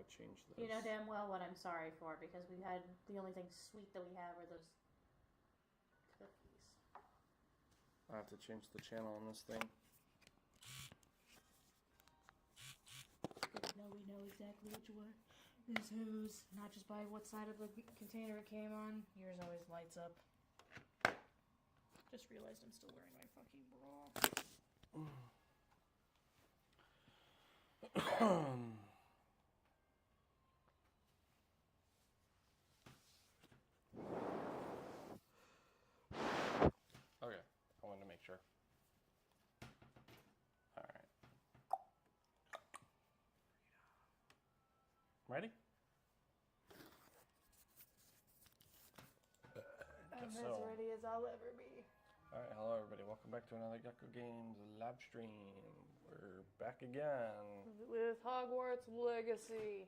I change this? You know damn well what I'm sorry for, because we had the only thing sweet that we have are those cookies. I have to change the channel on this thing. No, we know exactly which one is whose. Not just by what side of the container it came on. Yours always lights up. Just realized I'm still wearing my fucking bra. Okay, I wanted to make sure. Alright. Ready? I'm as ready as I'll ever be. Alright, hello everybody. Welcome back to another Gecko Games live stream. We're back again. With Hogwarts Legacy.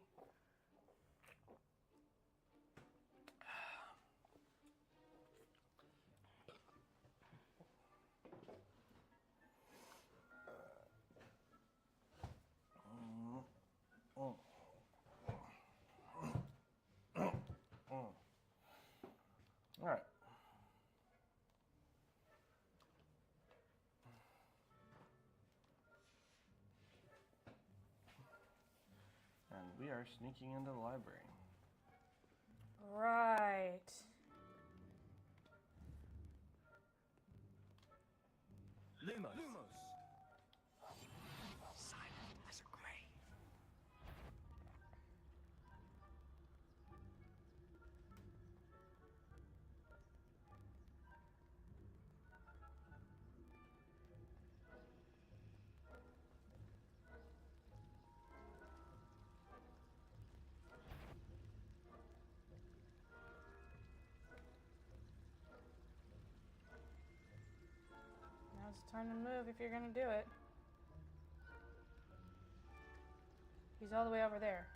Alright. And we are sneaking into the library. Right. Lumos. Silent as a grave. Now's the time to move if you're gonna do it. He's all the way over there.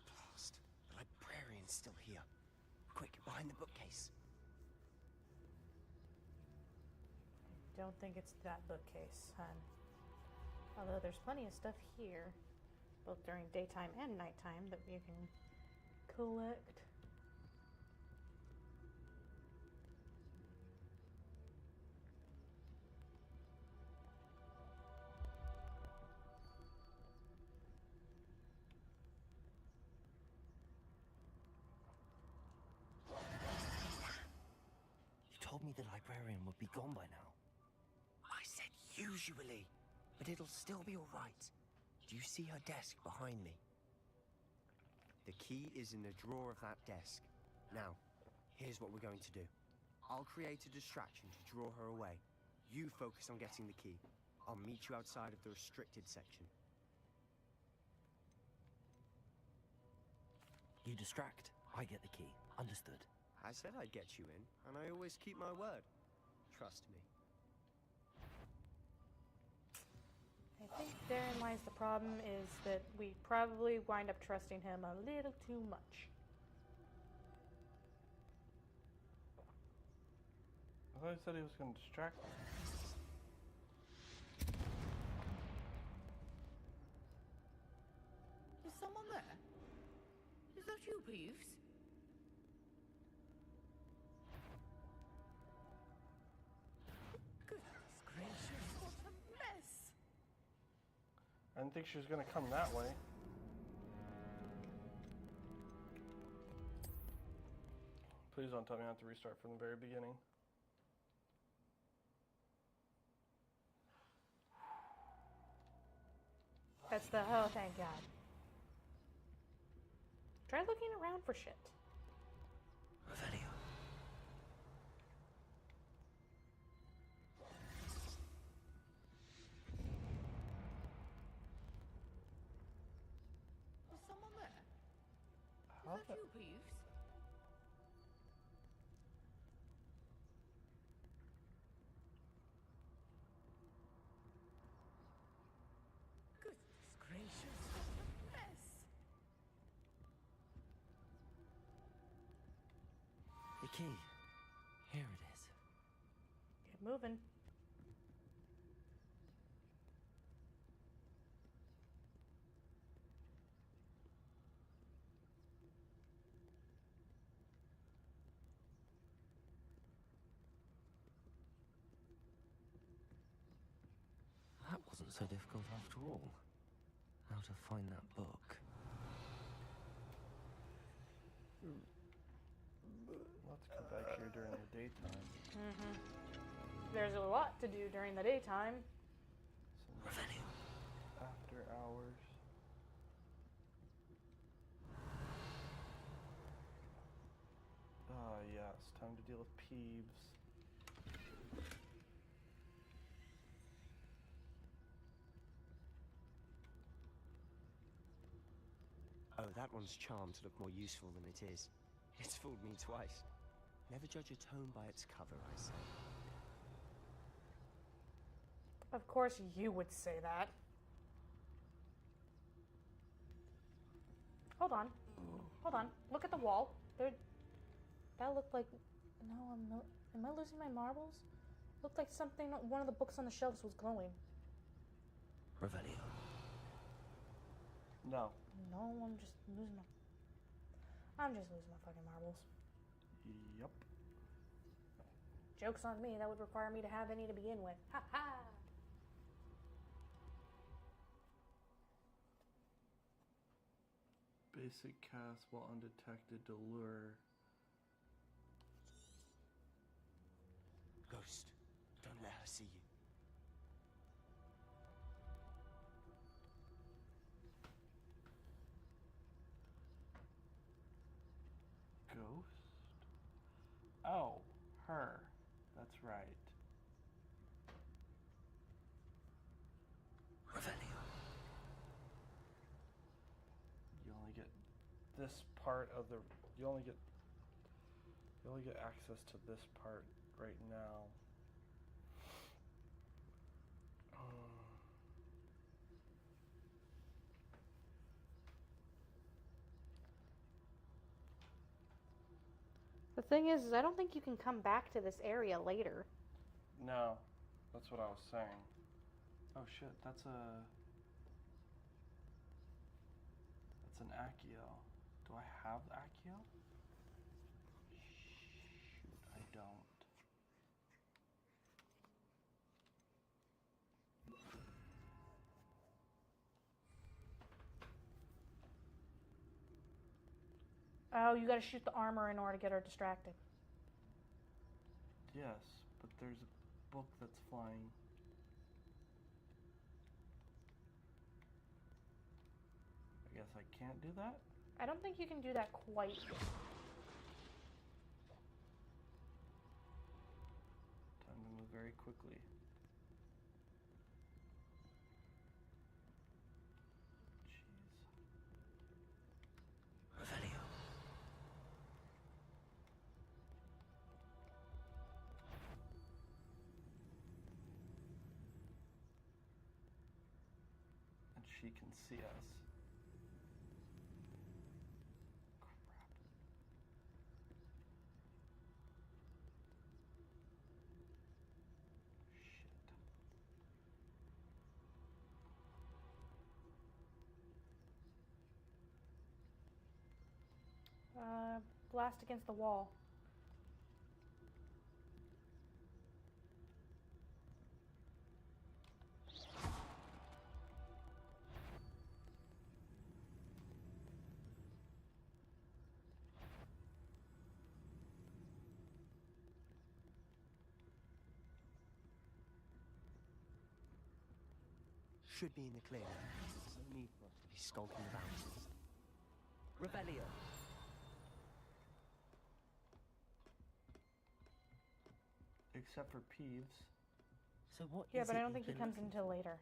Lost. The librarian's still here. Quick, behind the bookcase. Don't think it's that bookcase, hun. Although there's plenty of stuff here, both during daytime and nighttime, that you can collect. You told me the librarian would be gone by now. I said usually, but it'll still be all right. Do you see her desk behind me? The key is in the drawer of that desk. Now, here's what we're going to do. I'll create a distraction to draw her away. You focus on getting the key. I'll meet you outside of the restricted section. You distract, I get the key. Understood. I said I'd get you in, and I always keep my word. Trust me. I think therein lies the problem, is that we probably wind up trusting him a little too much. I thought he said he was going to distract me. Is someone there? Is that you, Peeves? Goodness gracious, what a mess! I didn't think she was going to come that way. Please don't tell me I have to restart from the very beginning. That's the, oh, thank God. Try looking around for shit. Revelio. Is someone there? How Is that the- you, Peeves? Goodness gracious, what a mess! key. Here it is. Get moving. That wasn't so difficult after all. How to find that book. Let's come back here during the daytime. There's a lot to do during the daytime. Some after hours. Ah, yes. Time to deal with Peeves. Oh, that one's charmed to look more useful than it is. It's fooled me twice. Never judge a tome by its cover, I say. Of course you would say that. Hold on. Hold on. Look at the wall. There. That looked like... No, I'm not... Am I losing my marbles? Looked like something... One of the books on the shelves was glowing. Revelio. No. No, I'm just losing my... I'm just losing my fucking marbles. Yup. Joke's on me. That would require me to have any to begin with. Ha ha! Basic cast while undetected to lure. Ghost, don't let her see you. Ghost? Oh, her. That's right. Revelio. You only get this part of the... You only get access to this part right now. The thing is I don't think you can come back to this area later. No, that's what I was saying. Oh shit, that's an Accio. Do I have Accio? Shoot, I don't. Oh, you gotta shoot the armor in order to get her distracted. Yes, but there's a book that's flying. I guess I can't do that? I don't think you can do that quite yet. Time to move very quickly. Jeez. Revelio. And she can see us. Crap. Shit. Blast against the wall. Should be in the clear. There's no need for us to be skulking about. Revelio. Except for Peeves. So what Yeah, is but it I don't you've think he been comes looking until for? later.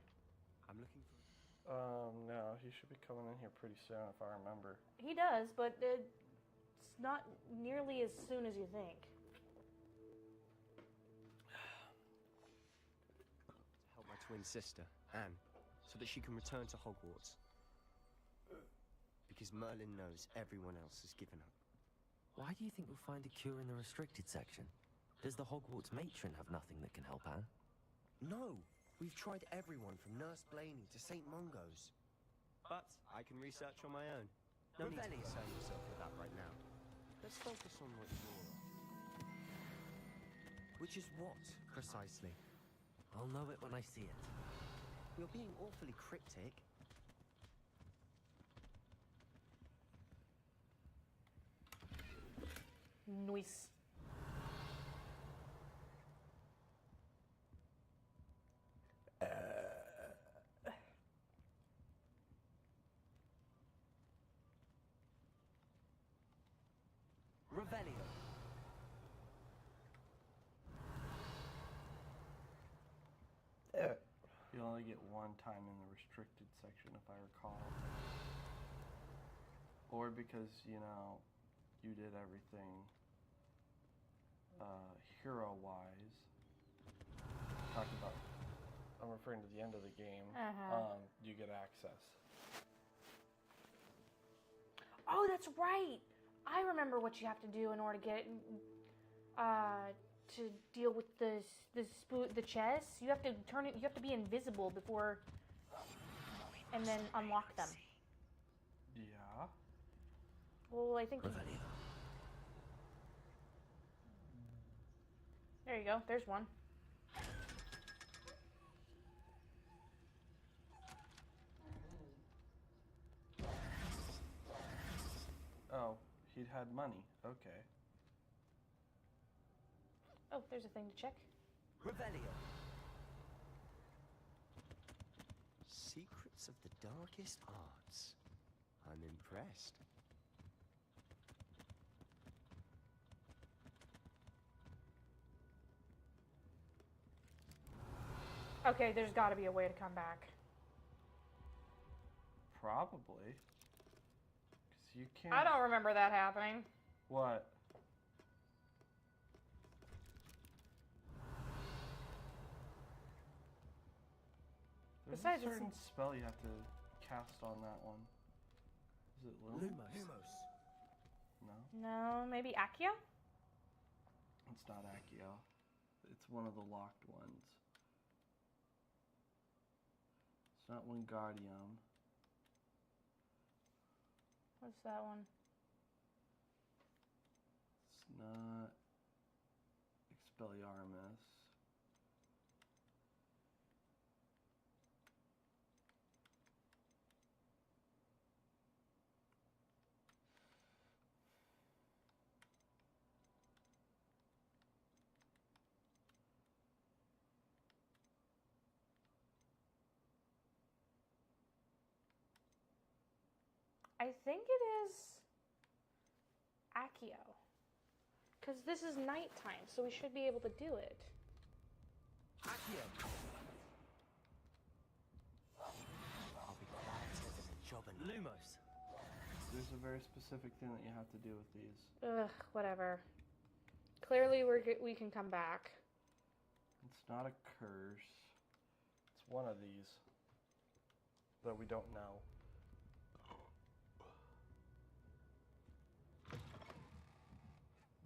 I'm looking for... No, he should be coming in here pretty soon if I remember. He does, but it's not nearly as soon as you think. to help my twin sister, Anne, so that she can return to Hogwarts. Because Merlin knows everyone else has given up. Why do you think we'll find a cure in the restricted section? Does the Hogwarts matron have nothing that can help Anne? No, we've tried everyone from Nurse Blaney to St. Mungo's. But I can research on my own. No need to concern yourself with that right now. Let's focus on what you're on. Which is what, precisely? I'll know it when I see it. You're being awfully cryptic. Nice. Revelio. You only get one time in the restricted section, if I recall. Or because, you know, you did everything hero-wise. Talking about, I'm referring to the end of the game. You get access. Oh, that's right. I remember what you have to do in order to get to deal with the chess. You have to turn it. You have to be invisible before, and then unlock them. Yeah. Well, I think. There you go. There's one. Oh, he'd had money. Okay. Oh, there's a thing to check. Revelio. Secrets of the darkest arts. I'm impressed. Okay, there's got to be a way to come back. Probably. 'Cause you can't. I don't remember that happening. What? There's Besides, a certain spell you have to cast on that one. Is it Lumos? No, No, maybe Accio? it's not Accio. It's one of the locked ones. It's not Wingardium. What's that one? It's not Expelliarmus. I think it is Accio. Because this is nighttime, so we should be able to do it. Accio. I'll be quieter than a job and Lumos. There's a very specific thing that you have to do with these. Ugh, whatever. Clearly we can come back. It's not a curse. It's one of these that we don't know.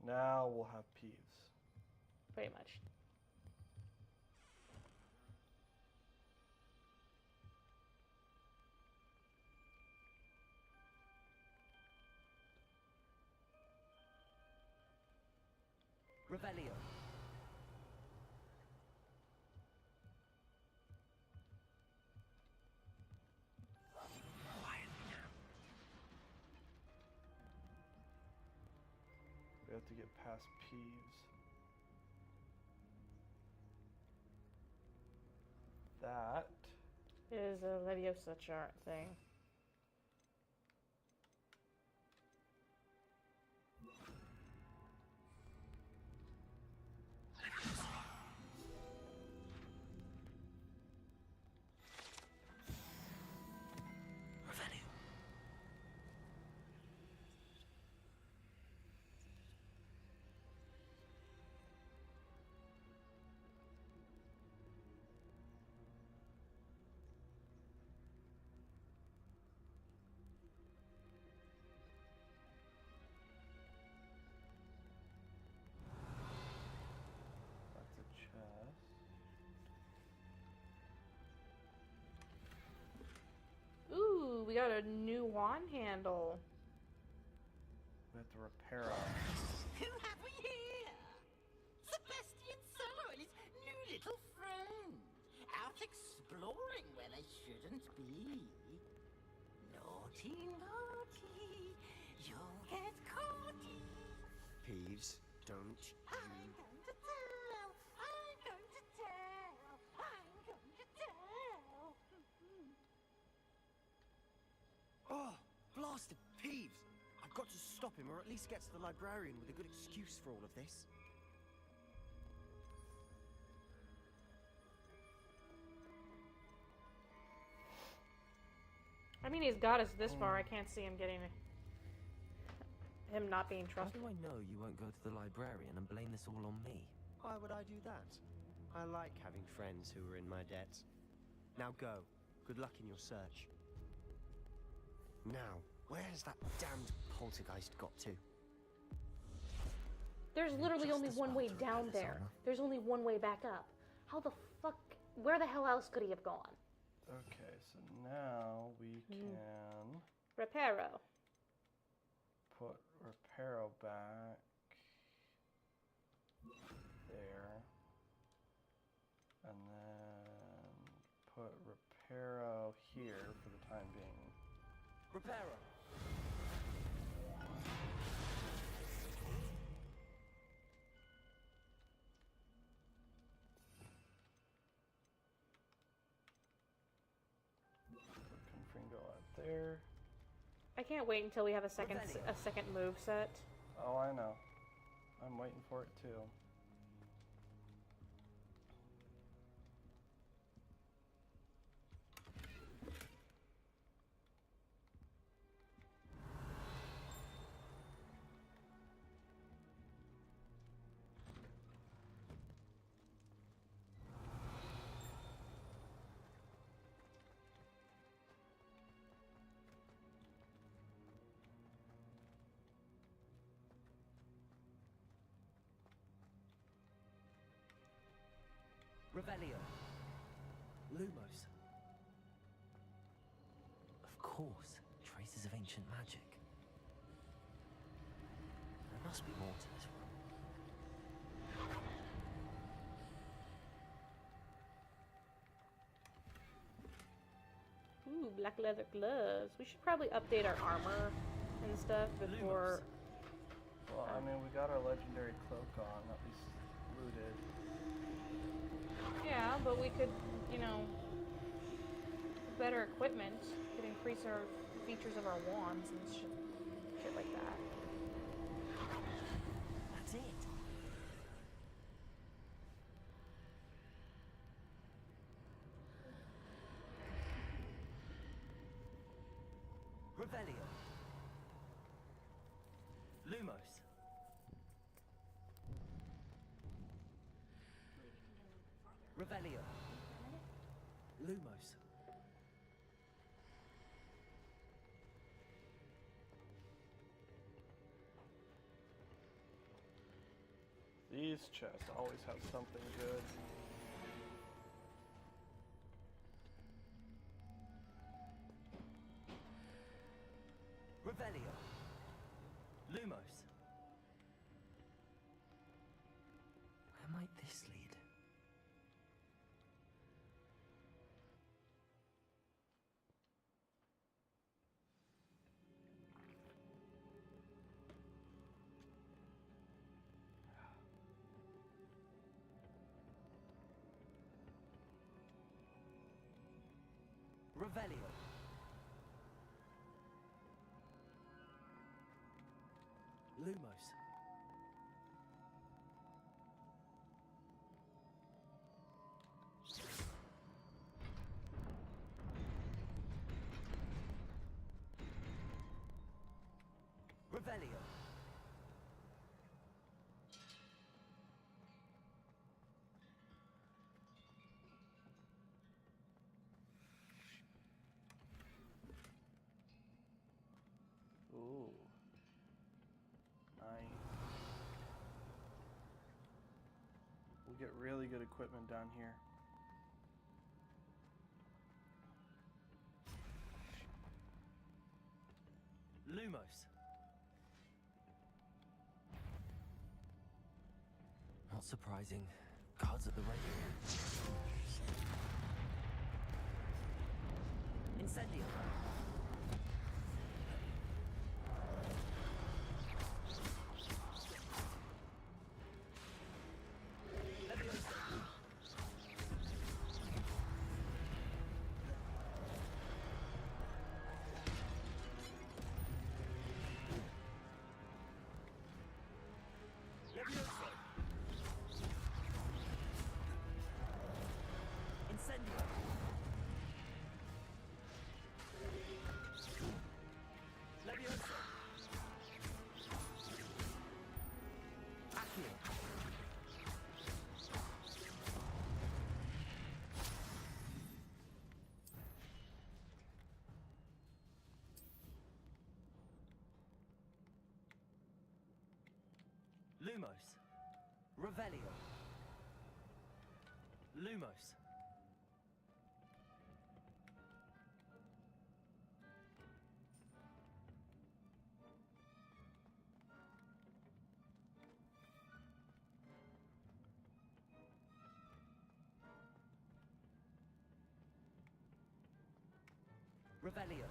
Now we'll have Peeves. Pretty much. Revelio. We have to get past Peeves. That Is a Leviosa chart thing. got a new wand handle. We have to repair it. Who have we here? Sebastian Solo and his new little friend. Out exploring where they shouldn't be. Naughty, naughty. You'll get caughty. Peeves, don't I'm going to tell. I'm going to tell. I'm going to tell. Oh, blasted Peeves! I've got to stop him, or at least get to the librarian with a good excuse for all of this. I mean, he's got us this far. I can't see him getting... him not being How trusted. do I know you won't go to the librarian and blame this all on me? Why would I do that? I like having friends who are in my debt. Now go. Good luck in your search. Now, where has that damned poltergeist got to? There's literally only Justice one way Walter down Ellis, there. Anna. There's only one way back up. How the fuck... where the hell else could he have gone? Okay, so now we can Reparo. put Reparo back there. And then put Reparo here for the time being. Reparo! Put Confringo out there. I can't wait until we have a second move set. Oh, I know. I'm waiting for it too. Revelio. Lumos. Of course, traces of ancient magic. There must be more to this one. Ooh, black leather gloves. We should probably update our armor and stuff before... Well, I mean, we got our legendary cloak on, at least looted. Yeah, but we could, you know, with better equipment, could increase our features of our wands and shit like that. That's it. Revelio. Lumos. Revelio. Lumos. These chests always have something good. Revelio. Lumos. Where might this lead? Revelio. Lumos. Revelio. Ooh. Nice. We get really good equipment down here. Lumos. Not surprising. Guards at the ready. Incendio. Lumos. Revelio. Lumos. Revelio.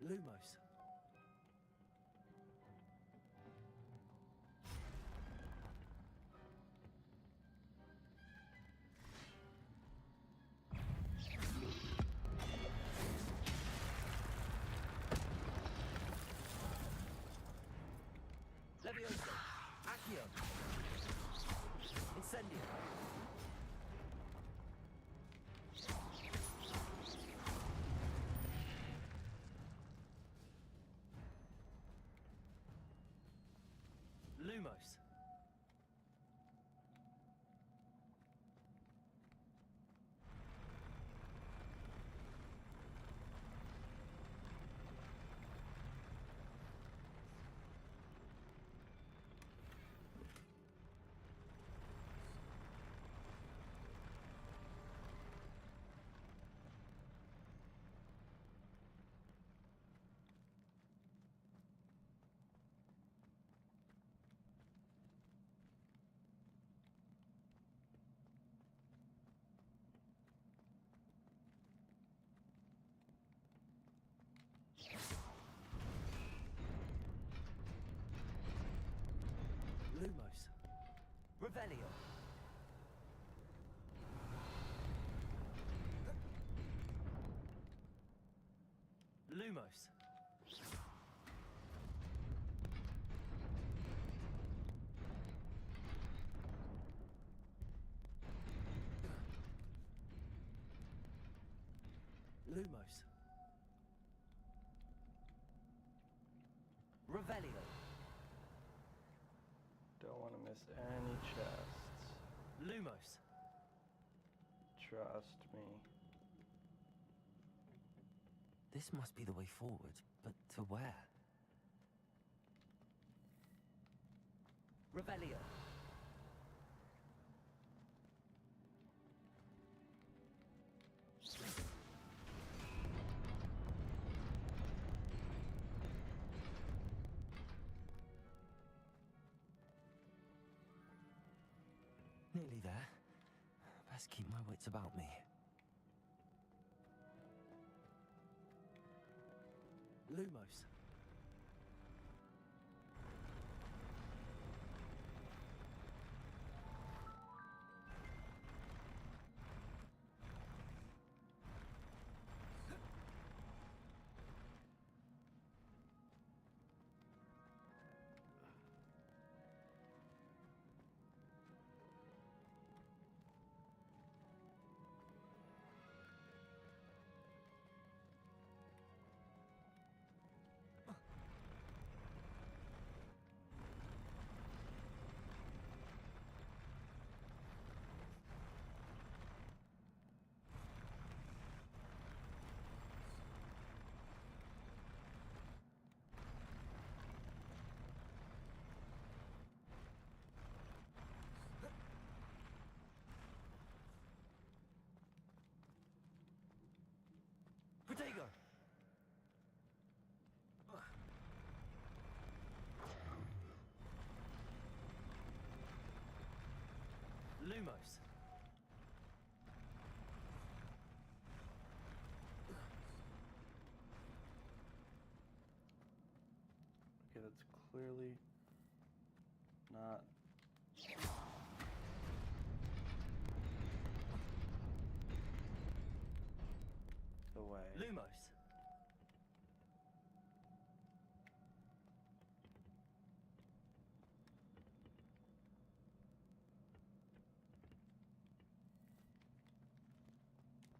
Lumos. Levioso. Accio. Incendio. Lumos. Lumos. Revelio. Lumos. Lumos. Revelio. Don't want to miss any chests. Lumos. Trust me. This must be the way forward, but to where? Revelio. Nearly there. Best keep my wits about me. Lumos. clearly not. The way. Lumos.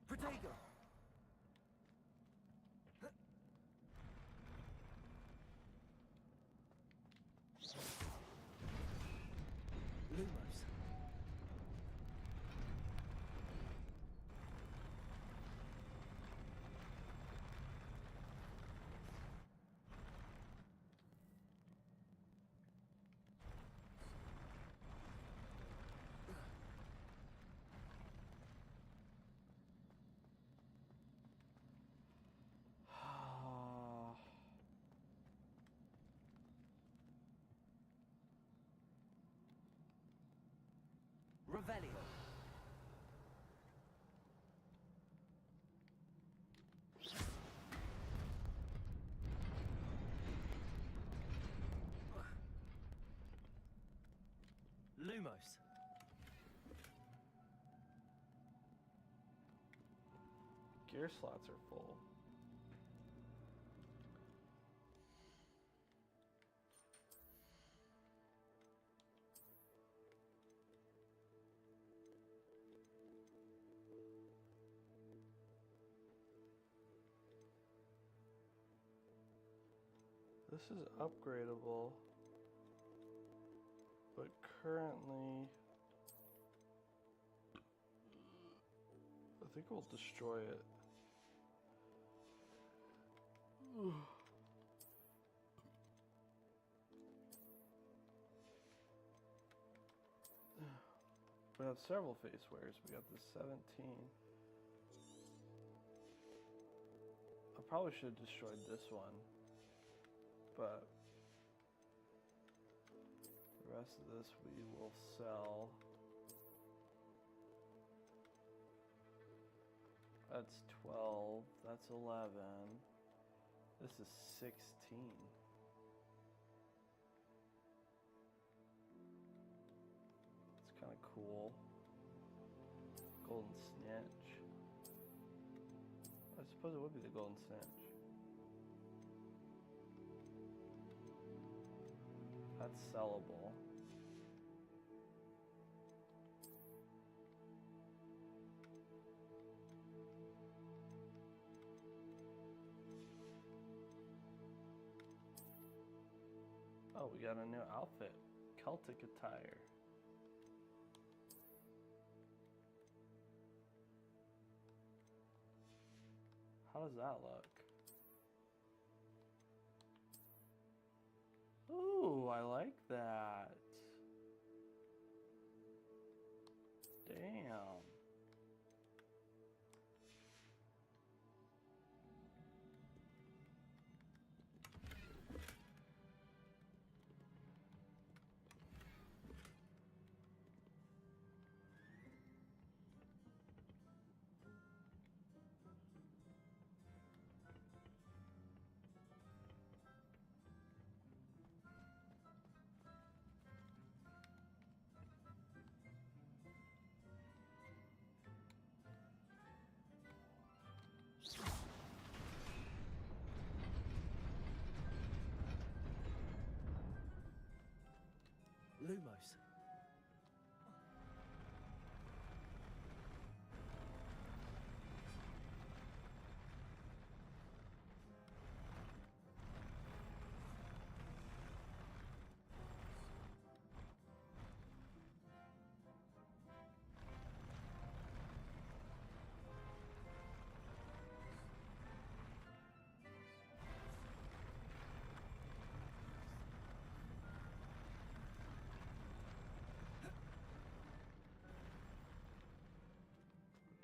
Protego. Lumos. Revelio. Lumos. Gear slots are full. This is upgradable, but currently I think we'll destroy it. We have several face wares. We got the 17. I probably should have destroyed this one, but the rest of this we will sell. That's 12. That's 11. This is 16. It's kind of cool. Golden snitch. I suppose it would be the golden snitch. That's sellable. Oh, we got a new outfit. Celtic attire. How does that look? Ooh, I like that. Damn. Lumos.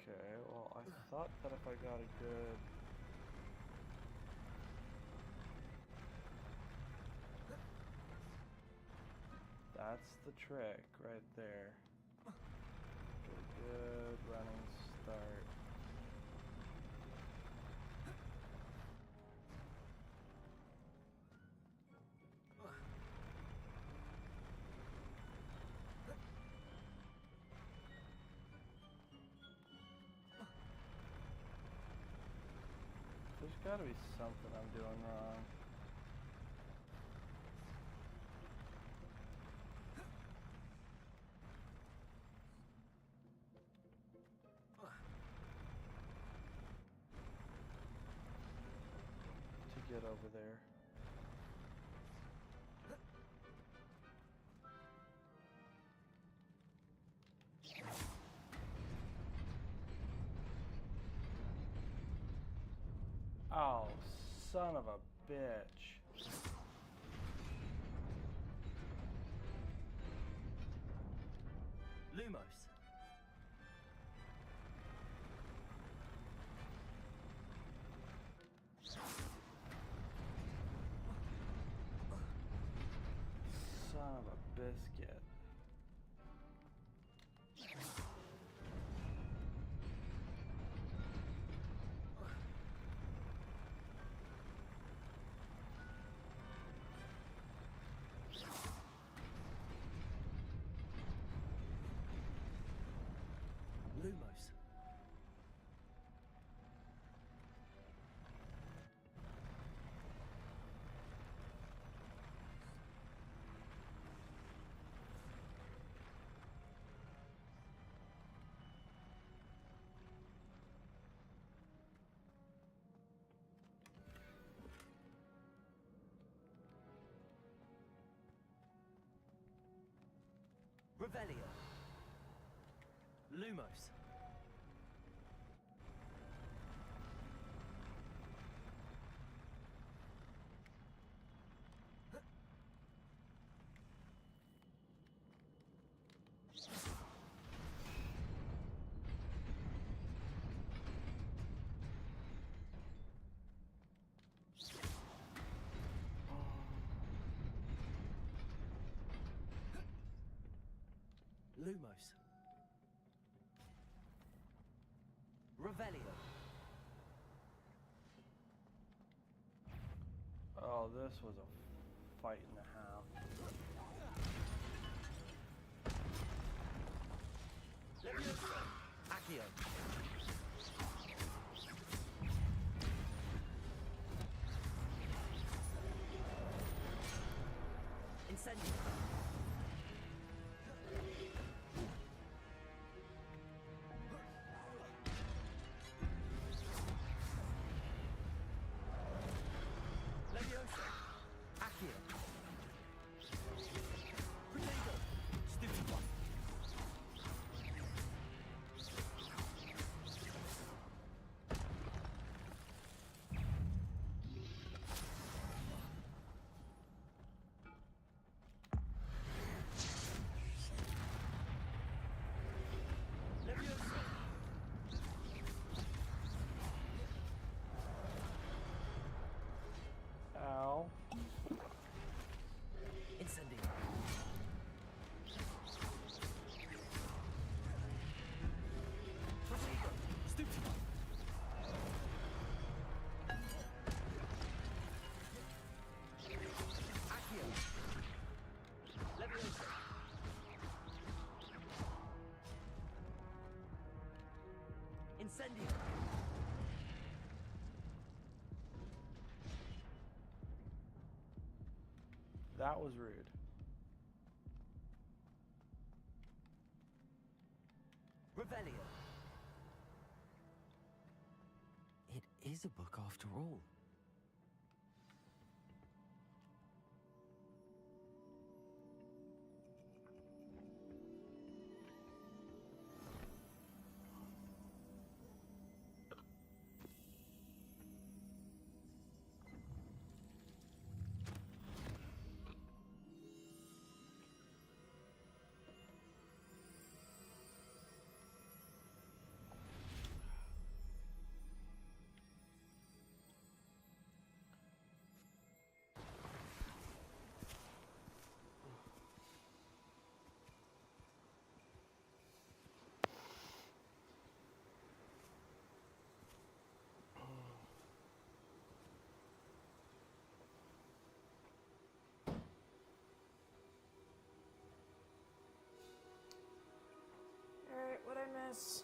Okay, well, I thought that if I got a good... That's the trick right there. Get a good running start. There's gotta be something I'm doing wrong. To get over there. Oh, son of a bitch. Lumos. Son of a biscuit. Lumos. Revelio. Lumos. Lumos. Revelio. Oh, this was a fight and a half. Leviosa. Accio. Incendio. Leviosa. Accio. Protego. Stupefy. Leviosa. Ow. Incendio. Protego. Stupefy. Accio. Leviosa. Incendio. That was rude. Revelio. It is a book after all. Alright, what'd I miss?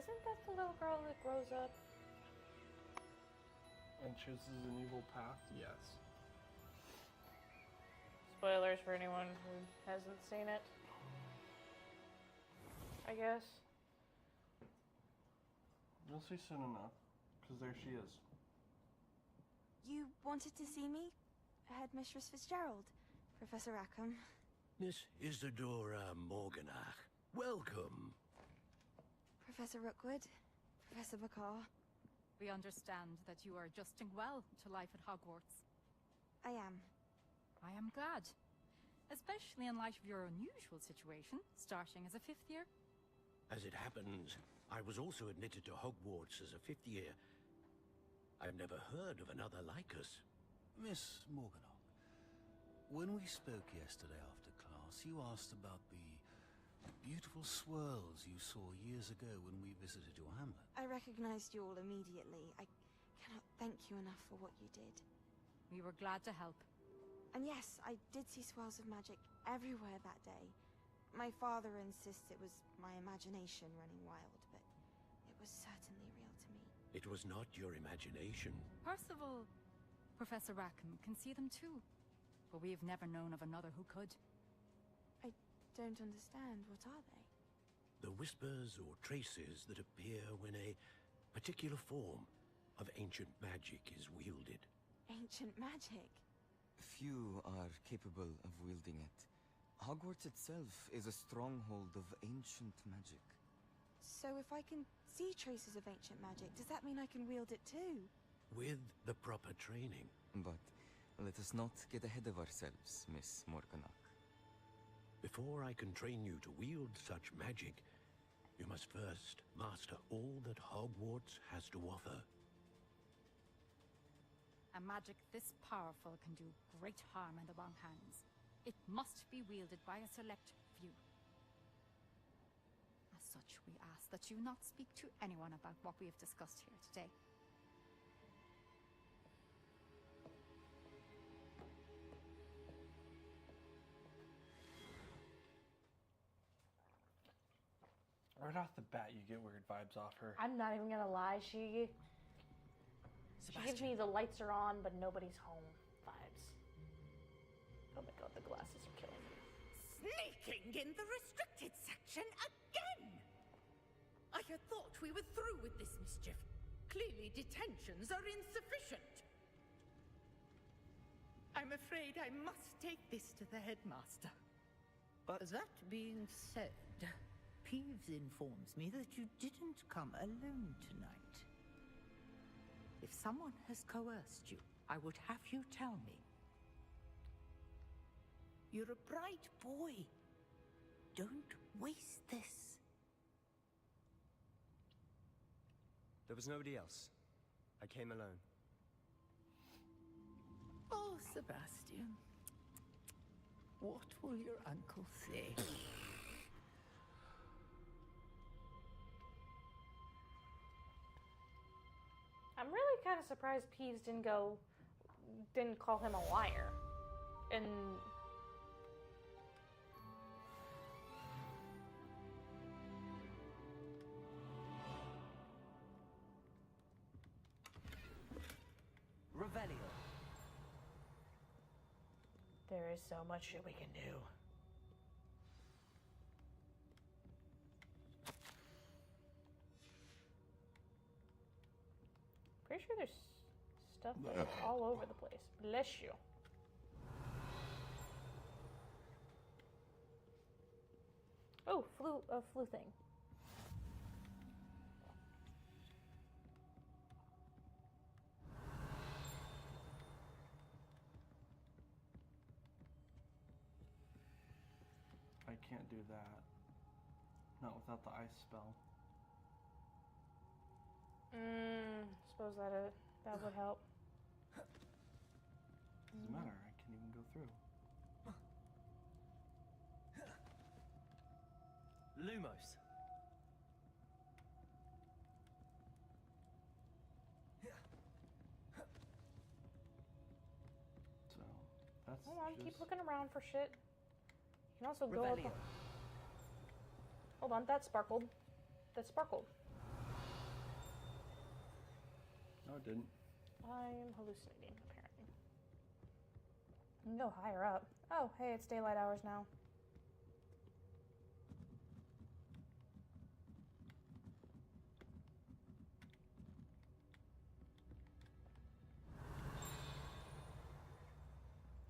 Isn't that the little girl that grows up? And chooses an evil path? Yes. Spoilers for anyone who hasn't seen it. I guess. You'll see soon enough, because there she is. You wanted to see me? Headmistress Fitzgerald, Professor Rackham. Miss Isadora Morganach, welcome. Professor Rookwood, Professor Bakar. We understand that you are adjusting well to life at Hogwarts. I am. I am glad. Especially in light of your unusual situation, starting as a 5th year. As it happens, I was also admitted to Hogwarts as a 5th year. I've never heard of another like us. Miss Morganach, when we spoke yesterday after class, you asked about the beautiful swirls you saw years ago when we visited your hamlet. I recognized you all immediately. I cannot thank you enough for what you did. We were glad to help. And yes, I did see swirls of magic everywhere that day. My father insists it was my imagination running wild, but it was certainly real to me. It was not your imagination. Percival, Professor Rackham can see them too. But we have never known of another who could. I don't understand. What are they? The whispers or traces that appear when a particular form of ancient magic is wielded. Ancient magic? Few are capable of wielding it. Hogwarts itself is a stronghold of ancient magic. So if I can see traces of ancient magic, does that mean I can wield it too? With the proper training. But let us not get ahead of ourselves, Miss Morganach. Before I can train you to wield such magic, you must first master all that Hogwarts has to offer. A magic this powerful can do great harm in the wrong hands. It must be wielded by a select few. As such, we ask that you not speak to anyone about what we have discussed here today. Right off the bat, you get weird vibes off her. I'm not even gonna lie, she gives me the lights are on but nobody's home vibes. Oh my god, the glasses are killing me. Sneaking in the restricted section again! I had thought we were through with this mischief. Clearly detentions are insufficient. I'm afraid I must take this to the headmaster. But That being said, Peeves informs me that you didn't come alone tonight. If someone has coerced you, I would have you tell me. You're a bright boy. Don't waste this. There was nobody else. I came alone. Oh, Sebastian. What will your uncle say? I'm really kind of surprised Peeves didn't call him a liar. And Revelio. there is so much shit we can do. Pretty sure there's stuff all over the place. Bless you. Oh, flu thing. I can't do that. Not without the ice spell. Suppose that would help. Doesn't matter, I can't even go through. Lumos. So, that's Hold on, just... keep looking around for shit. You can also go up. Revelio. Hold on, that sparkled. That sparkled. No, it didn't. I'm hallucinating, apparently. I can go higher up. Oh, hey, it's daylight hours now.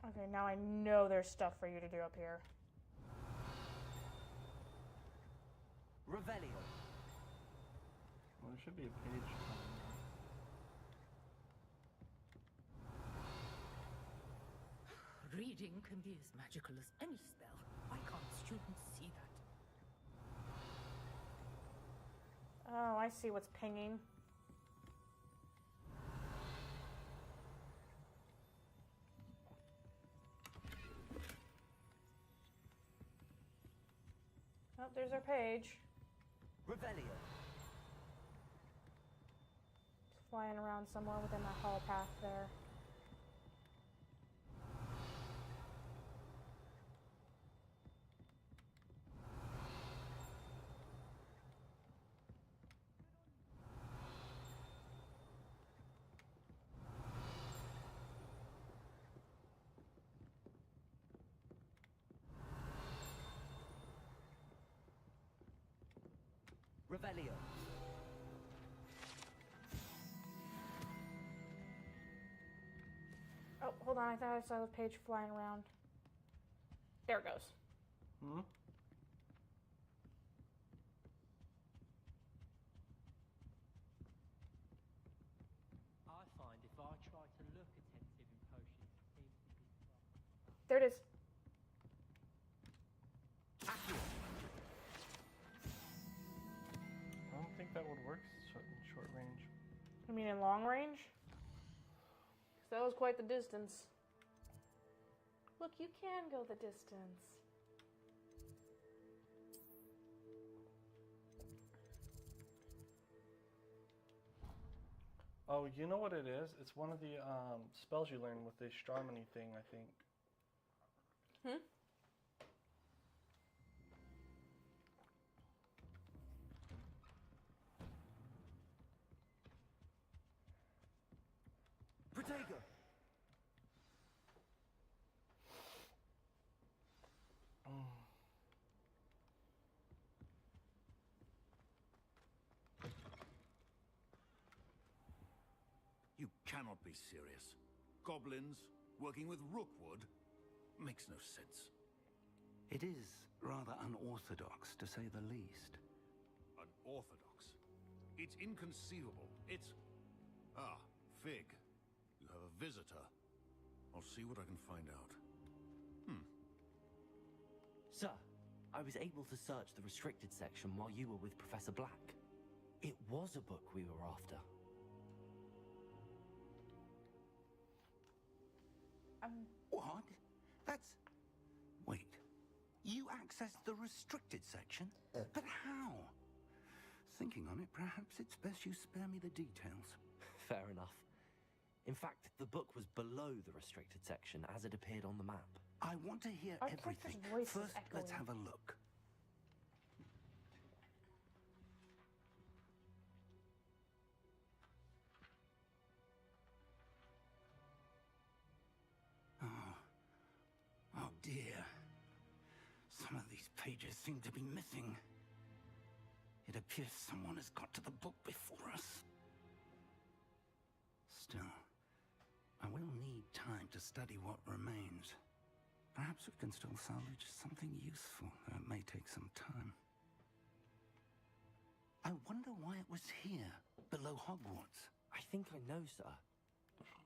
Okay, now I know there's stuff for you to do up here. Revelio. Well, there should be a page. Reading can be as magical as any spell. Why can't students see that? Oh, I see what's pinging. Oh, there's our page. Revelio. It's flying around somewhere within that hall path there. Revelio. Oh, hold on. I thought I saw the page flying around. There it goes. Hmm? I find if I try to look attentive in potions, it seems to be fun. There it is. I don't think that would work in short range. You mean in long range? 'Cause that was quite the distance. Look, you can go the distance. Oh, you know what it is? It's one of the spells you learn with the astronomy thing, I think. Hmm? Protego. You cannot be serious. Goblins working with Rookwood makes no sense. It is rather unorthodox, to say the least. Unorthodox? It's inconceivable. It's... Ah, Fig. You have a visitor. I'll see what I can find out. Sir, I was able to search the restricted section while you were with Professor Black. It was a book we were after. What? That's... Wait. You accessed the restricted section? But how? Thinking on it, perhaps it's best you spare me the details. Fair enough. In fact, the book was below the restricted section as it appeared on the map. I want to hear Our everything. character's voice is First, let's echoing. have a look. Oh dear. Some of these pages seem to be missing. It appears someone has got to the book before us. Still, I will need time to study what remains. Perhaps we can still salvage something useful, though it may take some time. I wonder why it was here, below Hogwarts. I think I know, sir.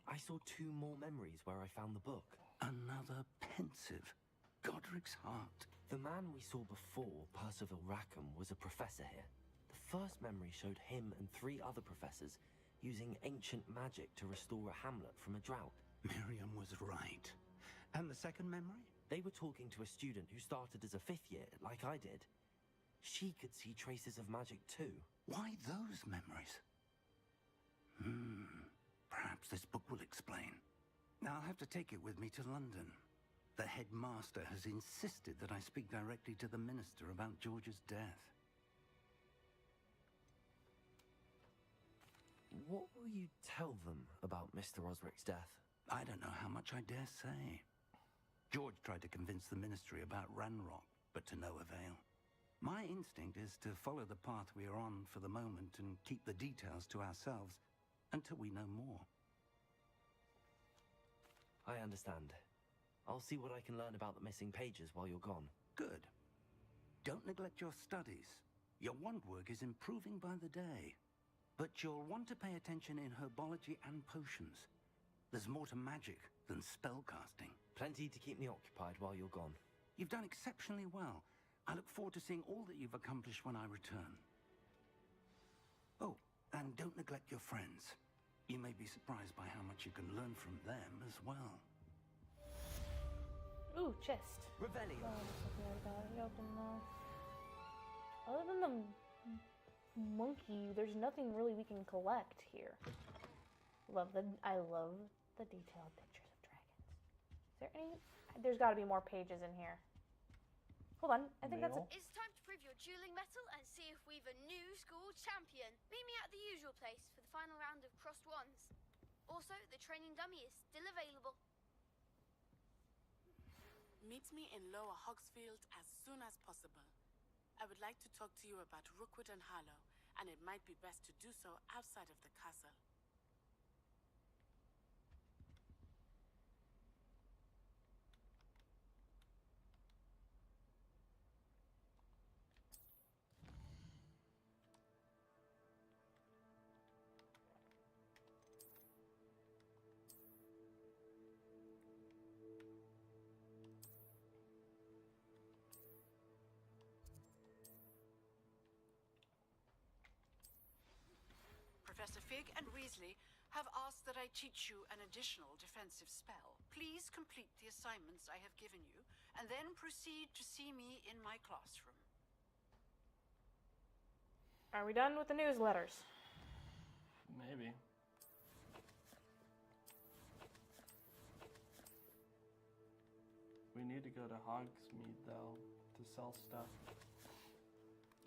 I saw 2 more memories where I found the book. Another pensive. Godric's heart. The man we saw before, Percival Rackham, was a professor here. The first memory showed him and 3 other professors using ancient magic to restore a hamlet from a drought. Miriam was right. And the second memory? They were talking to a student who started as a 5th year, like I did. She could see traces of magic too. Why those memories? Perhaps this book will explain. I'll have to take it with me to London. The headmaster has insisted that I speak directly to the minister about George's death. What will you tell them about Mr. Osric's death? I don't know how much I dare say. George tried to convince the Ministry about Ranrock, but to no avail. My instinct is to follow the path we are on for the moment and keep the details to ourselves until we know more. I understand. I'll see what I can learn about the missing pages while you're gone. Good. Don't neglect your studies. Your wand work is improving by the day. But you'll want to pay attention in herbology and potions. There's more to magic than spellcasting. Plenty to keep me occupied while you're gone. You've done exceptionally well. I look forward to seeing all that you've accomplished when I return. Oh, and don't neglect your friends. You may be surprised by how much you can learn from them as well. Ooh, chest. Revelio. Other than the monkey, there's nothing really we can collect here. I love the detailed pictures of dragons. Is there any? There's got to be more pages in here. Hold on, I think that's. It's time to prove your dueling mettle and see if we've a new school champion. Meet me at the usual place for the final round of crossed wands. Also, the training dummy is still available. Meet me in Lower Hogsfield as soon as possible. I would like to talk to you about Rookwood and Harlow, and it might be best to do so outside of the castle. Professor Fig and Weasley have asked that I teach you an additional defensive spell. Please complete the assignments I have given you, and then proceed to see me in my classroom. Are we done with the newsletters? Maybe. We need to go to Hogsmeade, though, to sell stuff.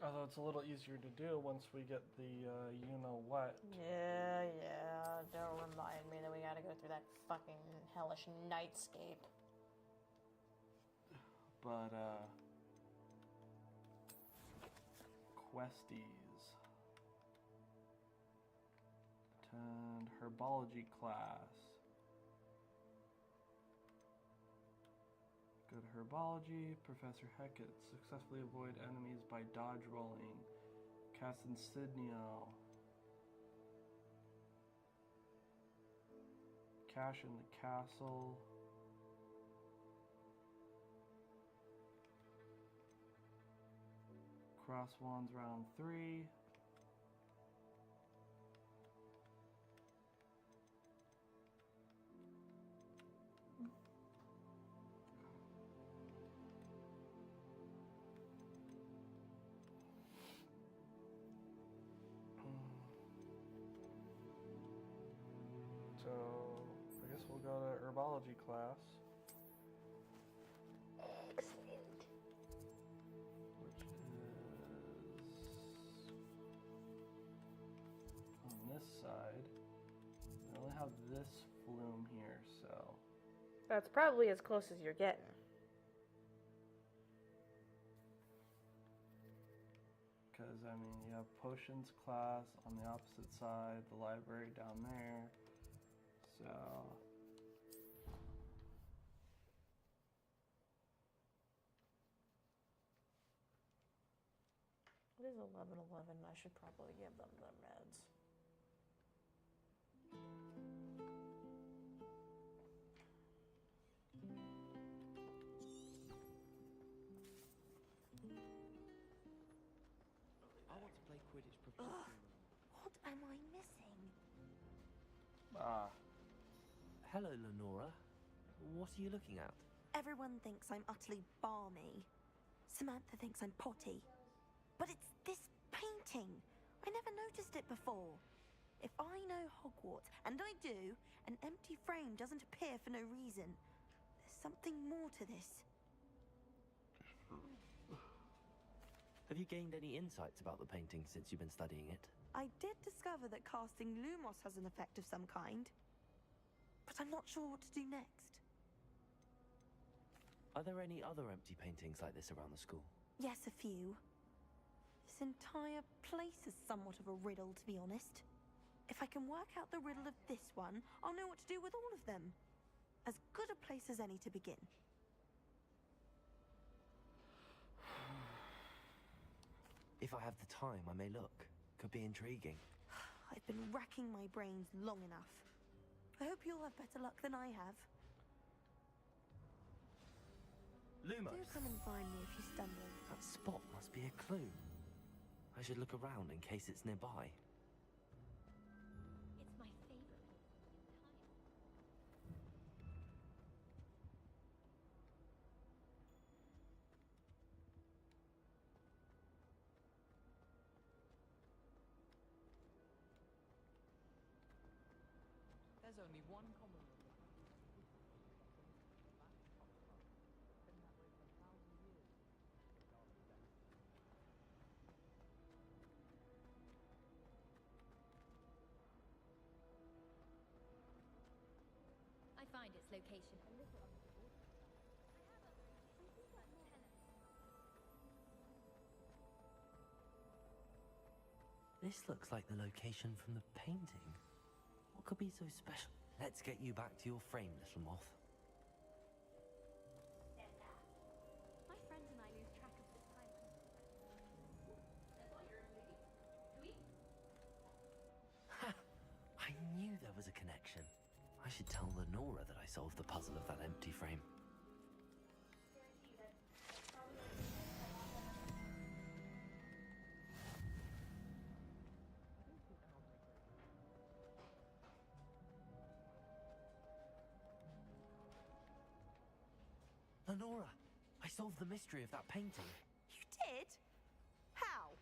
Although it's a little easier to do once we get the you-know-what. Yeah. Don't remind me that we gotta go through that fucking hellish nightscape. But, questies. Attend herbology class. Go to herbology. Professor Hecat. Successfully avoid enemies by dodge rolling. Cast Insignio. Cash in the castle. Cross wands round 3. So, I guess we'll go to herbology class. Excellent. Which is on this side. I only have this flume here, so. That's probably as close as you're getting. Because, I mean, you have potions class on the opposite side, the library down there. So. It is 11:11. I should probably give them their meds. I want to play Quidditch Ugh, what am I missing? Hello, Lenora. What are you looking at? Everyone thinks I'm utterly balmy. Samantha thinks I'm potty. But it's this painting. I never noticed it before. If I know Hogwarts, and I do, an empty frame doesn't appear for no reason. There's something more to this. Have you gained any insights about the painting since you've been studying it? I did discover that casting Lumos has an effect of some kind, but I'm not sure what to do next. Are there any other empty paintings like this around the school? Yes, a few. This entire place is somewhat of a riddle, to be honest. If I can work out the riddle of this one, I'll know what to do with all of them. As good a place as any to begin. If I have the time, I may look. Could be intriguing. I've been racking my brains long enough. I hope you'll have better luck than I have. Lumos! Do come and find me if you stumble. That spot must be a clue. I should look around in case it's nearby. It's my favorite. There's only one common rule. I find its location a little This looks like the location from the painting. What could be so special? Let's get you back to your frame, little moth. My friends and I lose track of the time. I knew there was a connection. I should tell Lenora that I solved the puzzle of that empty frame. Lenora, I solved the mystery of that painting. You did? How?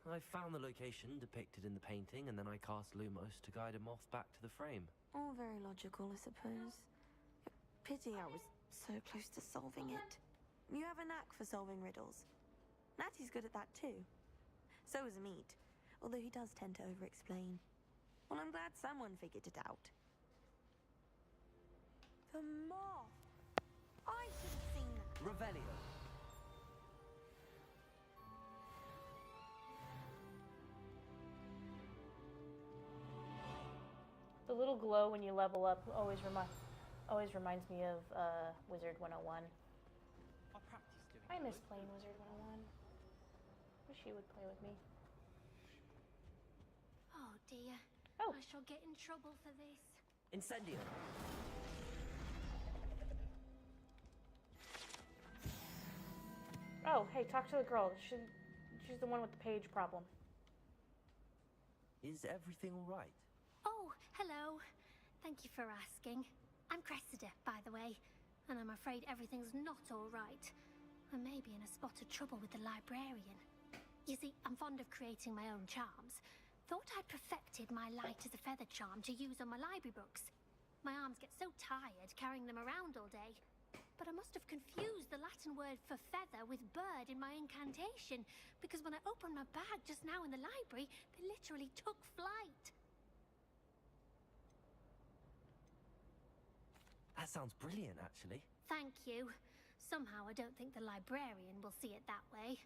I found the location depicted in the painting, and then I cast Lumos to guide a moth back to the frame. All very logical, I suppose. Pity I was so close to solving it. You have a knack for solving riddles. Natty's good at that too. So is Amit, although he does tend to over-explain. Well, I'm glad someone figured it out. The moth! I should have seen that. Revelio. The little glow when you level up always reminds me of Wizard 101. I miss playing Wizard 101. Wish you would play with me. Oh dear. Oh. I shall get in trouble for this. Incendio. Oh, hey, talk to the girl. She's the one with the page problem. Is everything all right? Oh, hello. Thank you for asking. I'm Cressida, by the way, and I'm afraid everything's not all right. I may be in a spot of trouble with the librarian. You see, I'm fond of creating my own charms. Thought I'd perfected my light as a feather charm to use on my library books. My arms get so tired carrying them around all day. But I must have confused the Latin word for feather with bird in my incantation, because when I opened my bag just now in the library, they literally took flight. That sounds brilliant, actually. Thank you. Somehow I don't think the librarian will see it that way.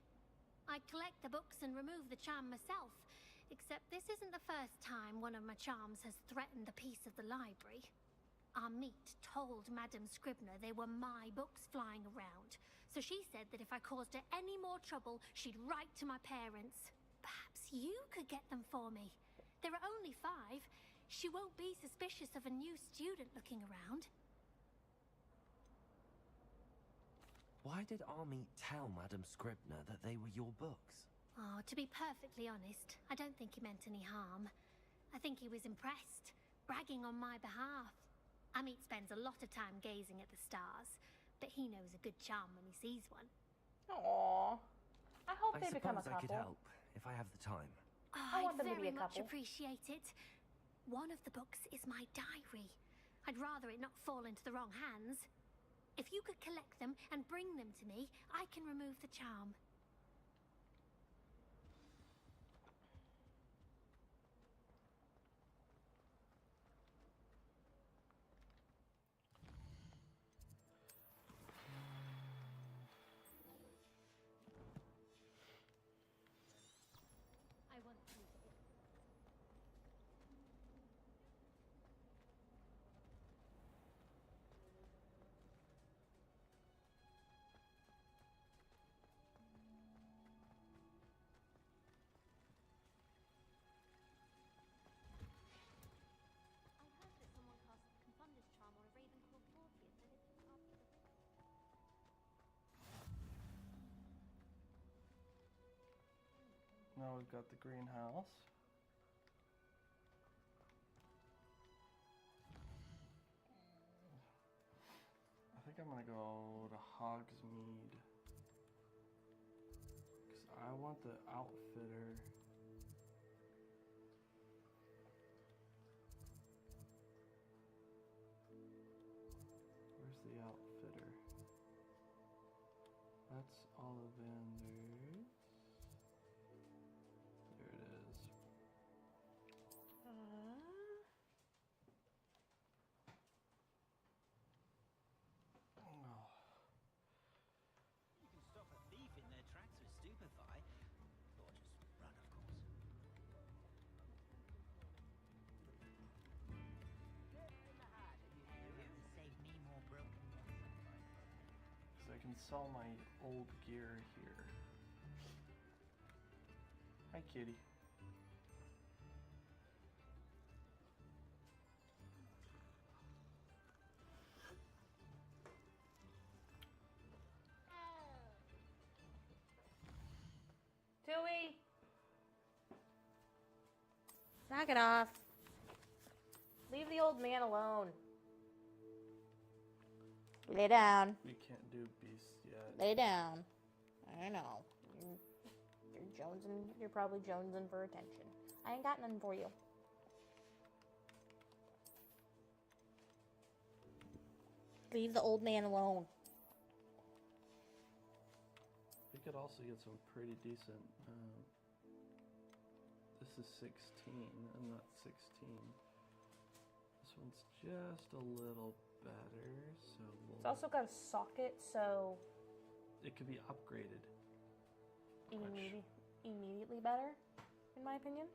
I collect the books and remove the charm myself, except this isn't the first time one of my charms has threatened the peace of the library. Amit told Madame Scribner they were my books flying around, so she said that if I caused her any more trouble, she'd write to my parents. Perhaps you could get them for me. There are only 5. She won't be suspicious of a new student looking around. Why did Amit tell Madame Scribner that they were your books? Oh, to be perfectly honest, I don't think he meant any harm. I think he was impressed, bragging on my behalf. Amit spends a lot of time gazing at the stars, but he knows a good charm when he sees one. Aww. I hope they become a suppose I could couple. help, if I have the time. Oh, I want them to I'd be very a much couple. appreciate it. One of the books is my diary. I'd rather it not fall into the wrong hands. If you could collect them and bring them to me, I can remove the charm. I want to. Now we've got the greenhouse. I think I'm gonna go to Hogsmeade. Because I want the outfitter. Where's the outfitter? That's Ollivanders. There it is. You can stop a thief in their tracks with Stupefy. Or just run, of course. Get in the hat if you do it to save me more broken ones. Because I can sell my old gear here. Hi, kitty. Tui! Knock it off. Leave the old man alone. Lay down. We can't do beasts yet. Lay down. I know. You're jonesing. You're probably jonesing for attention. I ain't got nothing for you. Leave the old man alone. We could also get some pretty decent. This is 16 and not 16. This one's just a little better, so we'll... It's also got a socket, so It could be upgraded. immediately better, in my opinion.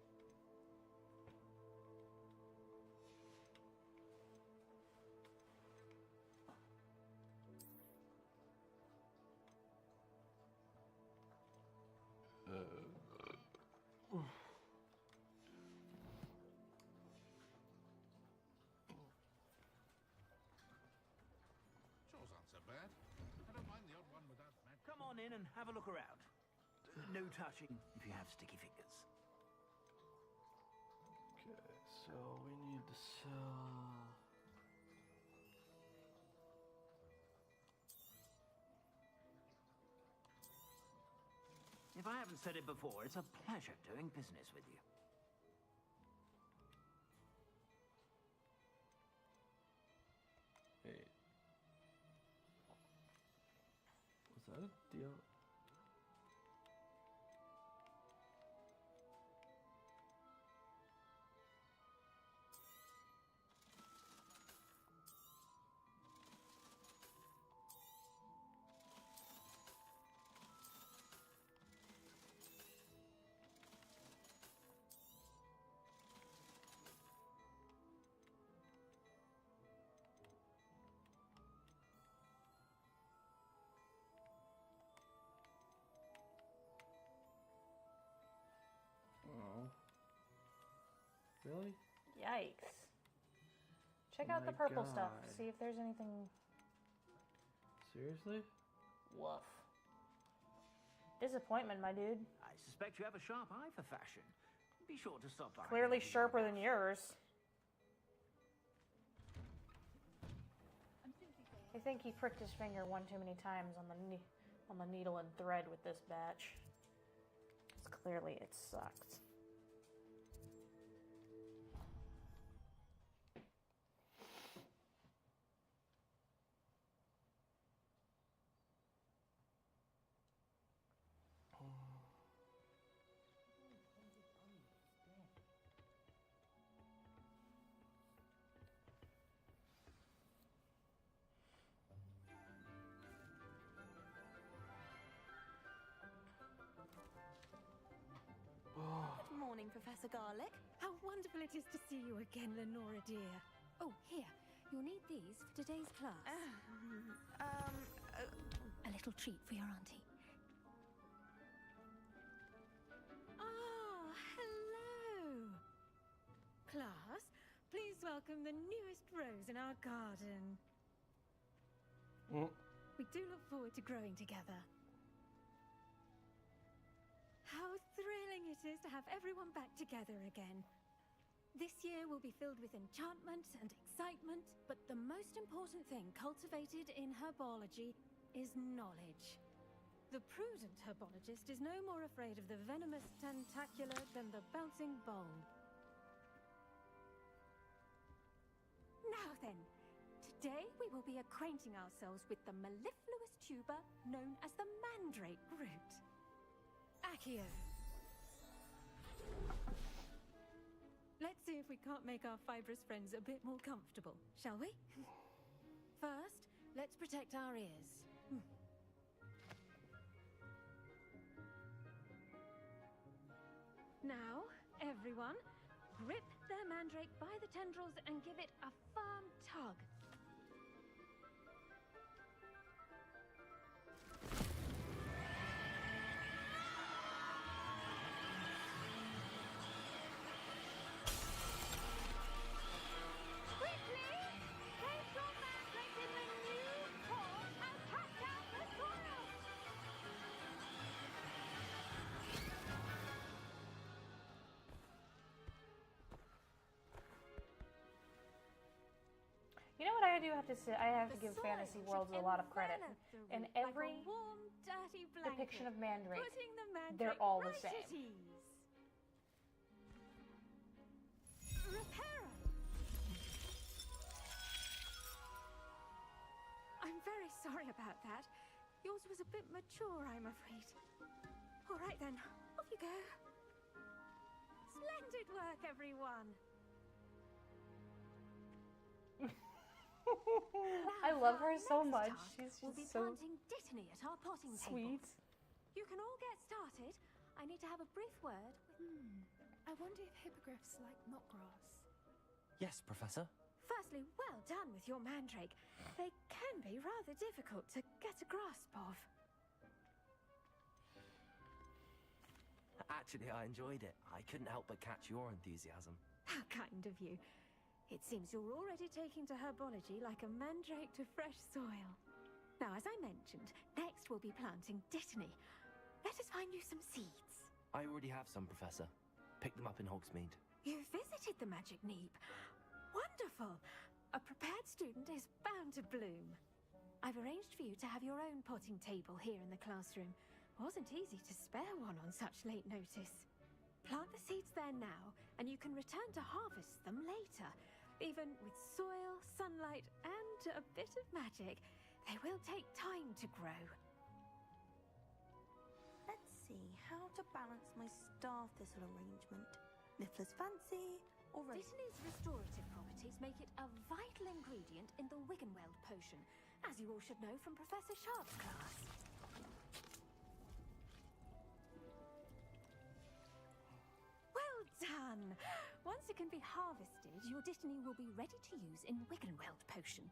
Chores aren't so bad. I don't mind the odd one without magic. Come on in and have a look around. No touching if you have sticky fingers. Okay, so we need to sell... If I haven't said it before, it's a pleasure doing business with you. Wait. Was that a deal? Oh. Really? Yikes. Check out the purple stuff. God. See if there's anything. Seriously? Woof. Disappointment, my dude. I suspect you have a sharp eye for fashion. Be sure to stop by. Clearly sharper than yours. I think he pricked his finger one too many times on the needle and thread with this batch. 'Cause clearly it sucked. morning, Professor Garlic. How wonderful it is to see you again, Lenora dear. Oh, here. You'll need these for today's class. A little treat for your auntie. Ah, hello. Class, please welcome the newest rose in our garden. We do look forward to growing together. How thrilling it is to have everyone back together again. This year will be filled with enchantment and excitement, but the most important thing cultivated in herbology is knowledge. The prudent herbologist is no more afraid of the venomous tentacular than the bouncing bulb. Now then, today we will be acquainting ourselves with the mellifluous tuber known as the mandrake root. Accio. Let's see if we can't make our fibrous friends a bit more comfortable, shall we? First, let's protect our ears. Now, everyone, grip their mandrake by the tendrils and give it a firm tug. You know what I do have to say? I have to give Fantasy Worlds a lot of credit. In every depiction of Mandrake, they're all the same. I'm very sorry about that. Yours was a bit mature, I'm afraid. All right then, off you go. Splendid work, everyone. I love her so much. She's We'll be just so planting Dittany at our potting sweet. table. You can all get started. I need to have a brief word with... I wonder if hippogriffs like knotgrass. Yes, Professor. Firstly, well done with your mandrake. They can be rather difficult to get a grasp of. Actually, I enjoyed it. I couldn't help but catch your enthusiasm. How kind of you. It seems you're already taking to herbology like a mandrake to fresh soil. Now, as I mentioned, next we'll be planting Dittany. Let us find you some seeds. I already have some, Professor. Picked them up in Hogsmeade. You visited the Magic Neep. Wonderful. A prepared student is bound to bloom. I've arranged for you to have your own potting table here in the classroom. Wasn't easy to spare one on such late notice. Plant the seeds there now, and you can return to harvest them later. Even with soil, sunlight, and a bit of magic, they will take time to grow. Let's see how to balance my star thistle arrangement. Niffler's fancy, or Dittany's restorative properties make it a vital ingredient in the Wiggenweld potion, as you all should know from Professor Sharp's class. Well done! Once it can be harvested, your Dittany will be ready to use in Wiggenweld potion.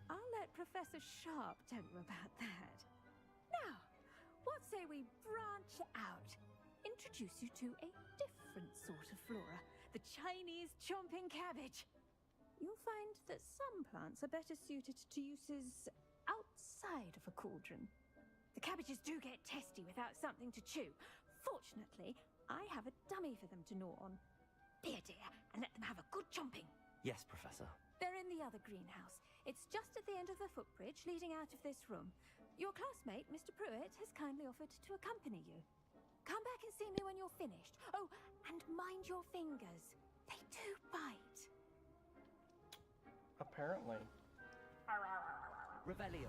I'll let Professor Sharp tell you about that. Now, what say we branch out? Introduce you to a different sort of flora, the Chinese chomping cabbage. You'll find that some plants are better suited to uses outside of a cauldron. The cabbages do get testy without something to chew. Fortunately, I have a dummy for them to gnaw on. Be a dear, and let them have a good chomping. Yes, Professor. They're in the other greenhouse. It's just at the end of the footbridge leading out of this room. Your classmate, Mr. Pruitt, has kindly offered to accompany you. Come back and see me when you're finished. Oh, and mind your fingers. They do bite. Apparently. Revelio.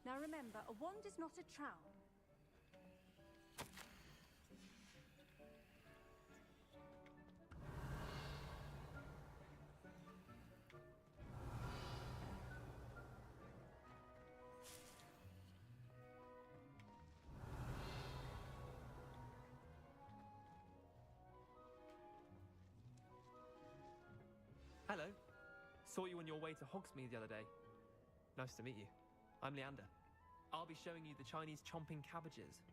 Now remember, a wand is not a trowel. Hello. Saw you on your way to Hogsmeade the other day. Nice to meet you. I'm Leander. I'll be showing you the Chinese chomping cabbages.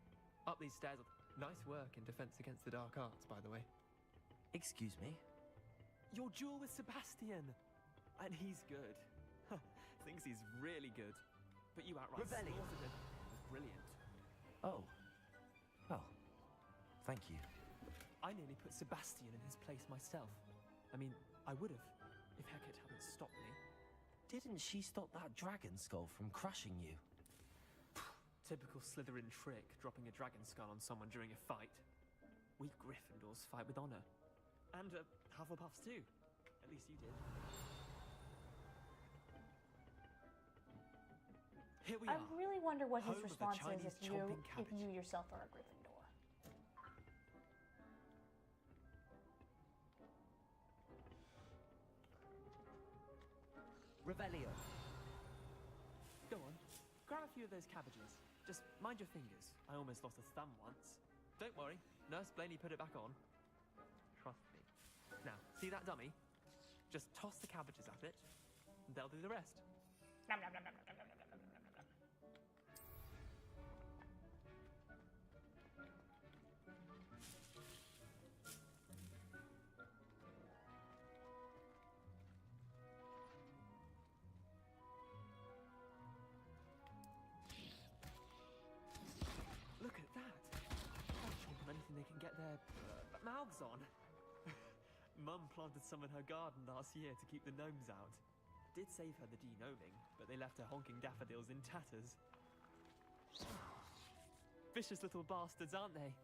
Up these stairs. Nice work in defense against the dark arts, by the way. Excuse me? Your duel with Sebastian. And he's good. Thinks he's really good. But you outright slaughtered him. It was brilliant. Oh. Well, thank you. I nearly put Sebastian in his place myself. I mean, I would have, if Hecate hadn't stopped me. Didn't she stop that dragon skull from crushing you? Typical Slytherin trick, dropping a dragon skull on someone during a fight. We Gryffindors fight with honor. And Hufflepuffs too. At least you did. Here we I are. really wonder what his Home of the response is Chinese if chomping you cabbage. yourself are a Gryffindor. Revelio. Go on, grab a few of those cabbages. Just mind your fingers. I almost lost a thumb once. Don't worry, Nurse Blaney put it back on. Trust me. Now, see that dummy? Just toss the cabbages at it, and they'll do the rest. Nom, nom, nom, nom, nom, nom, nom, nom, nom, nom, nom. Look at that! They'll chomp on anything they can get their mouths on. Mum planted some in her garden last year to keep the gnomes out. Did save her the de-gnoming, but they left her honking daffodils in tatters. Vicious little bastards, aren't they?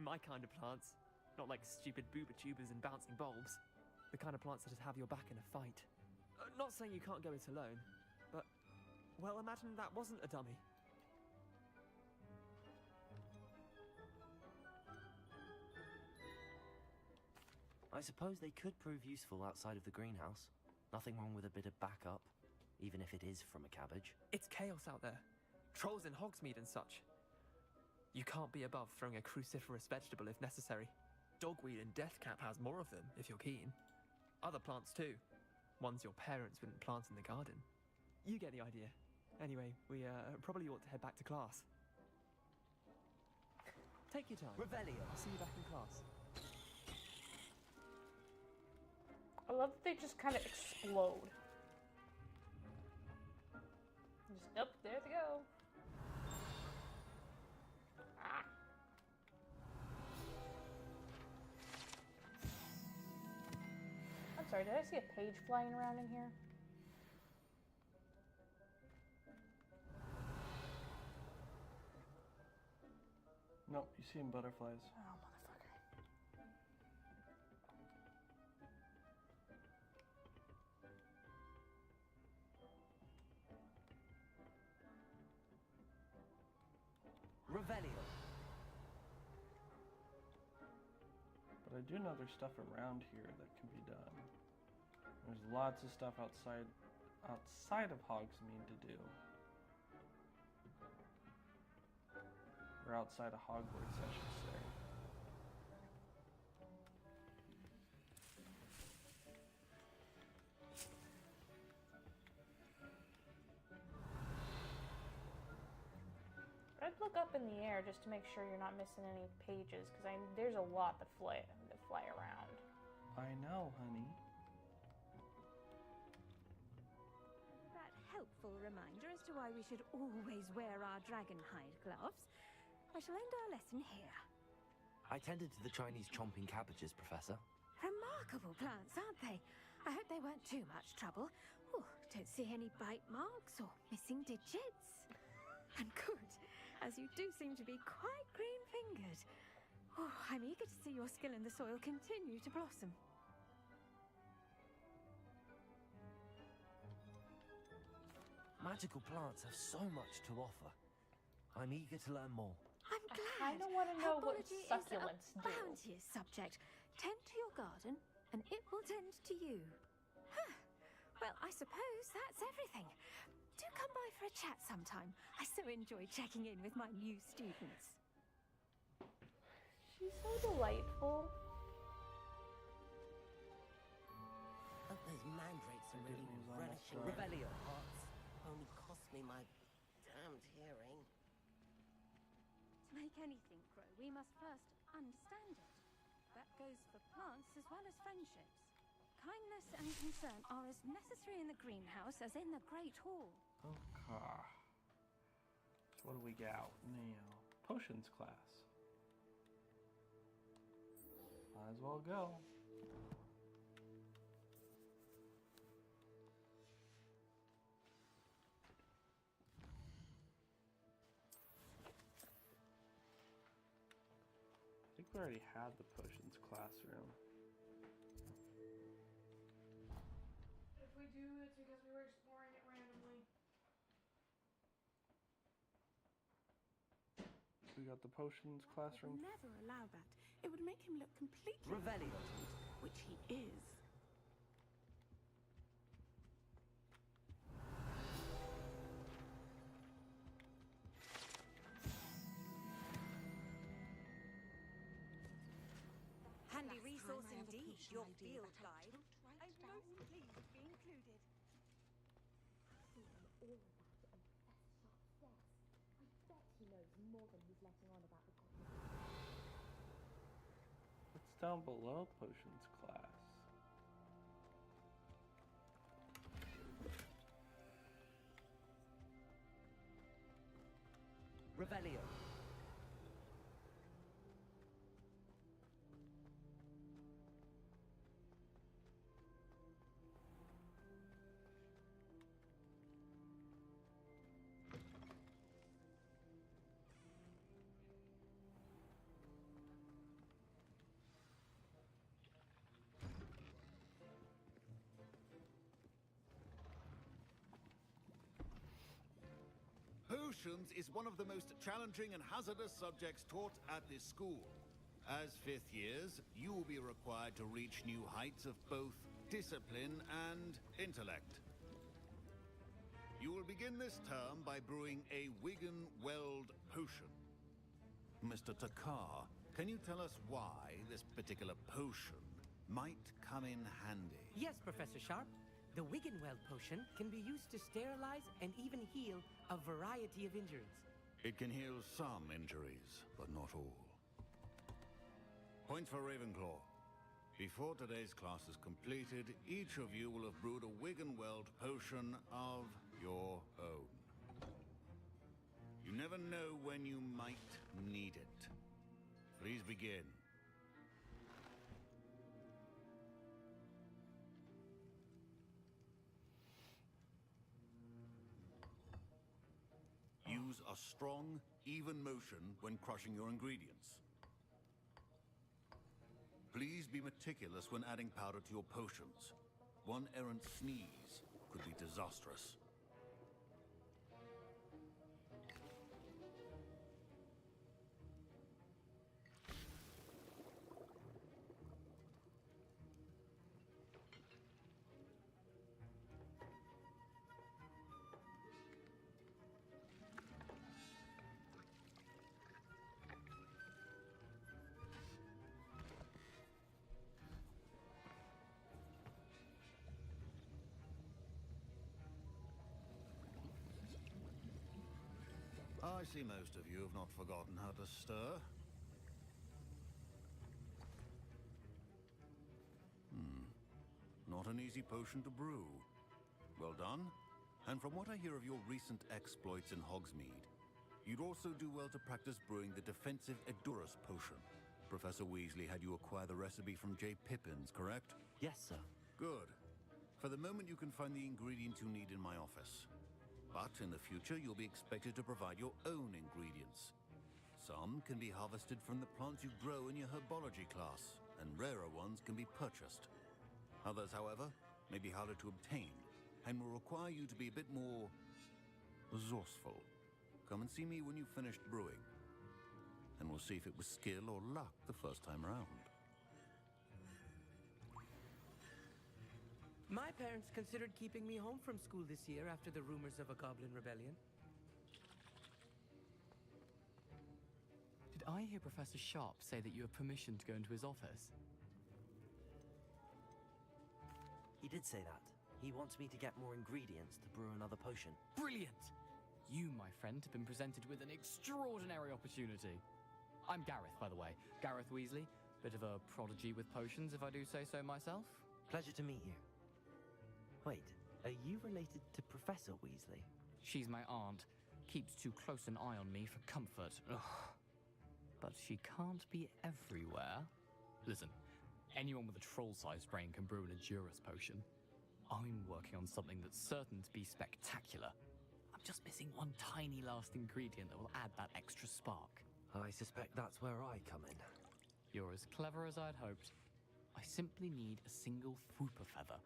My kind of plants. Not like stupid booba tubers and bouncing bulbs. The kind of plants that just have your back in a fight. Not saying you can't go it alone, but... well, imagine that wasn't a dummy. I suppose they could prove useful outside of the greenhouse. Nothing wrong with a bit of backup, even if it is from a cabbage. It's chaos out there. Trolls in Hogsmeade and such. You can't be above throwing a cruciferous vegetable if necessary. Dogweed and deathcap has more of them, if you're keen. Other plants too. Ones your parents wouldn't plant in the garden. You get the idea. Anyway, we probably ought to head back to class. Take your time. Revelio. I'll see you back in class. I love that they just kind of explode. Just, nope, there they go. Ah. I'm sorry, did I see a page flying around in here? Nope, you see butterflies. Oh, motherfucker. Revelio. But I do know there's stuff around here that can be done. There's lots of stuff outside of Hogsmeade to do. Or outside of Hogwarts, I should say. I'd look up in the air just to make sure you're not missing any pages, because there's a lot that fly around. I know, honey. That helpful reminder as to why we should always wear our dragon hide gloves. I shall end our lesson here. I tended to the Chinese chomping cabbages, Professor. Remarkable plants, aren't they? I hope they weren't too much trouble. Oh, don't see any bite marks or missing digits. And good, as you do seem to be quite green-fingered. Oh, I'm eager to see your skill in the soil continue to blossom. Magical plants have so much to offer. I'm eager to learn more. I'm glad. I don't want to know what Herbology succulents is a do. bounteous subject. Tend to your garden, and it will tend to you. Huh. Well, I suppose that's everything. Do come by for a chat sometime. I so enjoy checking in with my new students. She's so delightful. Those mandrakes are really Disney's almost relishing done. Revelio hearts. Only cost me my damned hearing. To make anything grow, we must first understand it. That goes for plants as well as friendships. Kindness and concern are as necessary in the greenhouse as in the Great Hall. Okay. So what do we got now? Potions class. Might as well go. I think we already had the potions classroom. If we do, it's because we were exploring it randomly. We got the potions classroom. Never allow that. It would make him look completely Revelio. which he is. Handy resource indeed, your field guide. I'm most pleased to be included. All of that and Professor Sharp says. I bet he knows more than he's letting on about the What's down below potions class? Revelio. Potions is one of the most challenging and hazardous subjects taught at this school. As fifth years, you will be required to reach new heights of both discipline and intellect. You will begin this term by brewing a Wigan-Weld potion. Mr. Takar, can you tell us why this particular potion might come in handy? Yes, Professor Sharp. The Wiggenweld potion can be used to sterilize and even heal a variety of injuries. It can heal some injuries, but not all. Points for Ravenclaw. Before today's class is completed, each of you will have brewed a Wiggenweld potion of your own. You never know when you might need it. Please begin. Use a strong, even motion when crushing your ingredients. Please be meticulous when adding powder to your potions. One errant sneeze could be disastrous. I see most of you have not forgotten how to stir. Not an easy potion to brew. Well done. And from what I hear of your recent exploits in Hogsmeade, you'd also do well to practice brewing the defensive Edurus potion. Professor Weasley had you acquire the recipe from J. Pippins, correct? Yes, sir. Good. For the moment, you can find the ingredients you need in my office. But in the future, you'll be expected to provide your own ingredients. Some can be harvested from the plants you grow in your herbology class, and rarer ones can be purchased. Others, however, may be harder to obtain, and will require you to be a bit more resourceful. Come and see me when you've finished brewing, and we'll see if it was skill or luck the first time around. My parents considered keeping me home from school this year after the rumors of a goblin rebellion. Did I hear Professor Sharp say that you have permission to go into his office? He did say that. He wants me to get more ingredients to brew another potion. Brilliant! You, my friend, have been presented with an extraordinary opportunity. I'm Gareth, by the way. Gareth Weasley. Bit of a prodigy with potions, if I do say so myself. Pleasure to meet you. Wait, are you related to Professor Weasley? She's my aunt. Keeps too close an eye on me for comfort. Ugh. But she can't be everywhere. Listen, anyone with a troll-sized brain can brew an Endurus potion. I'm working on something that's certain to be spectacular. I'm just missing one tiny last ingredient that will add that extra spark. I suspect that's where I come in. You're as clever as I'd hoped. I simply need a single Fwooper feather.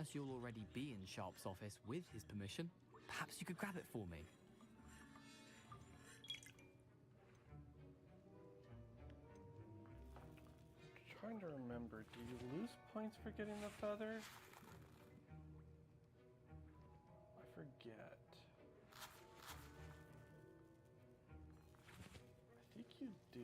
As you'll already be in Sharp's office with his permission, perhaps you could grab it for me. Trying to remember, do you lose points for getting the feather? I forget. I think you do.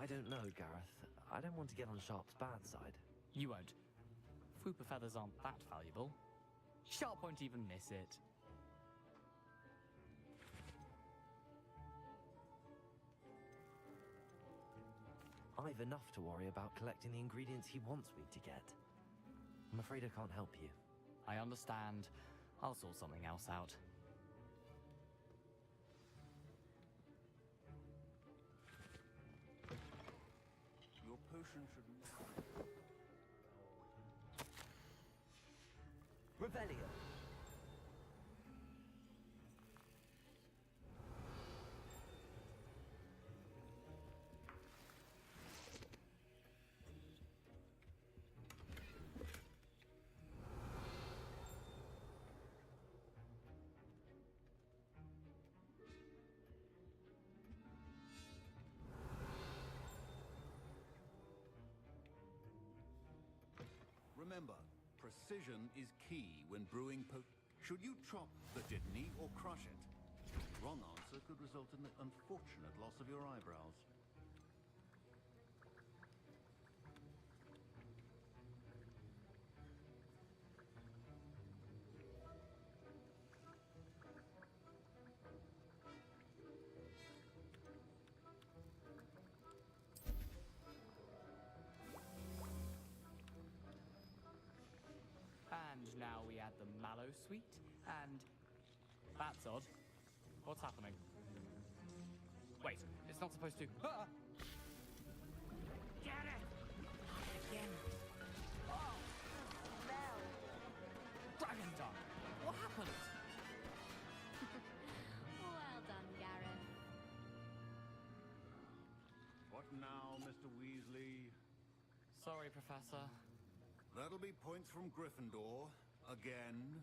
I don't know, Gareth. I don't want to get on Sharp's bad side. You won't. Fwooper feathers aren't that valuable. Sharp won't even miss it. I've enough to worry about collecting the ingredients he wants me to get. I'm afraid I can't help you. I understand. I'll sort something else out. Your potion should... Revelio! Remember, precision is key when brewing Should you chop the dittany or crush it? The wrong answer could result in the unfortunate loss of your eyebrows. And now we add the mallow sweet, and that's odd. What's happening? Wait, it's not supposed to. Ah! Get it! Again. Oh! Dragon Dog! What happened? Well done, Gareth. What now, Mr. Weasley? Sorry, Professor. That'll be points from Gryffindor. Again.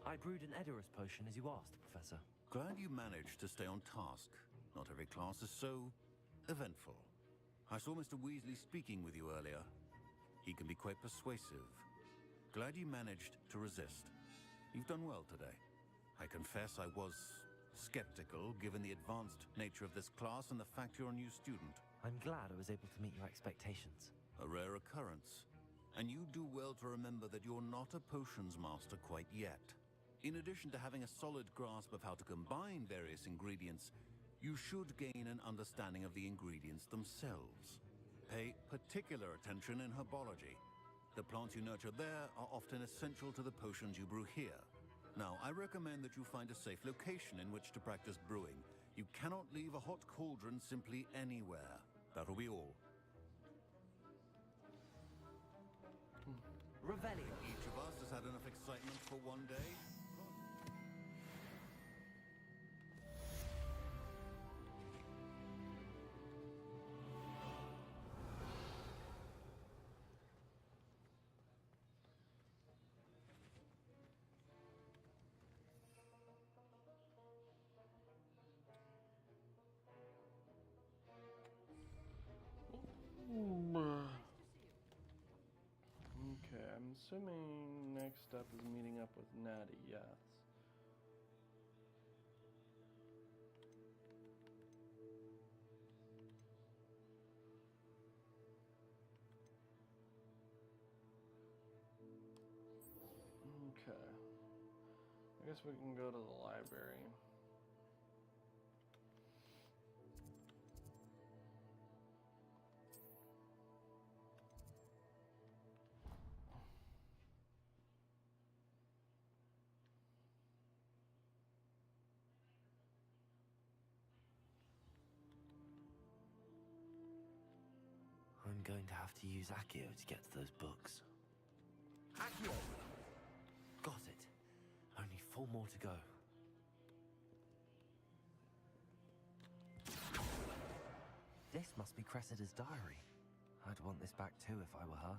I brewed an Edorus potion as you asked, Professor. Glad you managed to stay on task. Not every class is so eventful. I saw Mr. Weasley speaking with you earlier. He can be quite persuasive. Glad you managed to resist. You've done well today. I confess I was skeptical, given the advanced nature of this class and the fact you're a new student. I'm glad I was able to meet your expectations. A rare occurrence. And you do well to remember that you're not a potions master quite yet. In addition to having a solid grasp of how to combine various ingredients, you should gain an understanding of the ingredients themselves. Pay particular attention in herbology. The plants you nurture there are often essential to the potions you brew here. Now, I recommend that you find a safe location in which to practice brewing. You cannot leave a hot cauldron simply anywhere. That'll be all. Revelio. Each of us has had enough excitement for one day. Okay, I'm assuming next step is meeting up with Natty, yes. Okay. I guess we can go to the library. I'm going to have to use Accio to get to those books. Accio! Got it. Only 4 more to go. This must be Cressida's diary. I'd want this back too if I were her.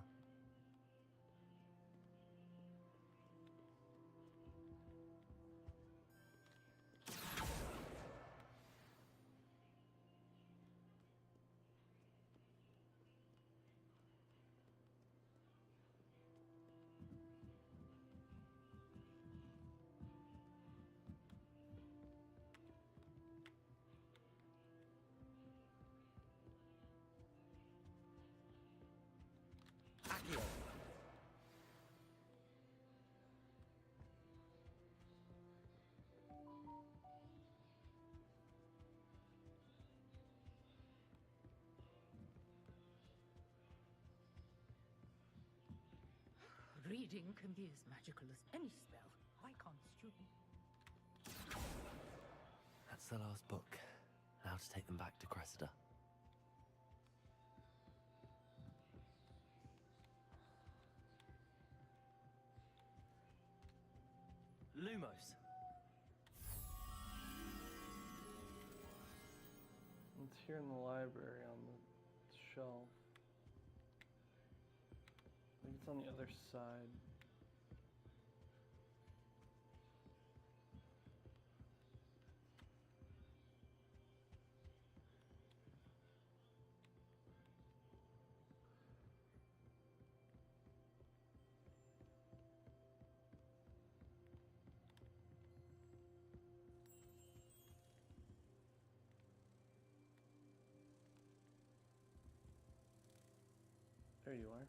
Accio! Reading can be as magical as any spell. Why can't students? That's the last book. Now to take them back to Cressida. Lumos. It's here in the library on the shelf. I think it's on the other side. There you are.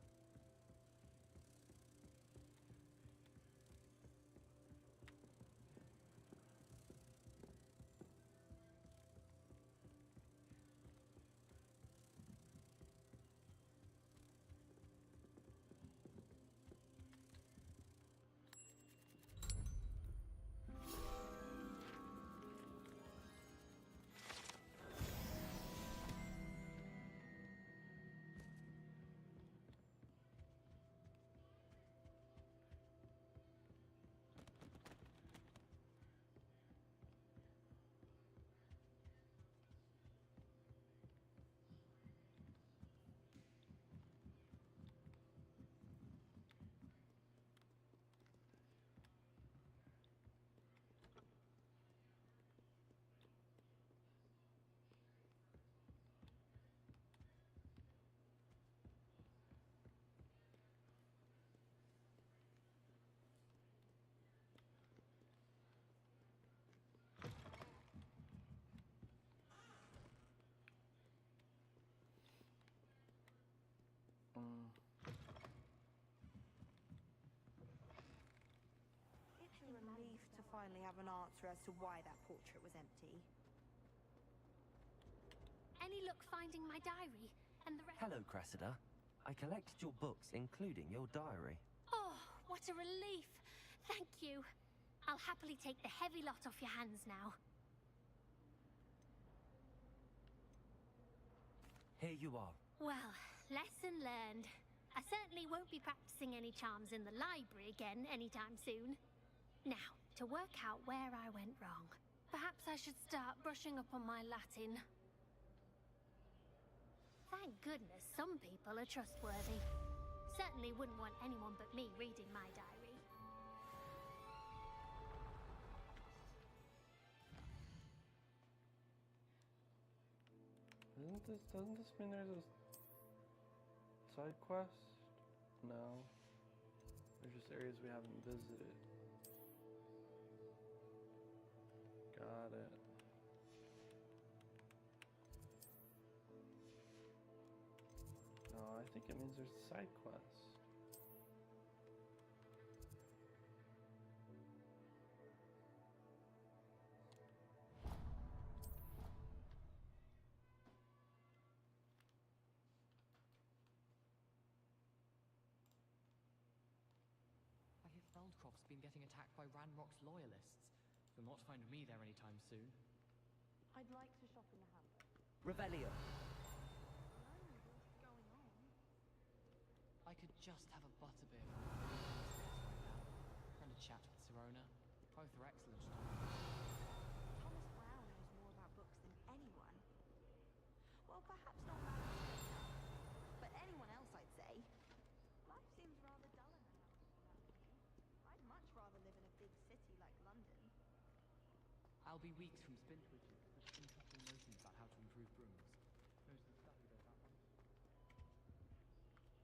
It's a relief to finally have an answer as to why that portrait was empty. Any luck finding my diary and the rest? Hello, Cressida. I collected your books, including your diary. Oh, what a relief. Thank you. I'll happily take the heavy lot off your hands now. Here you are. Well, lesson learned. I certainly won't be practicing any charms in the library again anytime soon. Now, to work out where I went wrong. Perhaps I should start brushing up on my Latin. Thank goodness some people are trustworthy. Certainly wouldn't want anyone but me reading my diary. Doesn't this mean there's a side quest? No. There's just areas we haven't visited. Got it. No, I think it means there's a side quest. I hear Feldcroft's been getting attacked by Ranrock's loyalists. You'll not find me there anytime soon. I'd like to shop in the hamlet. Revelio. What's going on? I could just have a butterbeer from the right now. And a chat with Sirona. Both are excellent. Thomas Brown knows more about books than anyone. Well, perhaps not Manchester, but anyone else, I'd say. Life seems rather dull in the house without me. I'd much rather live in a big city like London. I'll be weeks from Spintridge, but interesting notions about how to improve brooms. Knows the stuff you don't have one.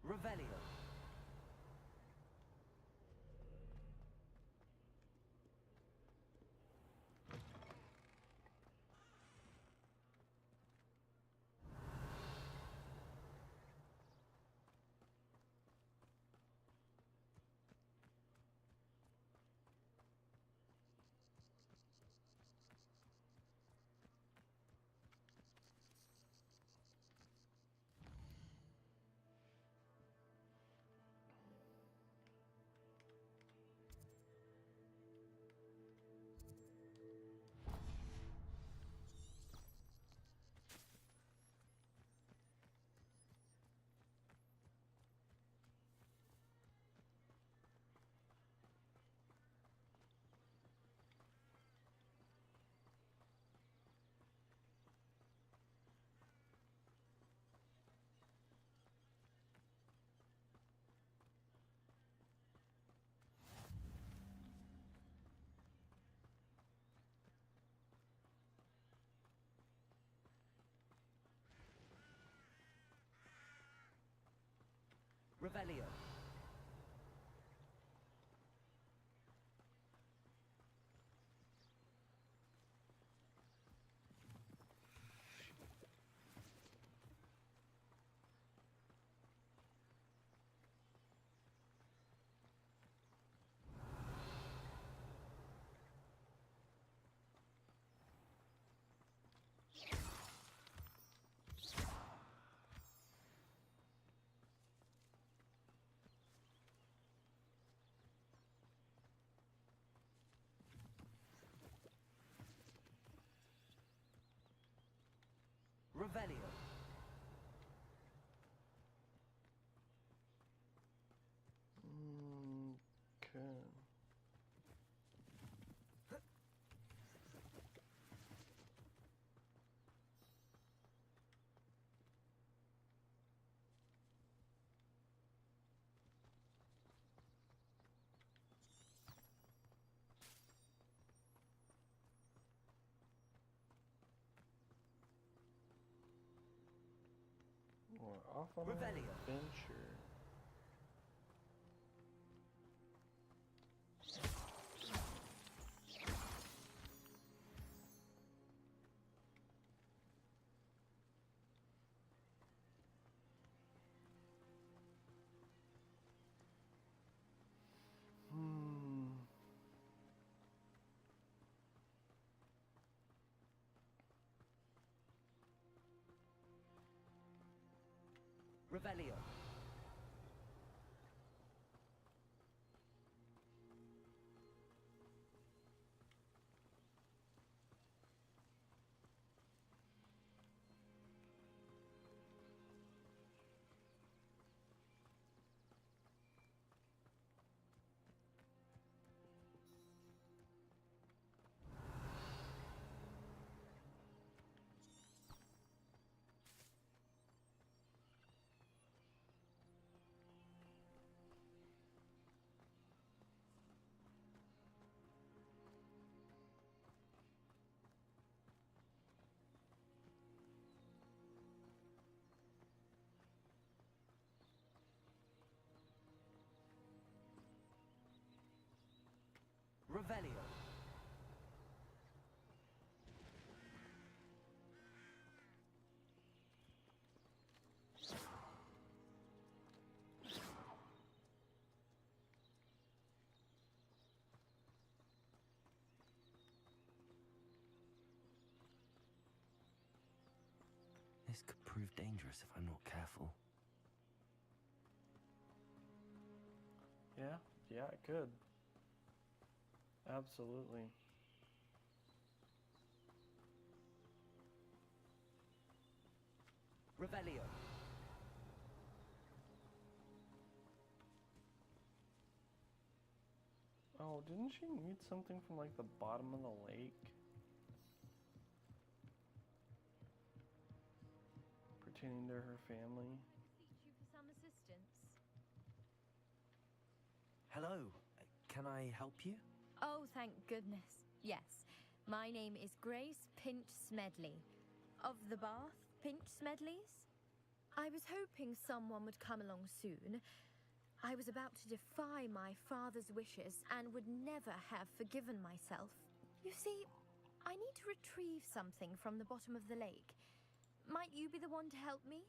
Revelio. Revelio. Revelio. Okay. We're off on an adventure. Revelio. Revelio. This could prove dangerous if I'm not careful. Yeah, it could. Absolutely. Revelio. Oh, didn't she need something from like the bottom of the lake? Pertaining to her family. Beseech you for some assistance. Hello, can I help you? Oh, thank goodness. Yes. My name is Grace Pinch Smedley. Of the Bath Pinch Smedleys? I was hoping someone would come along soon. I was about to defy my father's wishes and would never have forgiven myself. You see, I need to retrieve something from the bottom of the lake. Might you be the one to help me?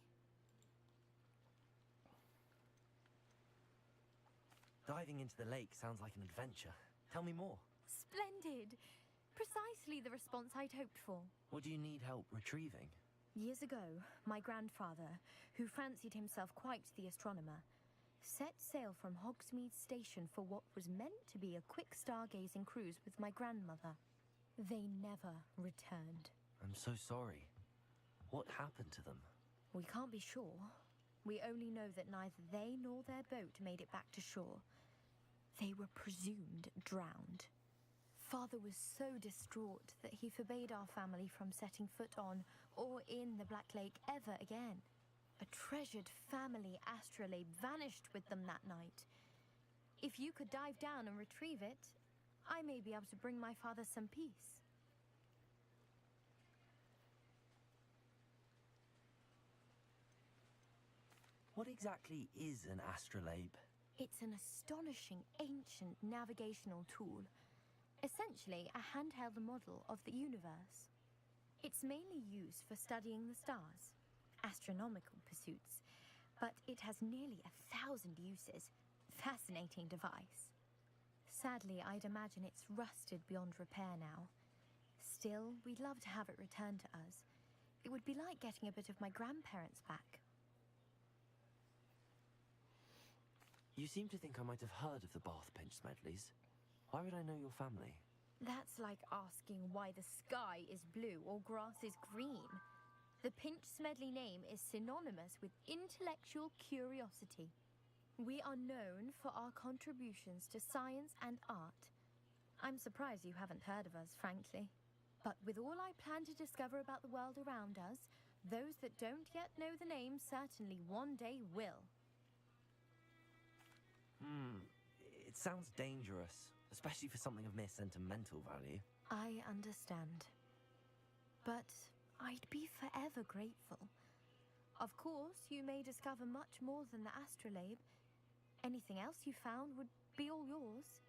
Diving into the lake sounds like an adventure. Tell me more. Splendid! Precisely the response I'd hoped for. What do you need help retrieving? Years ago, my grandfather, who fancied himself quite the astronomer, set sail from Hogsmeade Station for what was meant to be a quick stargazing cruise with my grandmother. They never returned. I'm so sorry. What happened to them? We can't be sure. We only know that neither they nor their boat made it back to shore. They were presumed drowned. Father was so distraught that he forbade our family from setting foot on or in the Black Lake ever again. A treasured family astrolabe vanished with them that night. If you could dive down and retrieve it, I may be able to bring my father some peace. What exactly is an astrolabe? It's an astonishing ancient navigational tool. Essentially, a handheld model of the universe. It's mainly used for studying the stars, astronomical pursuits, but it has nearly 1,000 uses. Fascinating device. Sadly, I'd imagine it's rusted beyond repair now. Still, we'd love to have it returned to us. It would be like getting a bit of my grandparents back. You seem to think I might have heard of the Bath Pinch Smedleys. Why would I know your family? That's like asking why the sky is blue or grass is green. The Pinch Smedley name is synonymous with intellectual curiosity. We are known for our contributions to science and art. I'm surprised you haven't heard of us, frankly. But with all I plan to discover about the world around us, those that don't yet know the name certainly one day will. It sounds dangerous, especially for something of mere sentimental value. I understand. But I'd be forever grateful. Of course, you may discover much more than the astrolabe. Anything else you found would be all yours.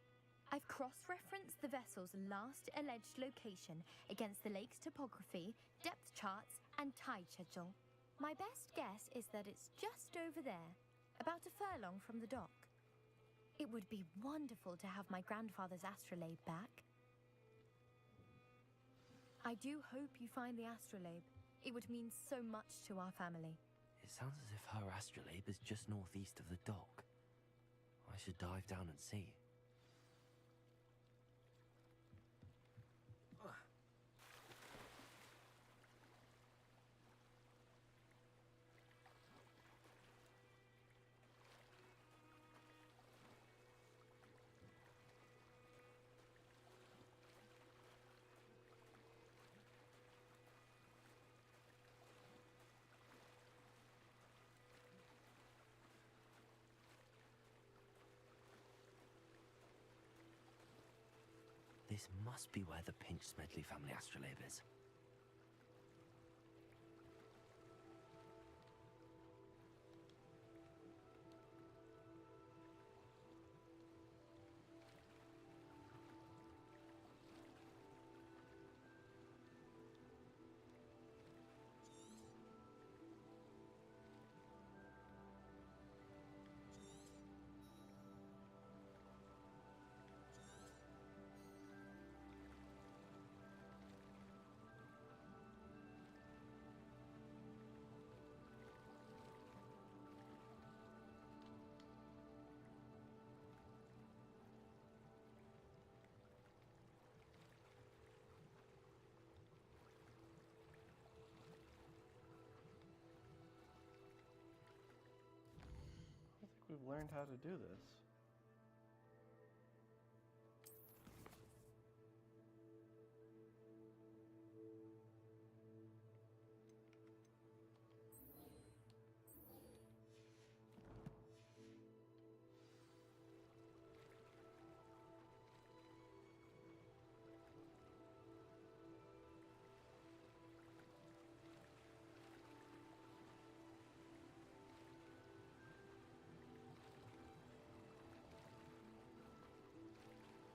I've cross-referenced the vessel's last alleged location against the lake's topography, depth charts, and tide schedule. My best guess is that it's just over there, about a furlong from the dock. It would be wonderful to have my grandfather's astrolabe back. I do hope you find the astrolabe. It would mean so much to our family. It sounds as if her astrolabe is just northeast of the dock. I should dive down and see. This must be where the Pinch Smedley family astrolabe is. We've learned how to do this.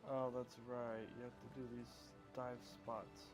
Oh, that's right. You have to do these dive spots.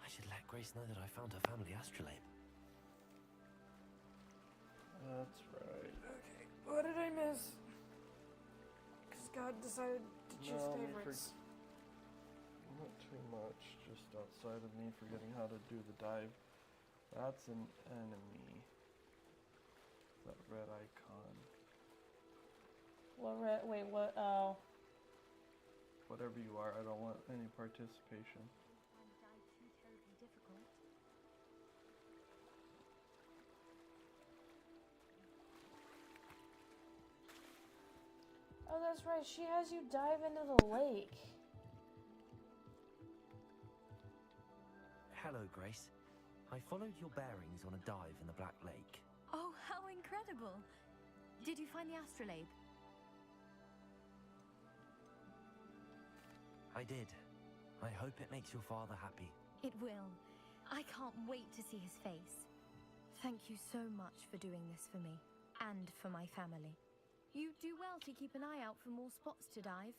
I should let Grace know that I found her family astrolabe. That's right. Okay, what did I miss? Because God decided to choose favorites. Not too much, just outside of me forgetting how to do the dive. That's an enemy. That red icon. What red? Wait, what? Oh. Whatever you are, I don't want any participation. Oh, that's right. She has you dive into the lake. Hello, Grace. I followed your bearings on a dive in the Black Lake. Oh, how incredible! Did you find the astrolabe? I did, I hope it makes your father happy. It will. I can't wait to see his face. Thank you so much for doing this for me, and for my family. You do well to keep an eye out for more spots to dive.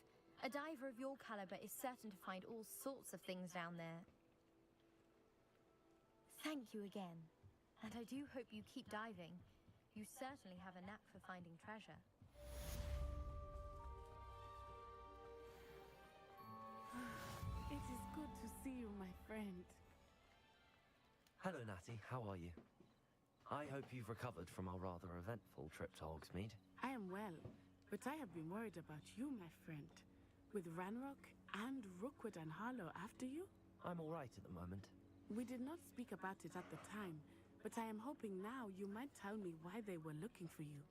A diver of your caliber is certain to find all sorts of things down there. Thank you again, and I do hope you keep diving. You certainly have a knack for finding treasure. It is good to see you, my friend. Hello, Natty. How are you? I hope you've recovered from our rather eventful trip to Hogsmeade. I am well, but I have been worried about you, my friend. With Ranrock and Rookwood and Harlow after you? I'm all right at the moment. We did not speak about it at the time, but I am hoping now you might tell me why they were looking for you.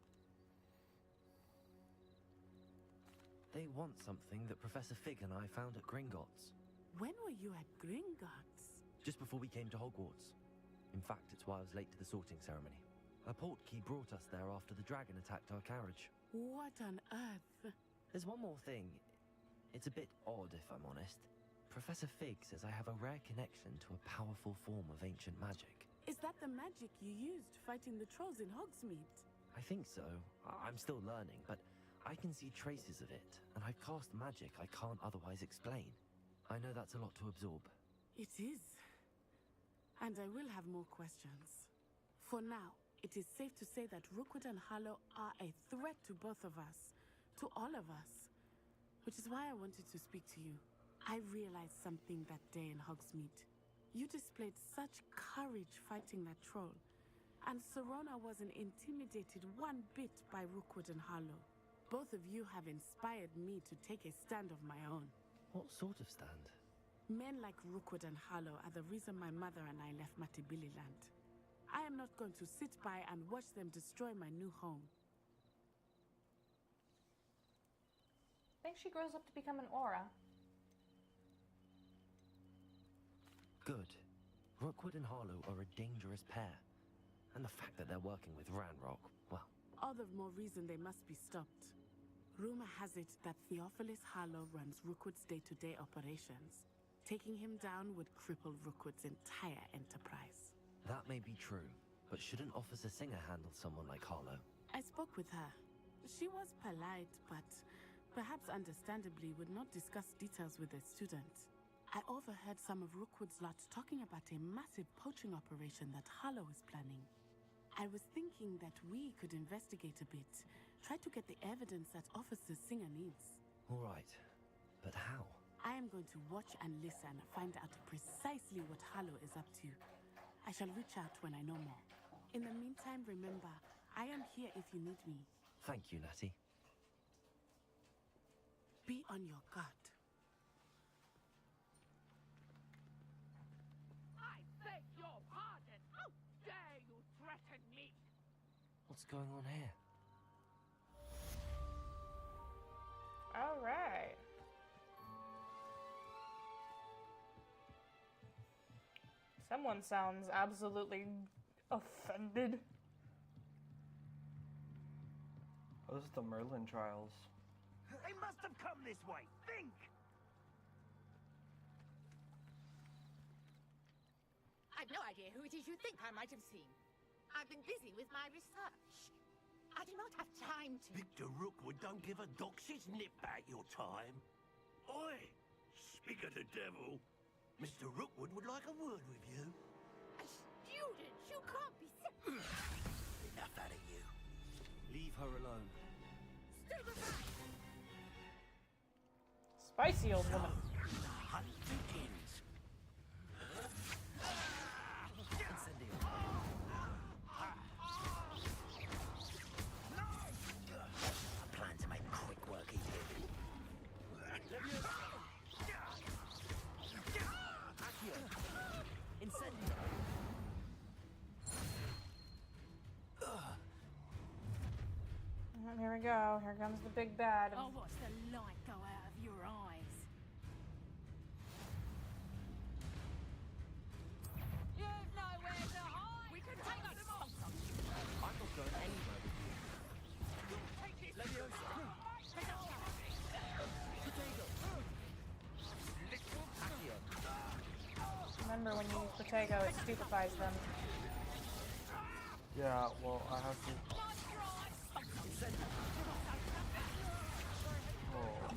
They want something that Professor Fig and I found at Gringotts. When were you at Gringotts? Just before we came to Hogwarts. In fact, it's why I was late to the sorting ceremony. A portkey brought us there after the dragon attacked our carriage. What on earth? There's one more thing. It's a bit odd, if I'm honest. Professor Fig says I have a rare connection to a powerful form of ancient magic. Is that the magic you used fighting the trolls in Hogsmeade? I think so. I'm still learning, but I can see traces of it, and I've cast magic I can't otherwise explain. I know that's a lot to absorb. It is. And I will have more questions. For now, it is safe to say that Rookwood and Harlow are a threat to both of us. To all of us. Which is why I wanted to speak to you. I realized something that day in Hogsmeade. You displayed such courage fighting that troll. And Serona wasn't intimidated one bit by Rookwood and Harlow. Both of you have inspired me to take a stand of my own. What sort of stand? Men like Rookwood and Harlow are the reason my mother and I left Markiplier land. I am not going to sit by and watch them destroy my new home. I think she grows up to become an aura. Good. Rookwood and Harlow are a dangerous pair. And the fact that they're working with Ranrock, well... All the more reason they must be stopped. Rumor has it that Theophilus Harlow runs Rookwood's day-to-day operations. Taking him down would cripple Rookwood's entire enterprise. That may be true, but shouldn't Officer Singer handle someone like Harlow? I spoke with her. She was polite, but perhaps understandably would not discuss details with a student. I overheard some of Rookwood's lot talking about a massive poaching operation that Harlow is planning. I was thinking that we could investigate a bit, try to get the evidence that Officer Singer needs. All right, but how? I am going to watch and listen, find out precisely what Harlow is up to. I shall reach out when I know more. In the meantime, remember, I am here if you need me. Thank you, Natty. Be on your guard. I beg your pardon! How dare you threaten me! What's going on here? All right. Someone sounds absolutely offended. Those are the Merlin trials. They must have come this way! Think! I've no idea who it is you think I might have seen. I've been busy with my research. I do not have time to... Victor Rookwood don't give a doxy's nip back your time. Oi! Speak of the devil. Mr. Rookwood would like a word with you. A student? You can't be... Enough out of you. Leave her alone. Stay back! Spicy old woman. The hunt begins. Incendio. I plan to make quick work of you. Incendio. Here we go. Here comes the big bad. I'll watch the light go out of your eyes. You've nowhere to hide! We can take them off! I'm not going anywhere with you. Take this! Leviosa. Potato! Little packet. remember when you use Protego, it stupefies them. Yeah, well, I have to... Oh.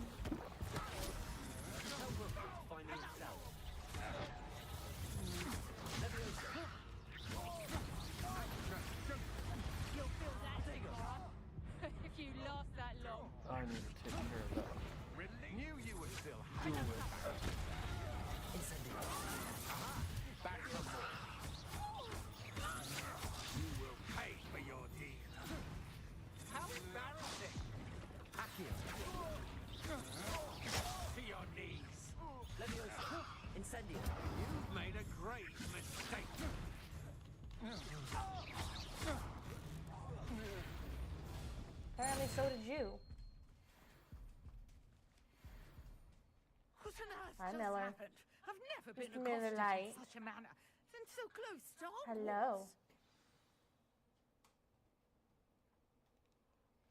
If you last that long. I need to take care of that. Knew you were still Do it. back from more. You will pay for your deed. How embarrassing! Accio. To your knees. Leviosa. Incendio. You've made a grave mistake. Apparently, so did you. What on earth Hi, just Miller. happened? I've never been Mr. Miller accosted Lite. in such a manner. And so close to Hogwarts. Hello.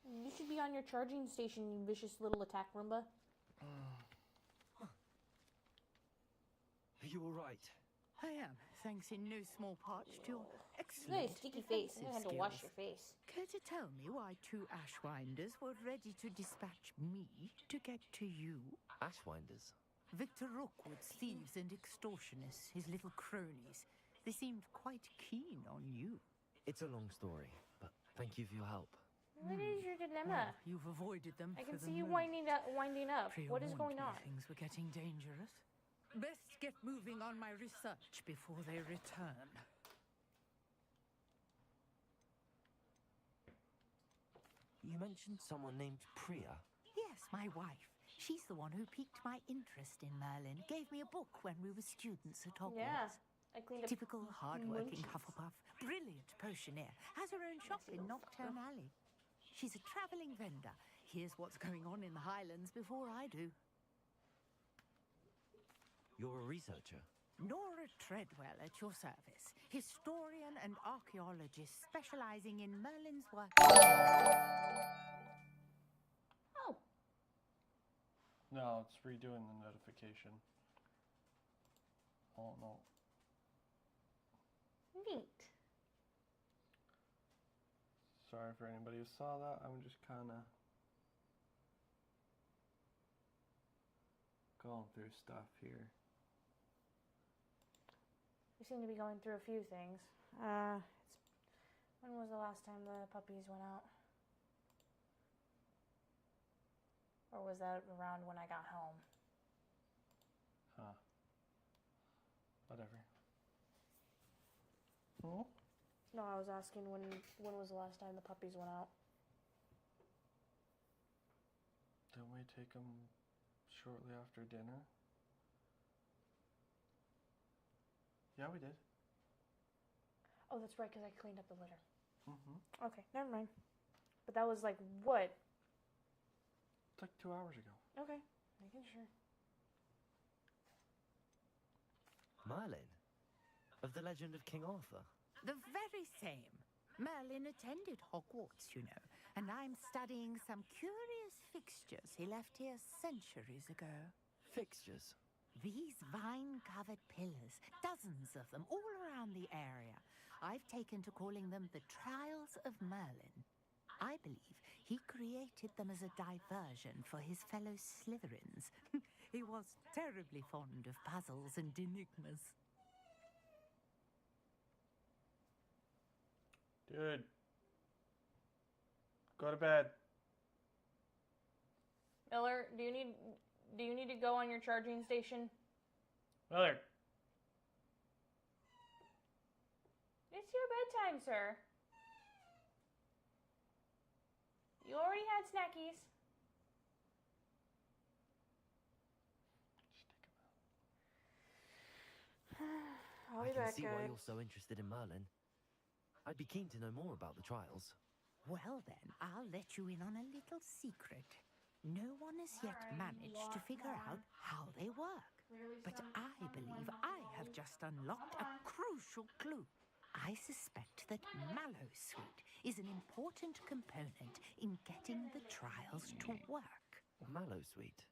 You should be on your charging station, you vicious little attack Roomba. Are you alright? I am, thanks in no small part to your excellent Nice sticky face. You defensive had to wash skills. your face. Care to tell me why 2 Ashwinders were ready to dispatch me to get to you? Ashwinders? Victor Rookwood's thieves and extortionists, his little cronies. They seemed quite keen on you. It's a long story, but thank you for your help. What is your dilemma? Well, you've avoided them. I for can the see you moment. winding up. What is Pre-warned going me on? Things were getting dangerous. Best get moving on my research before they return. You mentioned someone named Priya. Yes, my wife. She's the one who piqued my interest in Merlin. Gave me a book when we were students at Hogwarts. Yeah, I cleaned up. Typical hard-working munchies. Hufflepuff. Brilliant potioneer. Has her own shop in Nocturne Alley. She's a travelling vendor. Here's what's going on in the Highlands before I do. You're a researcher. Nora Treadwell at your service. Historian and archaeologist specializing in Merlin's work. Oh. No, it's redoing the notification. Oh no. Neat. Sorry for anybody who saw that. I'm just kind of going through stuff here. We seem to be going through a few things. When was the last time the puppies went out? Or was that around when I got home? Huh. Whatever. Oh? No, I was asking when was the last time the puppies went out? Didn't we take them shortly after dinner? Yeah, we did. Oh, that's right, because I cleaned up the litter. Mm-hmm. Okay, never mind. But that was like, what? It's like 2 hours ago. Okay, making sure. Merlin? Of the legend of King Arthur? The very same. Merlin attended Hogwarts, you know, and I'm studying some curious fixtures he left here centuries ago. Fixtures? These vine-covered pillars, dozens of them, all around the area. I've taken to calling them the Trials of Merlin. I believe he created them as a diversion for his fellow Slytherins. He was terribly fond of puzzles and enigmas. Dude. Go to bed. Miller, do you need to go on your charging station? Miller. It's your bedtime, sir. You already had snackies. I'll be I can back, see why guys. you're so interested in Merlin. I'd be keen to know more about the trials. Well then, I'll let you in on a little secret. No one has yet managed to figure out how they work. But I believe I have just unlocked a crucial clue. I suspect that Mallowsweet is an important component in getting the trials to work. Mallowsweet?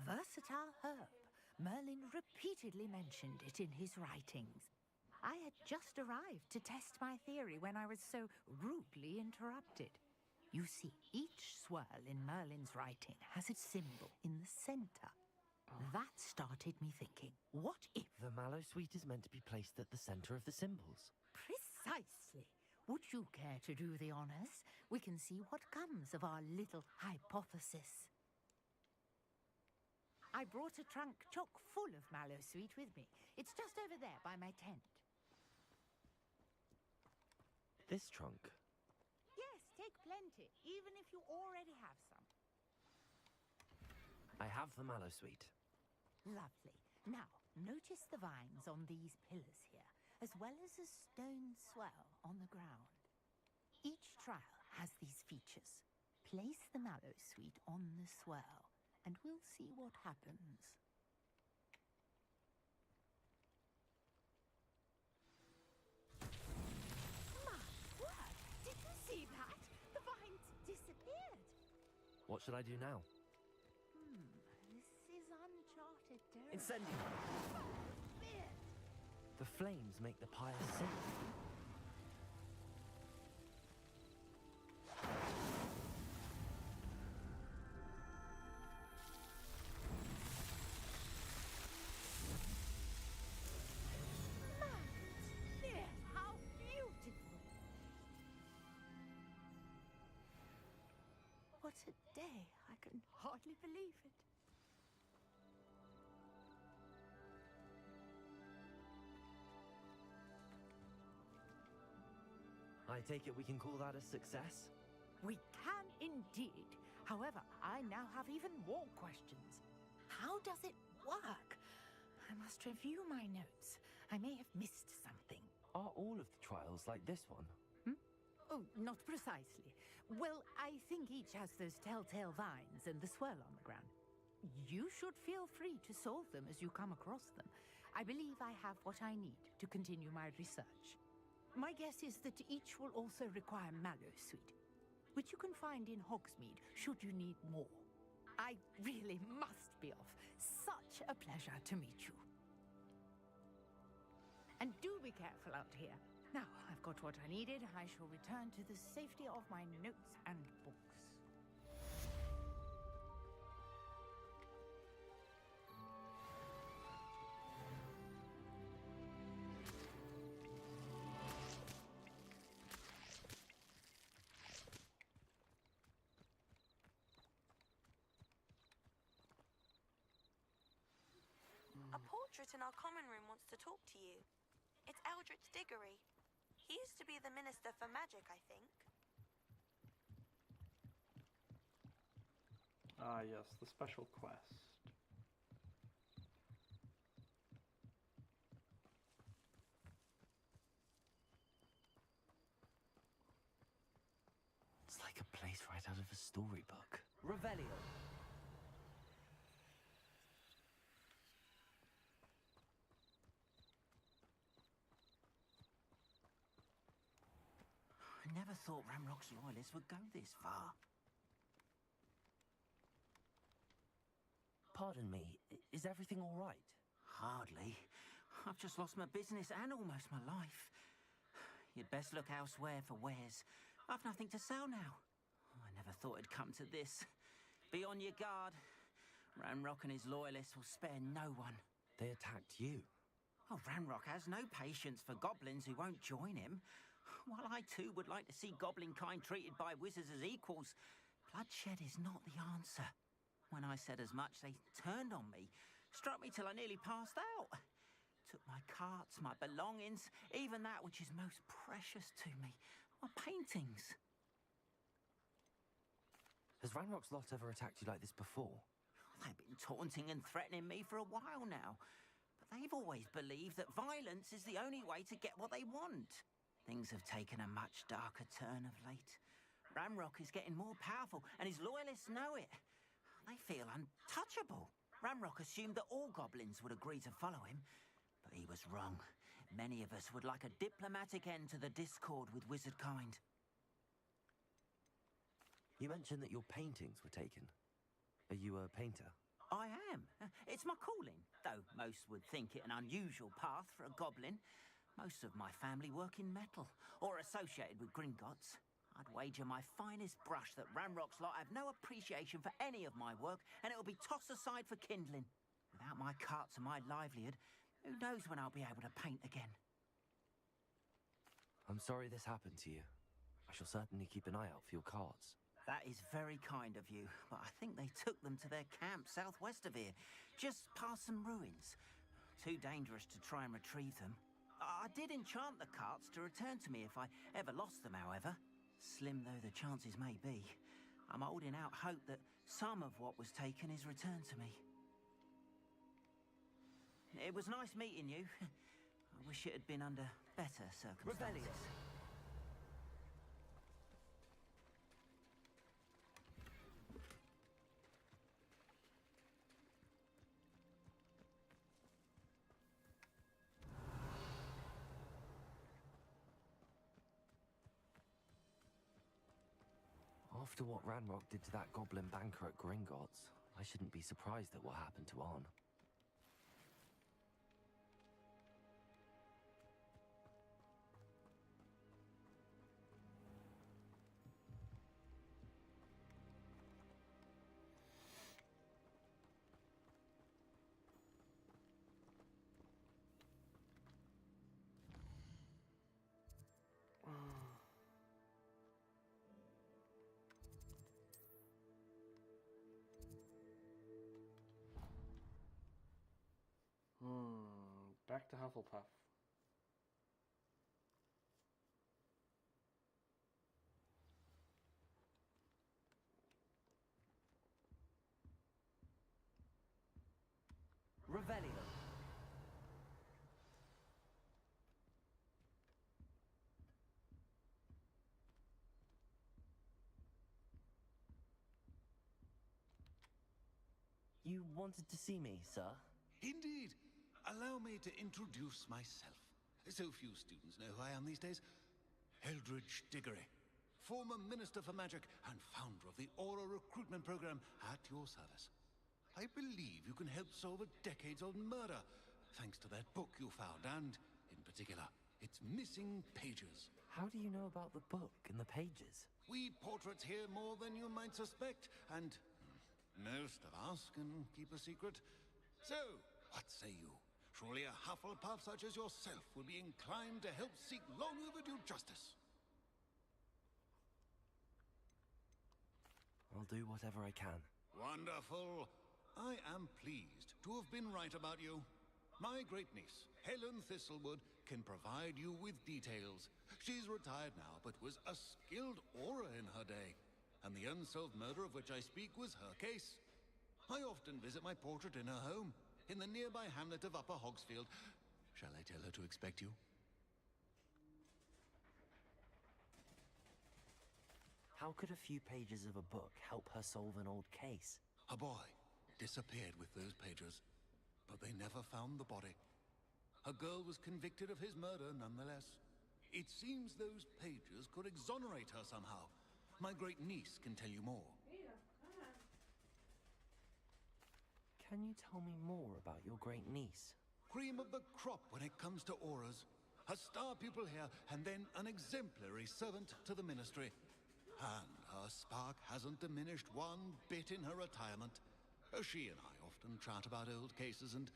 Versatile herb, Merlin repeatedly mentioned it in his writings. I had just arrived to test my theory when I was so rudely interrupted. You see, each swirl in Merlin's writing has a symbol in the center. That started me thinking, what if... The mallow sweet is meant to be placed at the center of the symbols. Precisely. Would you care to do the honors? We can see what comes of our little hypothesis. I brought a trunk chock full of mallow sweet with me. It's just over there by my tent. This trunk? Yes, take plenty, even if you already have some. I have the mallow sweet. Lovely. Now, notice the vines on these pillars here, as well as a stone swell on the ground. Each trial has these features. Place the mallow sweet on the swell, and we'll see what happens. My word! Did you see that? The vines disappeared. What should I do now? This is uncharted territory. Incendio! The flames make the pyre sing. Yes, how beautiful! What a day! I can hardly believe it. I take it we can call that a success? We can indeed. However, I now have even more questions. How does it work? I must review my notes. I may have missed something. Are all of the trials like this one? Oh, not precisely. Well, I think each has those telltale vines and the swirl on the ground. You should feel free to solve them as you come across them. I believe I have what I need to continue my research. My guess is that each will also require mallow sweet, which you can find in Hogsmeade should you need more. I really must be off. Such a pleasure to meet you. And do be careful out here. Now, I've got what I needed. I shall return to the safety of my notes and books. A portrait in our common room wants to talk to you. It's Eldritch Diggory. He used to be the Minister for Magic, I think. Ah, yes, the special quest. It's like a place right out of a storybook. Revelio. I never thought Ramrock's loyalists would go this far. Pardon me, is everything all right? Hardly. I've just lost my business and almost my life. You'd best look elsewhere for wares. I've nothing to sell now. I never thought it'd come to this. Be on your guard. Ramrock and his loyalists will spare no one. They attacked you. Oh, Ramrock has no patience for goblins who won't join him. While I too would like to see goblin kind treated by wizards as equals, bloodshed is not the answer. When I said as much, they turned on me, struck me till I nearly passed out. Took my carts, my belongings, even that which is most precious to me, my paintings. Has Ranrock's lot ever attacked you like this before? They've been taunting and threatening me for a while now, but they've always believed that violence is the only way to get what they want. Things have taken a much darker turn of late. Ramrock is getting more powerful, and his loyalists know it. They feel untouchable. Ramrock assumed that all goblins would agree to follow him, but he was wrong. Many of us would like a diplomatic end to the discord with wizard kind. You mentioned that your paintings were taken. Are you a painter? I am. It's my calling, though most would think it an unusual path for a goblin. Most of my family work in metal, or associated with Gringotts. I'd wager my finest brush that Ranrock's lot have no appreciation for any of my work, and it'll be tossed aside for kindling. Without my carts and my livelihood, who knows when I'll be able to paint again. I'm sorry this happened to you. I shall certainly keep an eye out for your carts. That is very kind of you, but I think they took them to their camp southwest of here, just past some ruins. Too dangerous to try and retrieve them. I did enchant the carts to return to me if I ever lost them, however. Slim though the chances may be, I'm holding out hope that some of what was taken is returned to me. It was nice meeting you. I wish it had been under better circumstances. Rebellious. After what Ranrock did to that goblin banker at Gringotts, I shouldn't be surprised at what happened to Arn. Back to Hufflepuff. Revelio. You wanted to see me, sir? Indeed. Allow me to introduce myself. So few students know who I am these days. Eldridge Diggory, former Minister for Magic and founder of the Aura Recruitment Program, at your service. I believe you can help solve a decades-old murder, thanks to that book you found, and, in particular, its missing pages. How do you know about the book and the pages? We portraits hear more than you might suspect, and most of us can keep a secret. So, what say you? Surely a Hufflepuff such as yourself would be inclined to help seek long overdue justice. I'll do whatever I can. Wonderful. I am pleased to have been right about you. My great niece, Helen Thistlewood, can provide you with details. She's retired now, but was a skilled aura in her day. And the unsolved murder of which I speak was her case. I often visit my portrait in her home, in the nearby hamlet of Upper Hogsfield. Shall I tell her to expect you? How could a few pages of a book help her solve an old case? A boy disappeared with those pages, but they never found the body. A girl was convicted of his murder nonetheless. It seems those pages could exonerate her somehow. My great niece can tell you more. Can you tell me more about your great niece? Cream of the crop when it comes to auras. A star pupil here, and then an exemplary servant to the ministry. And her spark hasn't diminished one bit in her retirement. She and I often chat about old cases and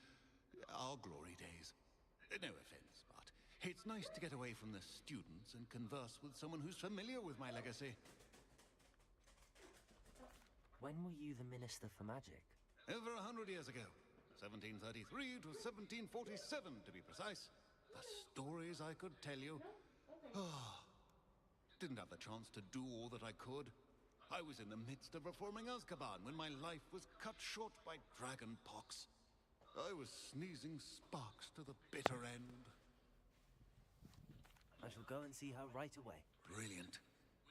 our glory days. No offense, but it's nice to get away from the students and converse with someone who's familiar with my legacy. When were you the Minister for Magic? Over 100 years ago. 1733 to 1747, to be precise. The stories I could tell you. Didn't have the chance to do all that I could. I was in the midst of reforming Azkaban when my life was cut short by dragon pox. I was sneezing sparks to the bitter end. I shall go and see her right away. Brilliant.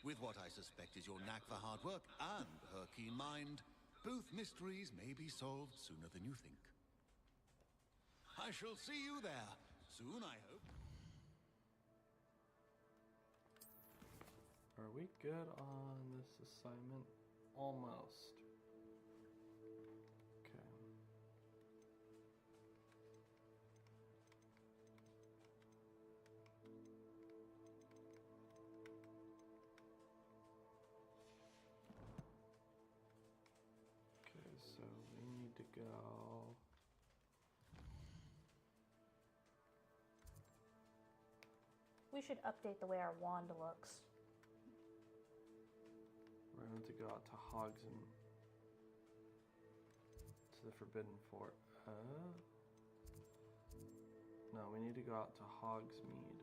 With what I suspect is your knack for hard work and her keen mind, both mysteries may be solved sooner than you think. I shall see you there soon, I hope. Are we good on this assignment? Almost. Okay. We should update the way our wand looks. We're going to go out to Hogsmeade. To the Forbidden Forest. No, we need to go out to Hogsmeade.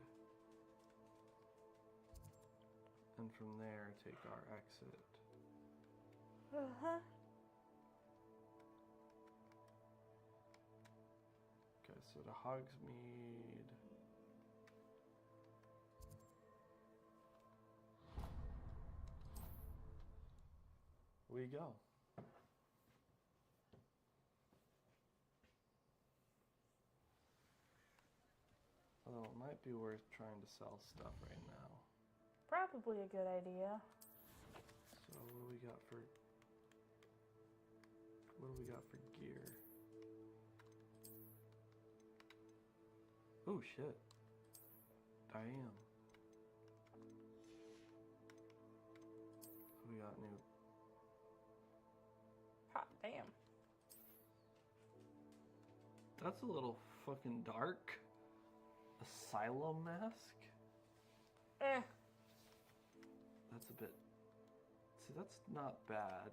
And from there, take our exit. Uh-huh. Okay, so to Hogsmeade. We go. Although it might be worth trying to sell stuff right now. Probably a good idea. So what do we got for gear? Oh shit. Damn. We got new. Hot damn. That's a little fucking dark. Asylum mask? Eh. That's a bit. See, that's not bad.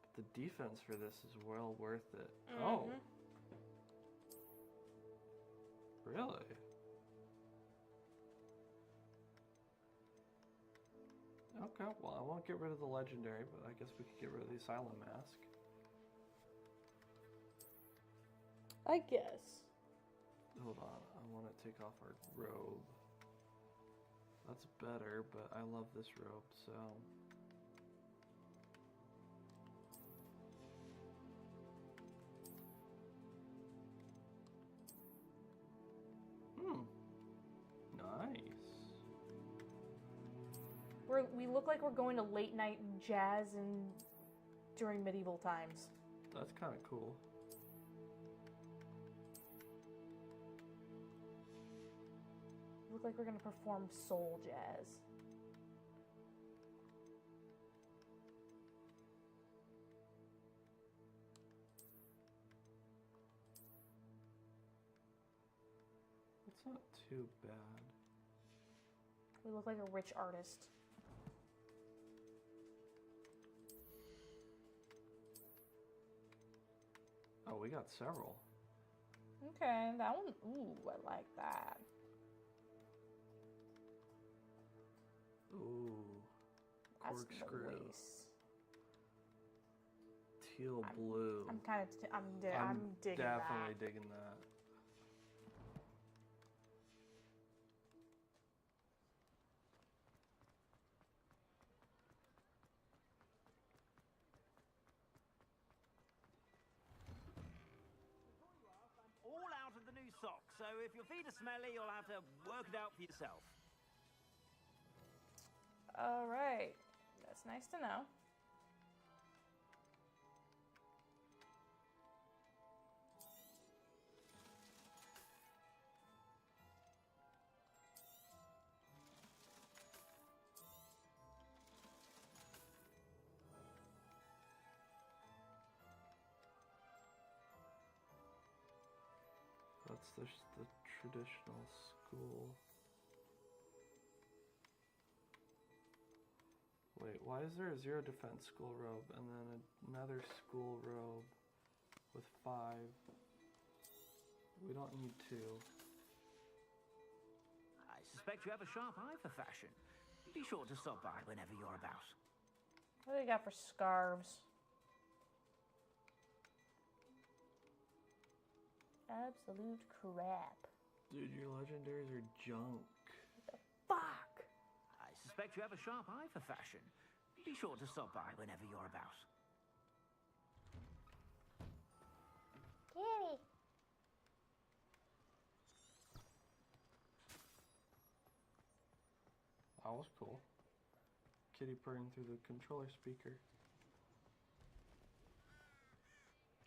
But the defense for this is well worth it. Mm-hmm. Oh. Really? Okay, well, I won't get rid of the legendary, but I guess we could get rid of the asylum mask. I guess. Hold on, I want to take off our robe. That's better, but I love this robe, so... Nice. We look like we're going to late night jazz and during medieval times. That's kind of cool. We look like we're going to perform soul jazz. It's not too bad. We look like a rich artist. Oh, we got several. Okay, that one, ooh, I like that. Ooh, That's corkscrew. nice. Teal blue. I'm kind of, I'm digging definitely that. digging that. All out of the new socks, so if your feet are smelly, you'll have to work it out for yourself. All right, that's nice to know. That's the traditional school. Wait, why is there a 0 defense school robe and then another school robe with 5? We don't need 2. I suspect you have a sharp eye for fashion. Be sure to stop by whenever you're about. What do they got for scarves? Absolute crap. Dude, your legendaries are junk. Fuck! I suspect you have a sharp eye for fashion. Be sure to stop by whenever you're about. Kitty! That was cool. Kitty purring through the controller speaker.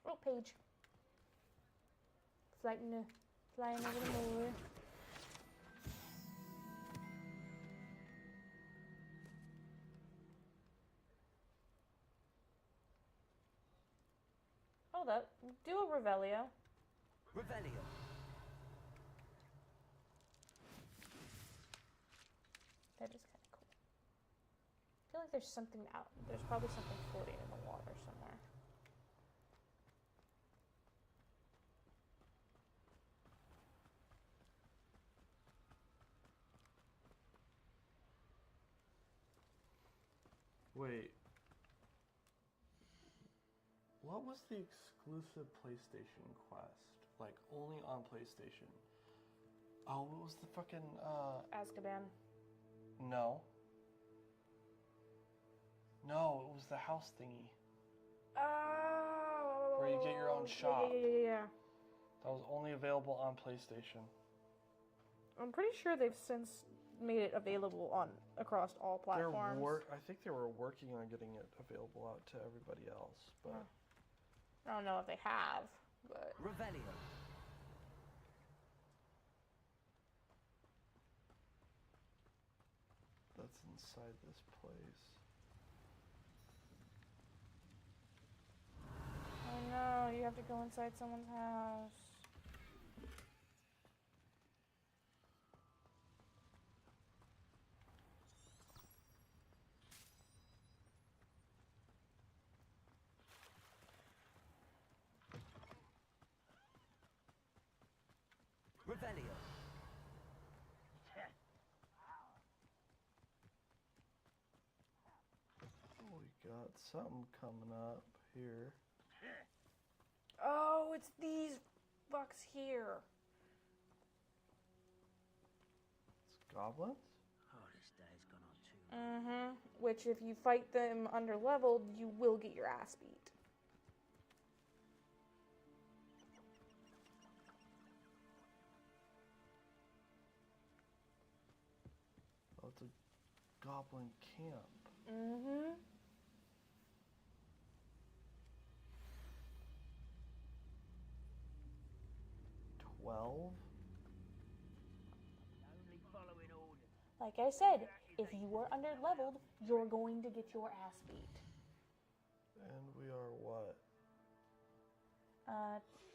Oh, Paige. Flying over the moor. Hold up. Do a Revelio. Revelio. like there's something out. There's probably something floating in the water somewhere. Wait. What was the exclusive PlayStation quest? Like, only on PlayStation. Oh, what was the fucking, Azkaban. No. No, it was the house thingy. Oh. Where you get your own shop. Yeah. That was only available on PlayStation. I'm pretty sure they've since made it available on across all platforms. I think they were working on getting it available out to everybody else, but... I don't know if they have, but... Revelio. That's inside this place. Oh no, you have to go inside someone's house. Revelio. We got something coming up here. Oh, it's these fucks here. It's goblins? Oh, this day's gone on too. Mm-hmm. Which, if you fight them under leveled, you will get your ass beat. Oh, it's a goblin camp. Mm-hmm. Only following orders. Like I said, if you are under leveled, you're going to get your ass beat. And we are what?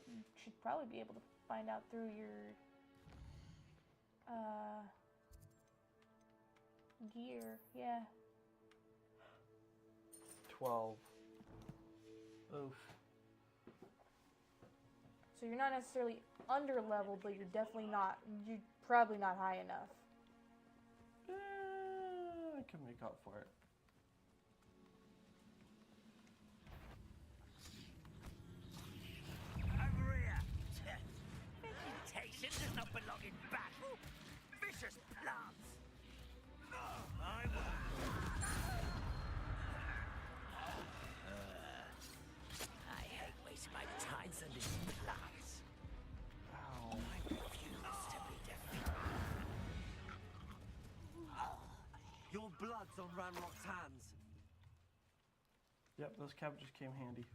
You should probably be able to find out through your gear. Yeah. 12. Oof. So you're not necessarily under leveled, but you're probably not high enough. I can make up for it. Over here! Vegetation does not belong in battle! Vicious plants! I hate wasting my time sending plants. Ow. I refuse to be defeated. Your blood's on Ranrock's hands. Yep, those cabbages came handy.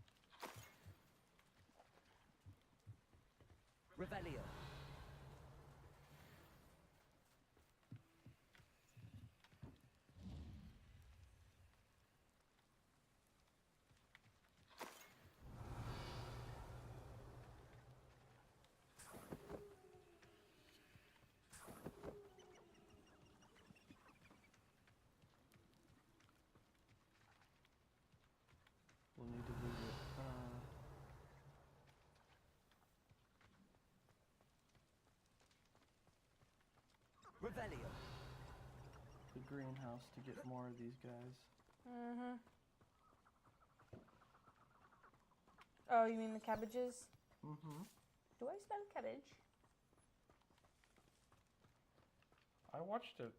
Revelio. We'll need to visit. Revelio. The greenhouse to get more of these guys. Mm-hmm. Oh, you mean the cabbages? Mm-hmm. Do I smell cabbage? I watched a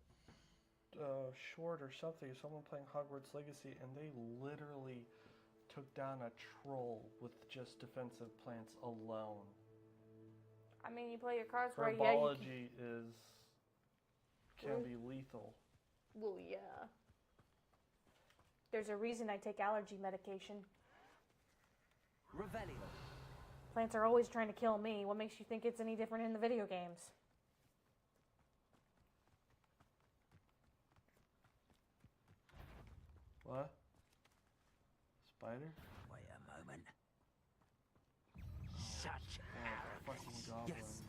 short or something, someone playing Hogwarts Legacy, and they literally took down a troll with just defensive plants alone. I mean, you play your cards right. Yeah, Herbology can be lethal. Well, yeah. There's a reason I take allergy medication. Revelio. Plants are always trying to kill me. What makes you think it's any different in the video games? What? Spider? Wait a moment. Such Fucking goblins. Yes.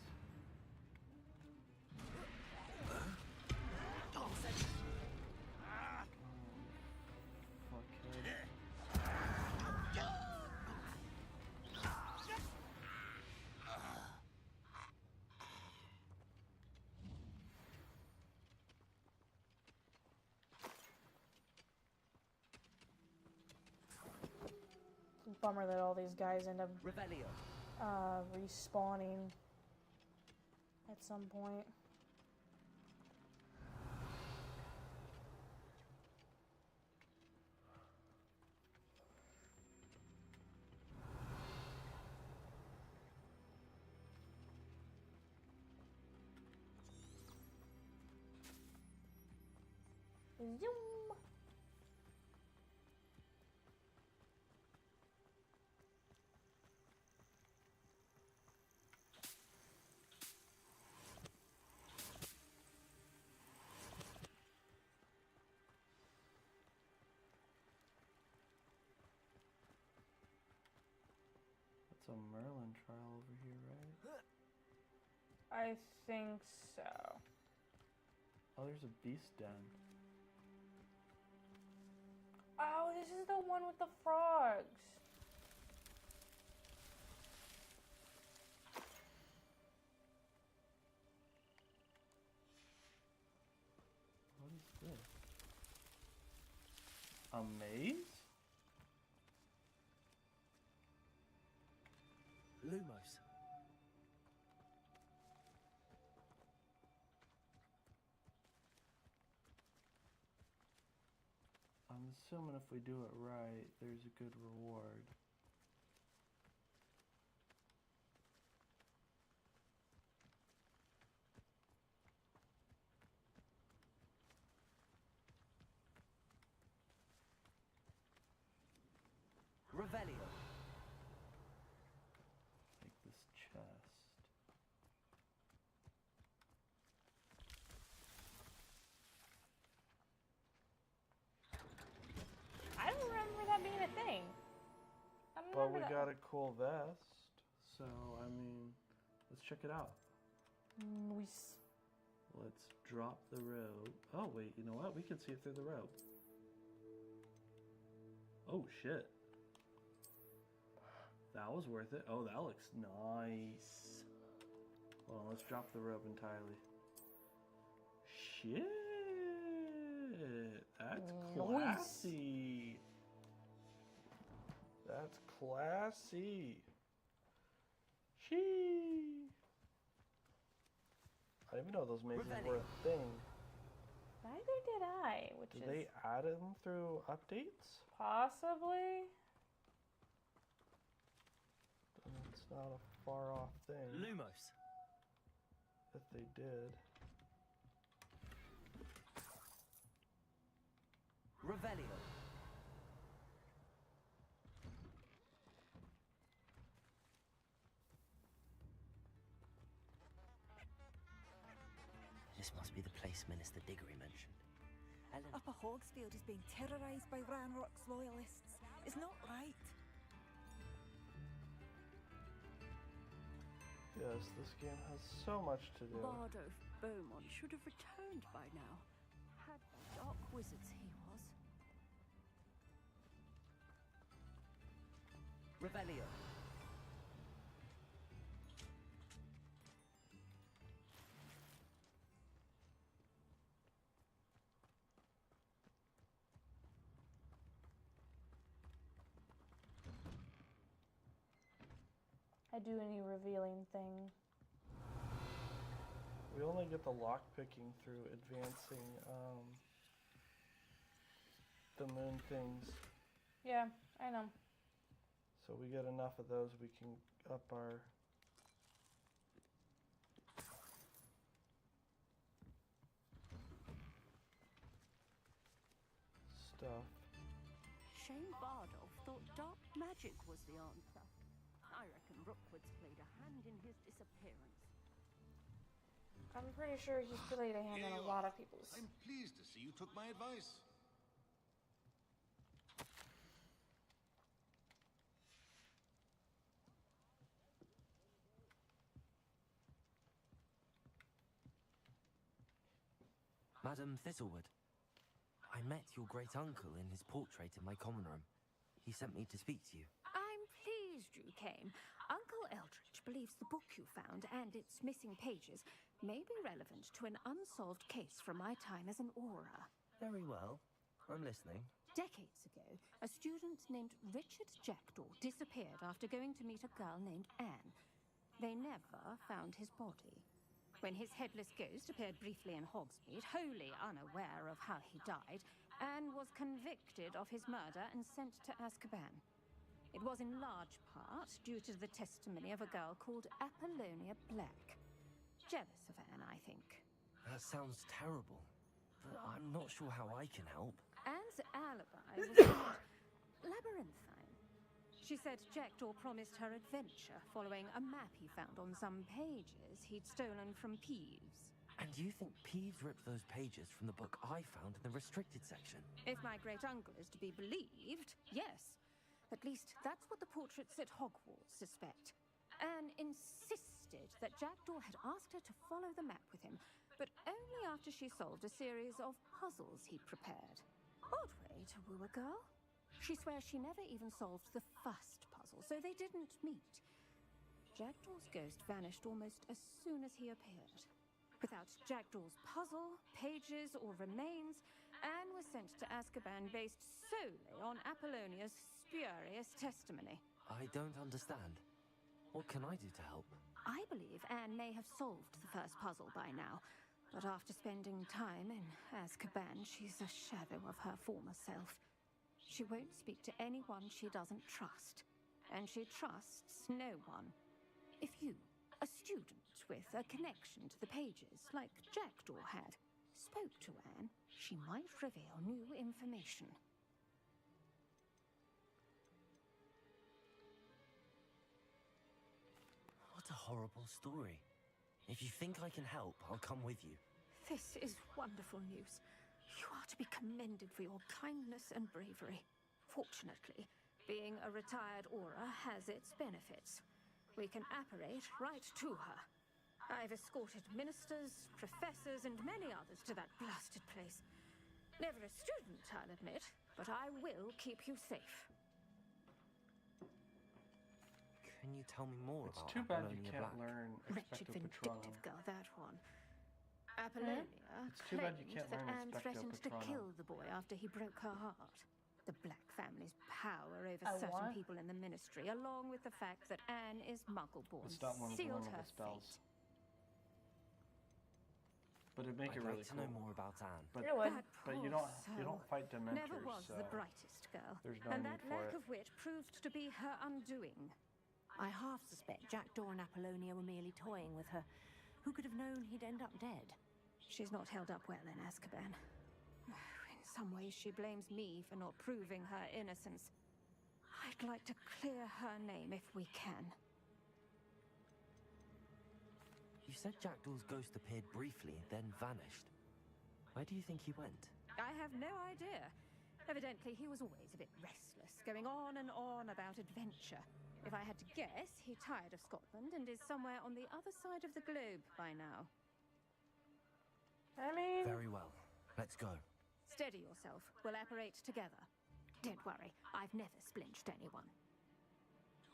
bummer that all these guys end up Revelio. respawning at some point. Zoom. That's a Merlin trial over here, right? I think so. Oh, there's a beast den. Oh, this is the one with the frogs. What is this? A maze? Lumos. I'm assuming if we do it right, there's a good reward. Revelio. Take this chest. I don't remember that being a thing. I don't But remember we that. got a cool vest, so I mean, let's check it out. Let's drop the rope. Oh wait, you know what? We can see it through the rope. Oh shit. That was worth it. Oh, that looks nice. Well, let's drop the rope entirely. Shit. That's classy. That's classy. Shee. I didn't even know those mazes were a thing. Neither did I, which Did is they add them through updates? possibly. It's not a far off thing. Lumos. If they did. Revelio. This must be the place Minister Diggory mentioned. Upper Hogsfield is being terrorised by Ranrock's loyalists. It's not right. Yes, this game has so much to do. Bardo Beaumont should have returned by now. Had dark wizards he was. Revelio. I do any revealing thing. We only get the lock picking through advancing the moon things. Yeah, I know. So we get enough of those, we can up our stuff. Shane Bardolph thought dark magic was the answer. I reckon Rookwood's played a hand in his disappearance. I'm pretty sure he's played a hand in a lot of people's. I'm pleased to see you took my advice. Madam Thistlewood, I met your great uncle in his portrait in my common room. He sent me to speak to you. I'm pleased you came. Uncle Eldridge believes the book you found and its missing pages may be relevant to an unsolved case from my time as an aura. Very well. I'm listening. Decades ago, a student named Richard Jackdaw disappeared after going to meet a girl named Anne. They never found his body. When his headless ghost appeared briefly in Hogsmeade, wholly unaware of how he died, Anne was convicted of his murder and sent to Azkaban. It was in large part due to the testimony of a girl called Apollonia Black. Jealous of Anne, I think. That sounds terrible, but I'm not sure how I can help. Anne's alibi was called labyrinthine. She said Jackdaw promised her adventure following a map he found on some pages he'd stolen from Peeves. And you think Peeves ripped those pages from the book I found in the restricted section? If my great-uncle is to be believed, yes. At least that's what the portraits at Hogwarts suspect. Anne insisted that Jackdaw had asked her to follow the map with him, but only after she solved a series of puzzles he'd prepared. Odd way to woo a girl. She swears she never even solved the first puzzle, so they didn't meet. Jackdaw's ghost vanished almost as soon as he appeared. Without Jackdaw's puzzle, pages, or remains, Anne was sent to Azkaban based solely on Apollonia's spurious testimony. I don't understand. What can I do to help? I believe Anne may have solved the first puzzle by now, but after spending time in Azkaban, she's a shadow of her former self. She won't speak to anyone she doesn't trust, and she trusts no one. If you, a student with a connection to the pages, like Jackdaw had, spoke to Anne, she might reveal new information. What a horrible story. If you think I can help, I'll come with you. This is wonderful news. You are to be commended for your kindness and bravery. Fortunately, being a retired Auror has its benefits. We can apparate right to her. I've escorted ministers, professors, and many others to that blasted place. Never a student, I'll admit, but I will keep you safe. Can you tell me more It's about too bad you Apollonia can't Black? learn Wretched, Expecto vindictive Patronum. girl, that one. Apollonia It's too bad you claimed can't that learn Anne Expecto threatened to Patronum. kill the boy after he broke her heart. The Black family's power over Oh, certain what? people in the Ministry, along with the fact that Anne is Muggle-born, It's not one of the sealed learnable her spells. fate. But it'd make I'd it really like to cool. know more about Anne. But, It would. but you poor don't soul fight Dementors, Never was so the brightest girl, there's no and need that for lack it. of wit proved to be her undoing. I half suspect Jackdaw and Apollonia were merely toying with her. Who could have known he'd end up dead? She's not held up well in Azkaban. In some ways, she blames me for not proving her innocence. I'd like to clear her name if we can. You said Jackdaw's ghost appeared briefly, then vanished. Where do you think he went? I have no idea. Evidently, he was always a bit restless, going on and on about adventure. If I had to guess, he tired of Scotland and is somewhere on the other side of the globe by now. I mean... Very well. Let's go. Steady yourself. We'll apparate together. Don't worry, I've never splinched anyone.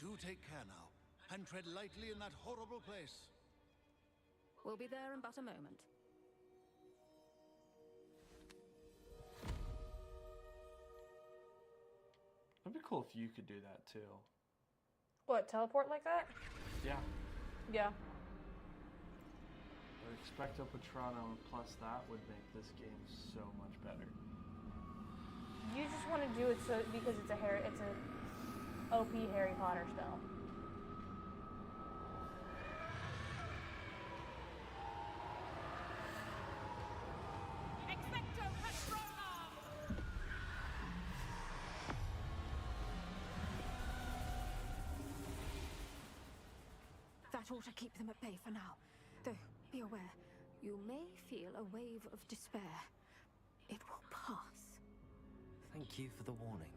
Do take care now, and tread lightly in that horrible place. We'll be there in but a moment. It'd be cool if you could do that too. What, teleport like that? Yeah. Yeah. But Expecto Patronum plus that would make this game so much better. You just want to do it so because it's a OP Harry Potter spell. Expecto Patronum! That ought to keep them at bay for now. Though, be aware, you may feel a wave of despair. It will pass. Thank you for the warning.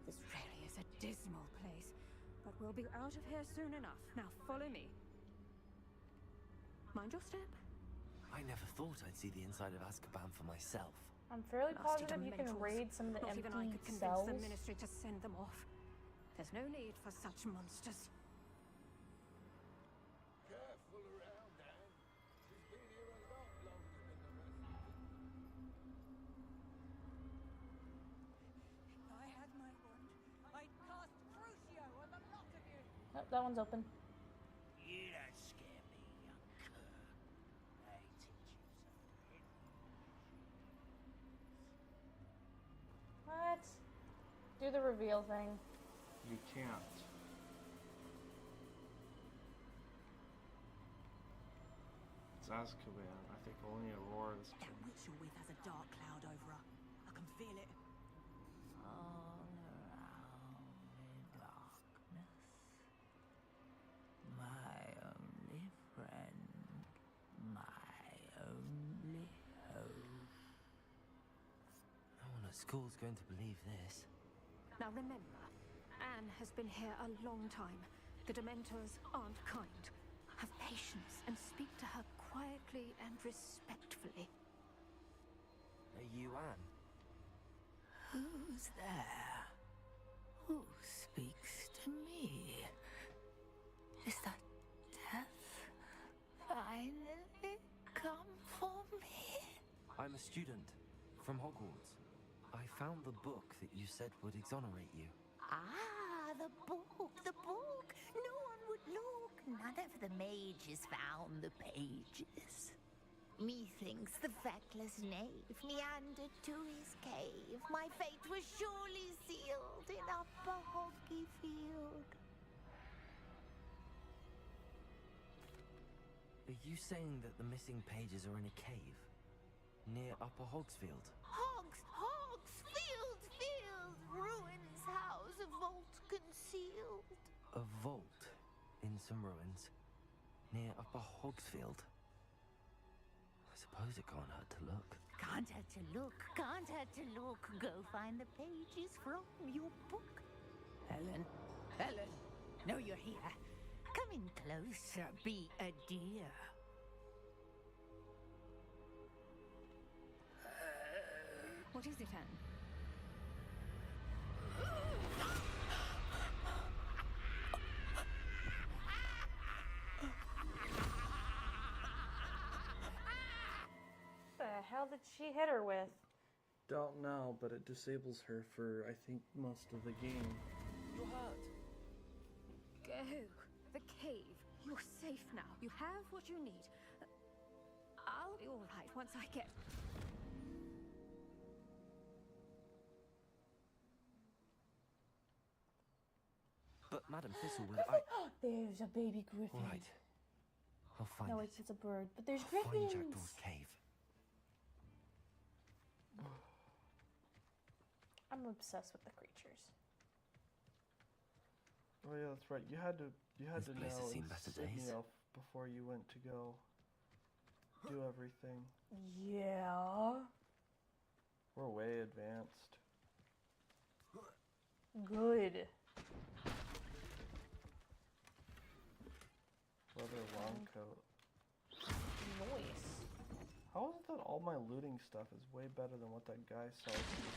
This really is a dismal place, but we'll be out of here soon enough. Now follow me. Mind your step. I never thought I'd see the inside of Azkaban for myself. I'm fairly Nasty positive you can Dementors. raid some of the Not even I empty could convince cells. the Ministry to send them off. There's no need for such monsters. Careful around, Anne. She's been here a lot longer than the rest of us. that one's open. You don't scare me, young cur. I teach you something. What? Do the reveal thing. You can't. It's Azkaban. I think only Aurora's That witch you're with has a dark cloud over her. I can feel it. All around in darkness, my only friend, my only hope. No one at school's going to believe this. Now remember, Anne has been here a long time. The Dementors aren't kind. Have patience and speak to her quietly and respectfully. Are you Anne? Who's there? Who speaks to me? Is that death finally come for me? I'm a student from Hogwarts. I found the book that you said would exonerate you. Ah, the book, the book. No one would look. None of the mages found the pages. Methinks the feckless knave meandered to his cave. My fate was surely sealed in Upper Hoggy Field. Are you saying that the missing pages are in a cave near Upper Hogsfield? Hogsfield, ruins house, a vault concealed. A vault in some ruins near Upper Hogsfield. I suppose it can't hurt to look. Can't hurt to look, can't hurt to look. Go find the pages from your book. Helen, know you're here. Come in closer, be a dear. What is it, Anne? What the hell did she hit her with? Don't know, but it disables her for, I think, most of the game. You're hurt. Go. The cave. You're safe now. You have what you need. I'll be all right once I get... But Madam Thistlewood, There's a baby griffin. All right. I'll find No, it. it's a bird, but there's I'll griffins. find Jackdaw's cave. I'm obsessed with the creatures. Oh yeah, that's right. You had to This place has know seen better Sydney days. Elf before you went to go do everything. Yeah. We're way advanced. Good. Leather long coat. Nice. How is it that all my looting stuff is way better than what that guy sells me?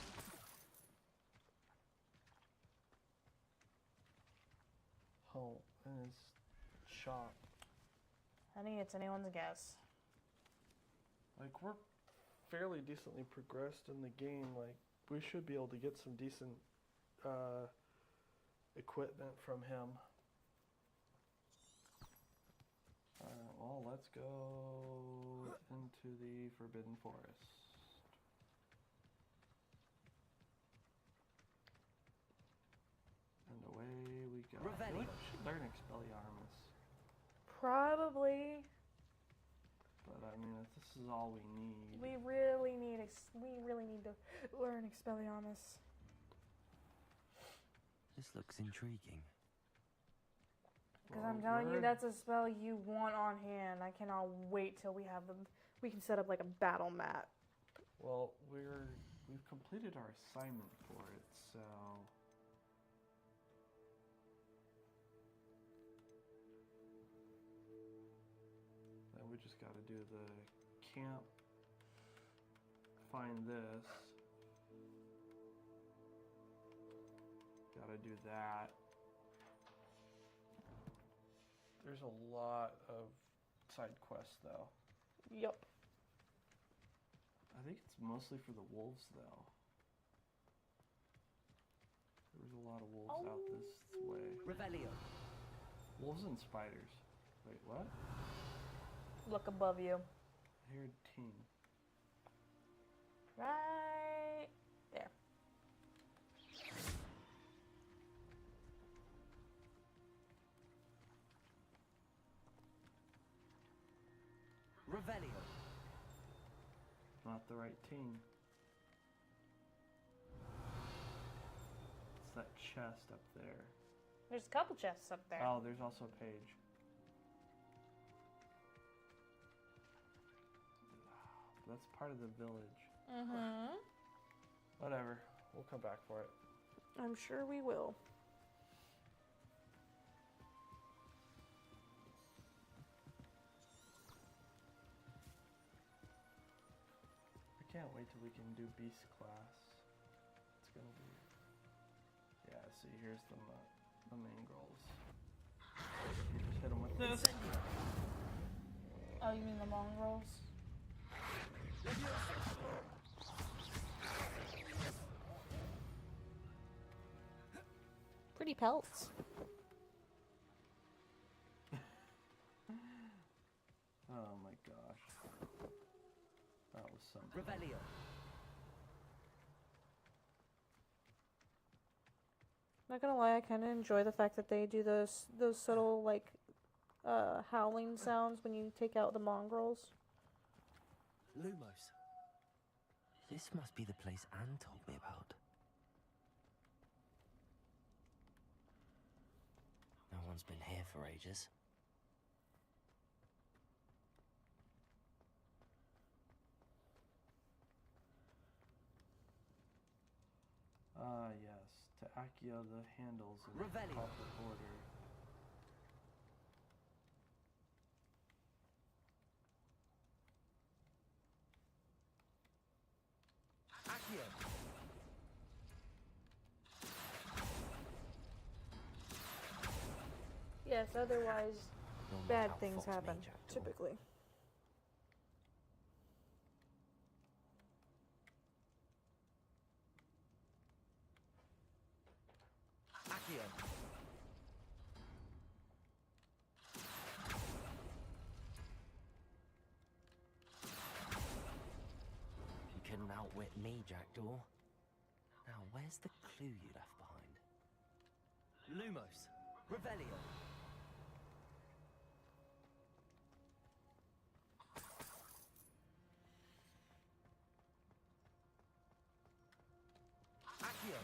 Oh, in his shop. Honey, it's anyone's guess. Like, we're fairly decently progressed in the game. Like, we should be able to get some decent equipment from him. Alright, well, let's go into the Forbidden Forest. And away we go. I feel like I should learn Expelliarmus. Probably. But I mean, if this is all we need. We really need to learn Expelliarmus. This looks intriguing. Because I'm telling you, that's a spell you want on hand. I cannot wait till we have them. We can set up like a battle mat. Well, we've completed our assignment for it, so then we just got to do the camp. Find this. Got to do that. There's a lot of side quests, though. Yup. I think it's mostly for the wolves, though. There's a lot of wolves out this way. Revelio. Wolves and spiders. Wait, what? Look above you. I hear teen. Right there. Revelio. Not the right teen. It's that chest up there. There's a couple chests up there. Oh, there's also a page. That's part of the village. Mm-hmm. Whatever. We'll come back for it. I'm sure we will. I can't wait till we can do beast class. It's gonna be... Yeah, see, here's the main girls. Just hit them with this. Oh, you mean the mongrels? Pretty pelts. Oh my gosh. That was something. Revelio. Not gonna lie, I kind of enjoy the fact that they do those subtle like howling sounds when you take out the mongrels. Lumos. This must be the place Anne told me about. No one's been here for ages. Ah, yes. To Accio the handles in Revelio. proper order. Accio. Yes, otherwise No matter bad how things Fox happen, made Jackdaw. typically. Accio. You couldn't outwit me, Jackdaw. Now, where's the clue you left behind? Lumos. Revelio. Accio.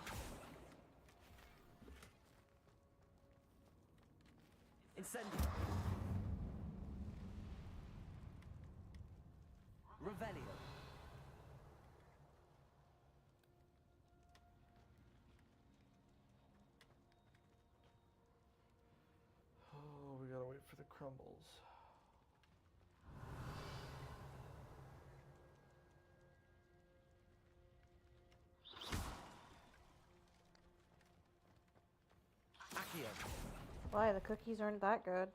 Incendio. Revelio. Oh, we gotta wait for the crumbles. Accio. Why, the cookies aren't that good.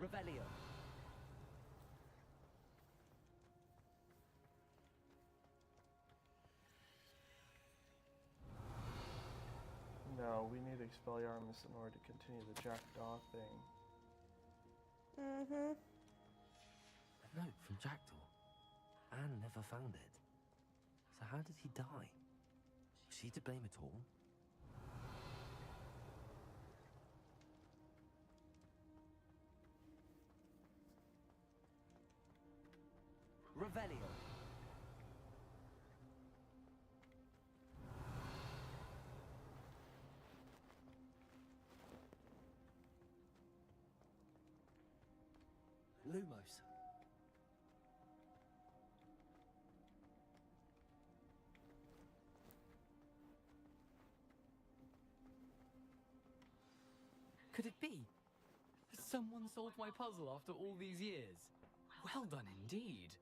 Revelio. No, we need Expelliarmus in order to continue the Jackdaw thing. Mm-hmm. A note from Jackdaw. Anne never found it. So how did he die? Was she to blame at all? Revelio. Lumos. Could it be? Someone solved my puzzle after all these years. Well done indeed.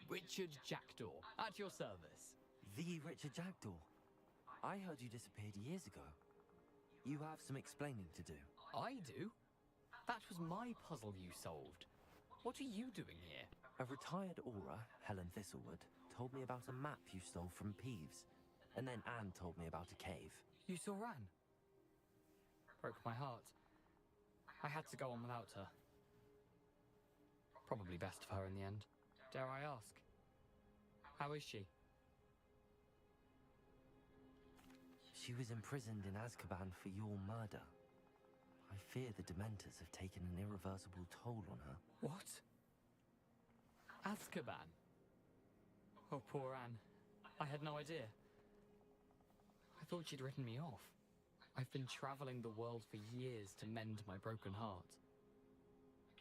Richard Jackdaw, at your service. The Richard Jackdaw. I heard you disappeared years ago. You have some explaining to do. I do? That was my puzzle you solved. What are you doing here? A retired aura, Helen Thistlewood, told me about a map you stole from Peeves. And then Anne told me about a cave. You saw Anne? Broke my heart. I had to go on without her. Probably best for her in the end. Dare I ask? How is she? She was imprisoned in Azkaban for your murder. I fear the Dementors have taken an irreversible toll on her. What? Azkaban? Oh, poor Anne. I had no idea. I thought she'd written me off. I've been traveling the world for years to mend my broken heart.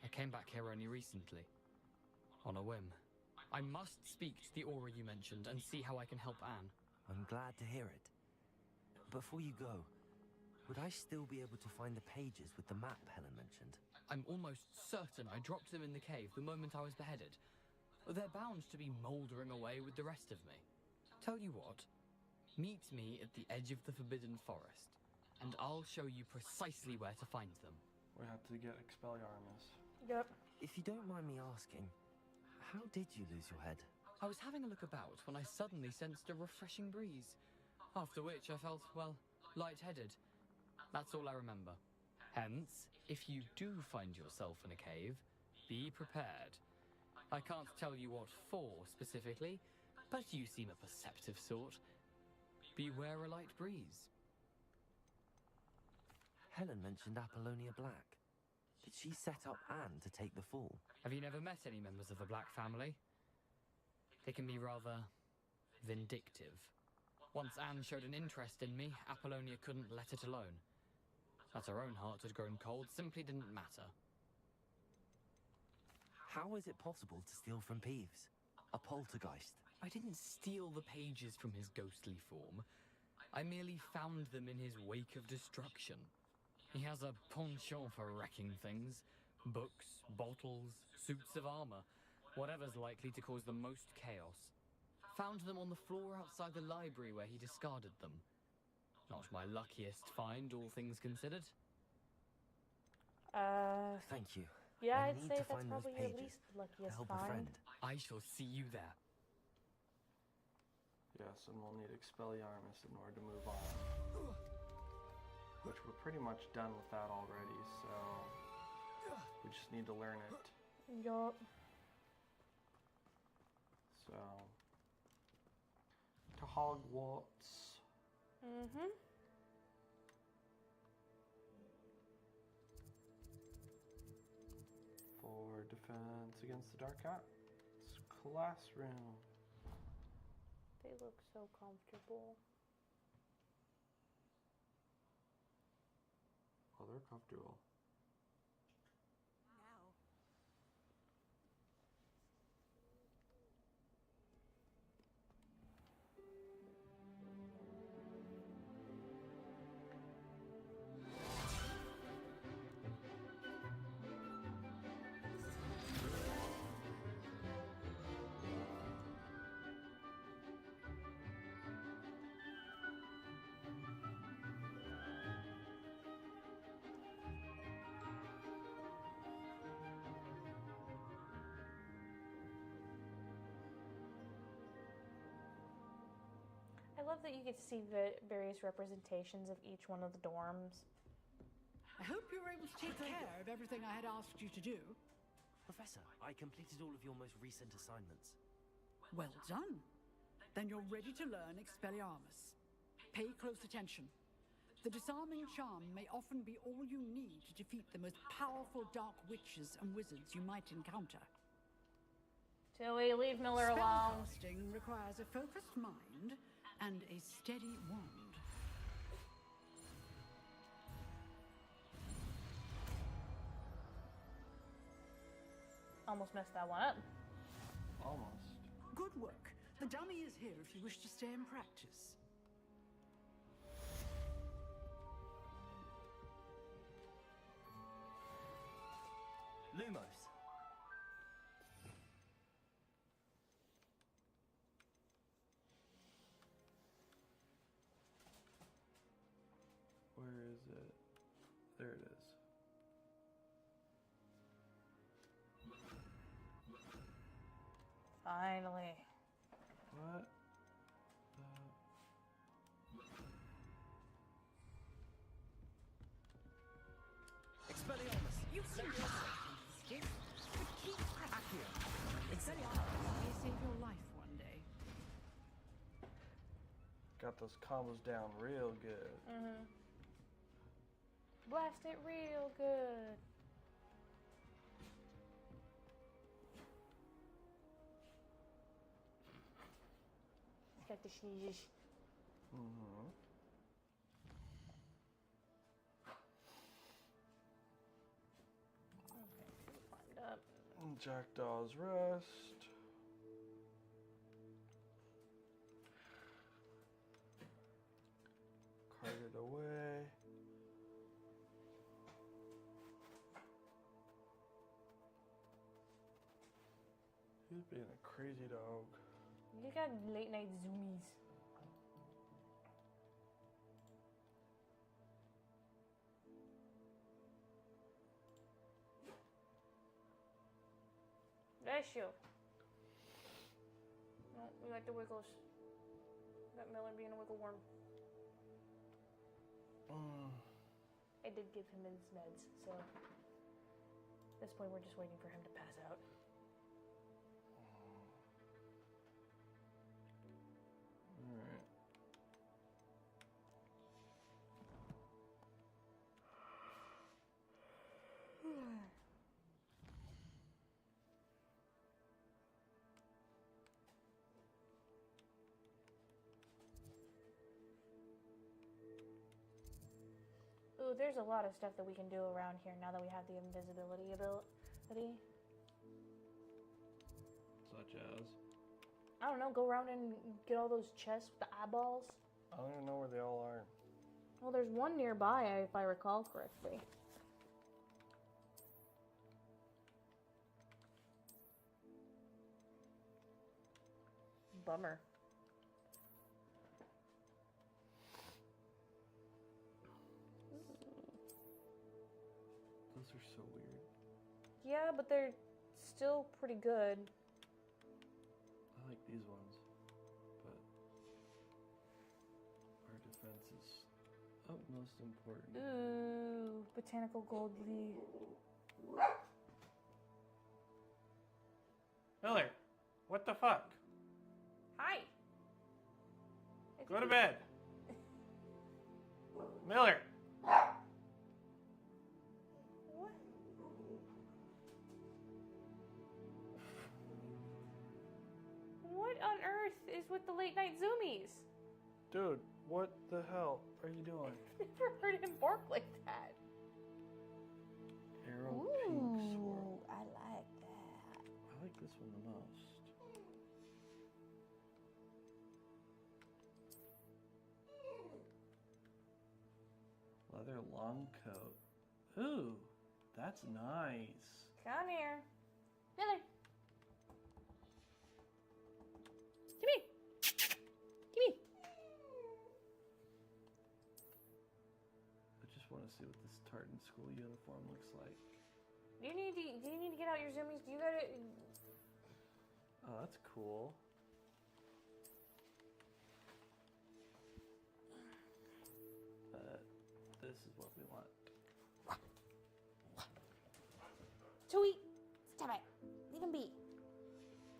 I came back here only recently, on a whim. I must speak to the aura you mentioned and see how I can help Anne. I'm glad to hear it. Before you go, would I still be able to find the pages with the map Helen mentioned? I'm almost certain I dropped them in the cave the moment I was beheaded. They're bound to be mouldering away with the rest of me. Tell you what, meet me at the edge of the Forbidden Forest, and I'll show you precisely where to find them. We have to get Expelliarmus. Yep. If you don't mind me asking, how did you lose your head? I was having a look about when I suddenly sensed a refreshing breeze, after which I felt, well, lightheaded. That's all I remember. Hence, if you do find yourself in a cave, be prepared. I can't tell you what for specifically, but you seem a perceptive sort. Beware a light breeze. Helen mentioned Apollonia Black. Did she set up Anne to take the fall? Have you never met any members of the Black family? They can be rather vindictive. Once Anne showed an interest in me, Apollonia couldn't let it alone. That her own heart had grown cold simply didn't matter. How is it possible to steal from Peeves? A poltergeist? I didn't steal the pages from his ghostly form. I merely found them in his wake of destruction. He has a penchant for wrecking things. Books, bottles, suits of armor. Whatever's likely to cause the most chaos. Found them on the floor outside the library where he discarded them. Not my luckiest find, all things considered. Thank you. Yeah, I I'd need say to that's find probably those your pages least luckiest to help a find. friend. I shall see you there. Yes, and we'll need Expelliarmus in order to move on. Which we're pretty much done with that already, so we just need to learn it. Yup. So, to Hogwarts. Mm-hmm. For defense against the dark arts. Classroom. They look so comfortable. Oh, they're comfortable. I love that you get to see the various representations of each one of the dorms. I hope you were able to take care of everything I had asked you to do. Professor, I completed all of your most recent assignments. Well done. Then you're ready to learn Expelliarmus. Pay close attention. The disarming charm may often be all you need to defeat the most powerful dark witches and wizards you might encounter. Tilly, leave Miller alone. Spellcasting requires a focused mind and a steady wand. Almost messed that one up. Almost. Good work. The dummy is here if you wish to stay and practice. Lumos. Where is it? There it is. Finally. What? got those combos down real good. Mm-hmm. Blast it real good. Got the sneezes. Mm-hmm. Okay, climbed up. Jackdaw's Rest. Carted away. He's being a crazy dog. You got late night zoomies. Bless you. No, we like the wiggles. Got Miller being a wiggle worm. I did give him his meds, so at this point we're just waiting for him to pass out. Alright. Ooh, there's a lot of stuff that we can do around here now that we have the invisibility ability. Such as? I don't know, go around and get all those chests with the eyeballs. I don't even know where they all are. Well, there's one nearby, if I recall correctly. Bummer. Those are so weird. Yeah, but they're still pretty good. I like these ones, but our defense is utmost important. Ooh, botanical gold leaf. Miller, what the fuck? Hi. Go to bed. Miller. What? What on earth is with the late night zoomies? Dude, what the hell are you doing? I've never heard him bark like that. Arrow pink sword. I like that. I like this one the most. Leather long coat. Ooh, that's nice. Come here. Miller. Come here. Come here. I just want to see what this tartan school uniform looks like. Do you need to get out your zoomies? Do you gotta... Oh, that's cool. This is what we want. Chewie, stop it. Leave him be.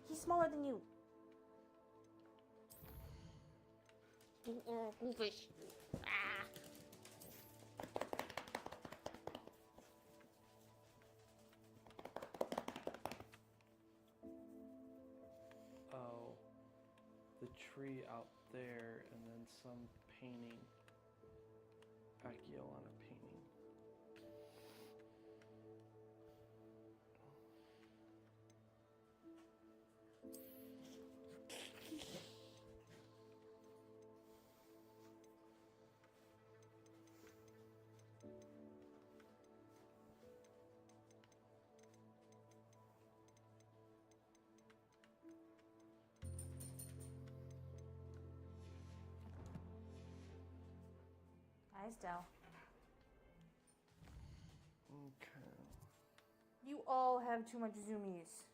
He's smaller than you. Goldfish. Ah. Oh, the tree out there, and then some painting. Accio on a painting. Hi, Stell. Okay. You all have too much zoomies.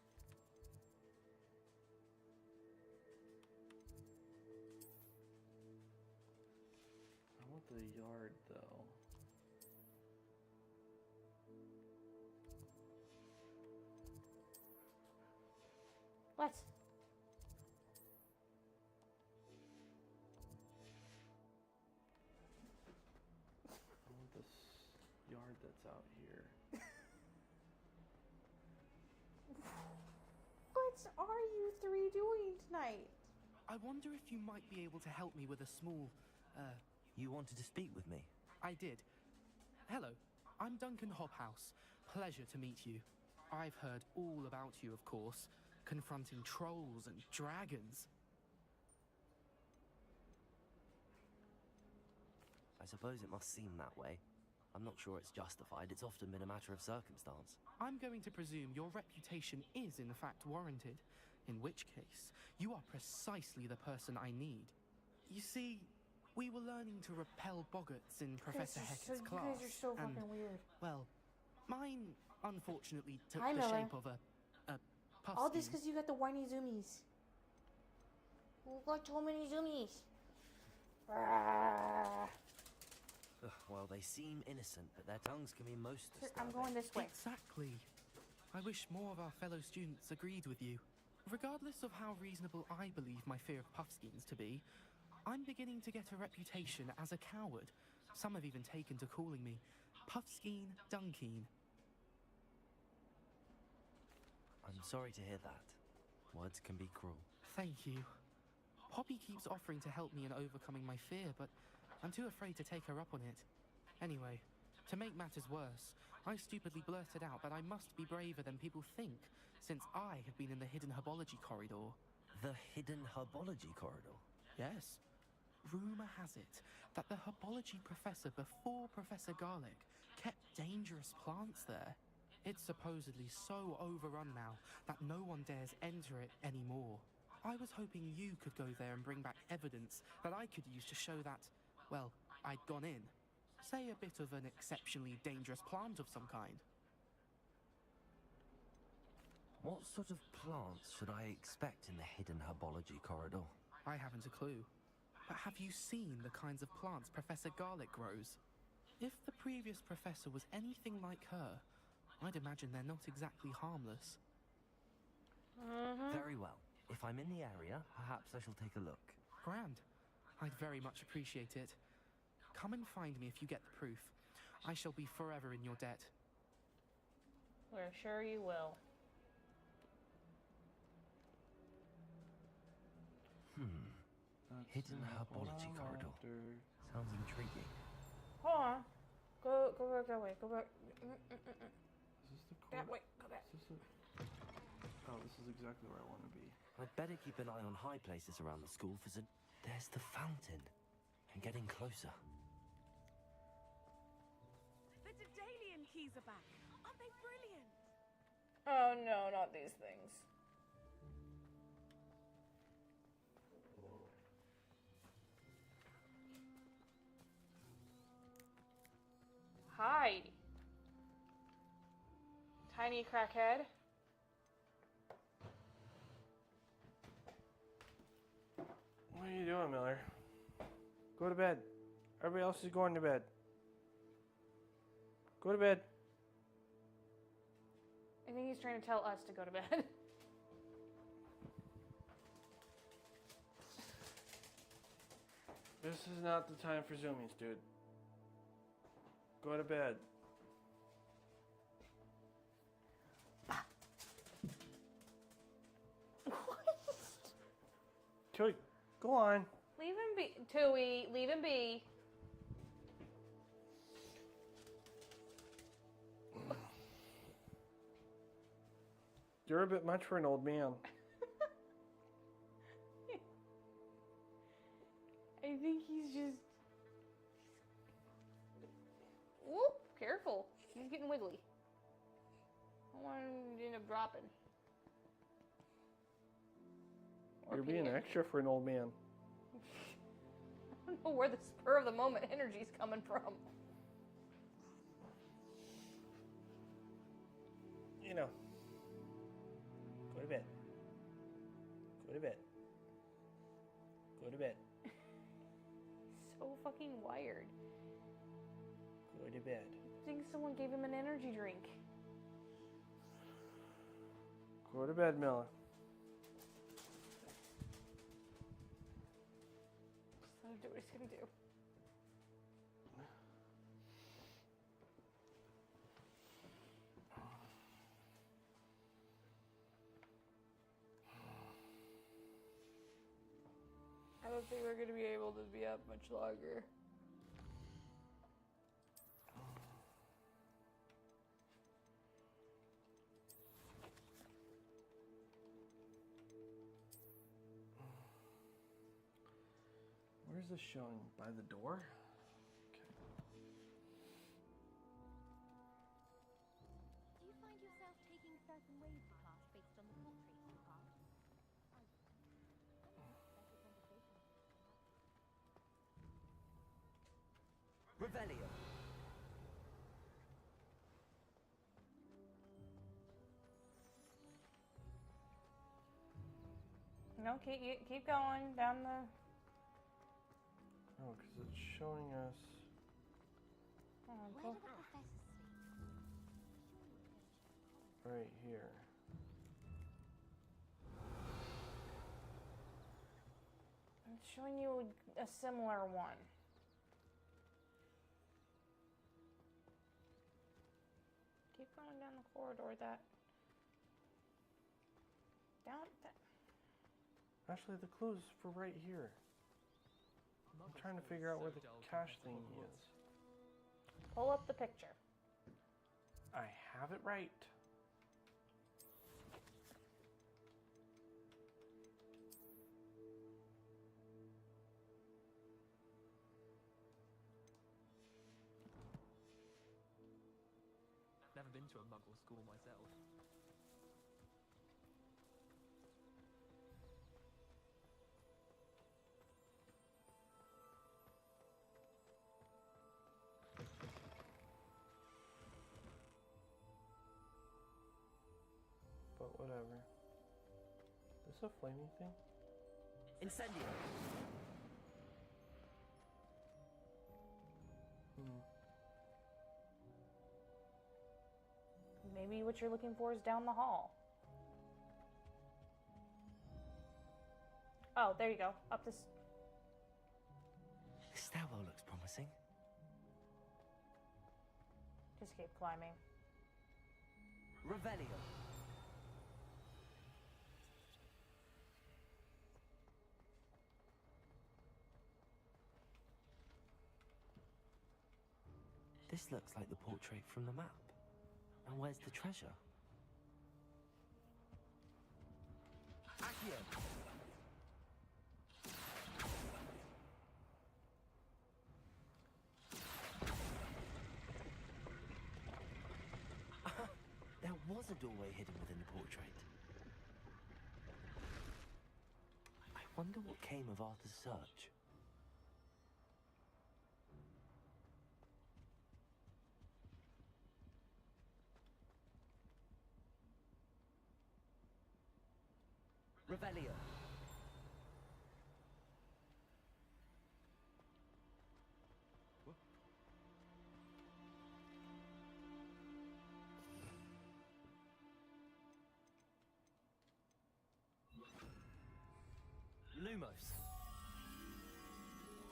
I want the yard though. What? that's out here. What are you three doing tonight? I wonder if you might be able to help me with a small, You wanted to speak with me? I did. Hello, I'm Duncan Hobhouse. Pleasure to meet you. I've heard all about you, of course, confronting trolls and dragons. I suppose it must seem that way. I'm not sure it's justified. It's often been a matter of circumstance. I'm going to presume your reputation is in fact warranted, in which case, you are precisely the person I need. You see, we were learning to repel boggarts in Professor Hecat's class. You guys are so fucking weird. Well, mine unfortunately took Hi, the Miller. shape of a puff All this scheme. because you got the whiny zoomies. You got too many zoomies. Well, they seem innocent, but their tongues can be most disturbing. I'm going this way. Exactly. I wish more of our fellow students agreed with you. Regardless of how reasonable I believe my fear of puffskeins to be, I'm beginning to get a reputation as a coward. Some have even taken to calling me Puffskeen Dunkeen. I'm sorry to hear that. Words can be cruel. Thank you. Poppy keeps offering to help me in overcoming my fear, but I'm too afraid to take her up on it. Anyway, to make matters worse, I stupidly blurted out that I must be braver than people think, since I have been in the hidden herbology corridor. The hidden herbology corridor? Yes. Rumour has it that the herbology professor before Professor Garlic kept dangerous plants there. It's supposedly so overrun now that no one dares enter it anymore. I was hoping you could go there and bring back evidence that I could use to show that, well, I'd gone in. Say a bit of an exceptionally dangerous plant of some kind. What sort of plants should I expect in the hidden herbology corridor? I haven't a clue. But have you seen the kinds of plants Professor Garlic grows? If the previous professor was anything like her, I'd imagine they're not exactly harmless. Very well. If I'm in the area, perhaps I shall take a look. Grand. I'd very much appreciate it. Come and find me if you get the proof. I shall be forever in your debt. We're sure you will. Hidden herbology corridor. Sounds intriguing. Hold on. Go back that way. Go back. Is this the That corridor? way. Go back. Is this Oh, this is exactly where I want to be. I'd better keep an eye on high places around the school for There's the fountain. I'm getting closer. The Daedalian keys are back. Aren't they brilliant? Oh no, not these things. Hide. Tiny crackhead. What are you doing, Miller? Go to bed. Everybody else is going to bed. Go to bed. I think he's trying to tell us to go to bed. This is not the time for zoomies, dude. Go to bed. Tui, go on. Leave him be. Tui, leave him be. You're a bit much for an old man. I think he's just... Whoop! Careful. He's getting wiggly. I don't want him to end up dropping. You're being extra for an old man. I don't know where the spur of the moment energy's coming from. You know. Go to bed. Go to bed. Go to bed. So fucking wired. Go to bed. I think someone gave him an energy drink. Go to bed, Miller. Just let him do what he's gonna do. I don't think we're gonna be able to be up much longer. Where's this showing? By the door? Do you find yourself taking certain ways to pass based on the portraits you carved? Revelio. No, keep going down the. Oh, because it's showing us. Oh, Where go. do the professors sleep? Right here. It's showing you a similar one. Keep going down the corridor. Down that. Actually, the clue's for right here. I'm trying to figure out where the cache thingy is. Pull up the picture. I have it right. Never been to a Muggle school myself. But whatever. Is this a flaming thing? Incendio. Maybe what you're looking for is down the hall. Oh, there you go. Up this. The stairwell looks promising. Just keep climbing. Revelio. This looks like the portrait from the map. And where's the treasure? Accio. There was a doorway hidden within the portrait. I wonder what came of Arthur's search. Revelio. Lumos.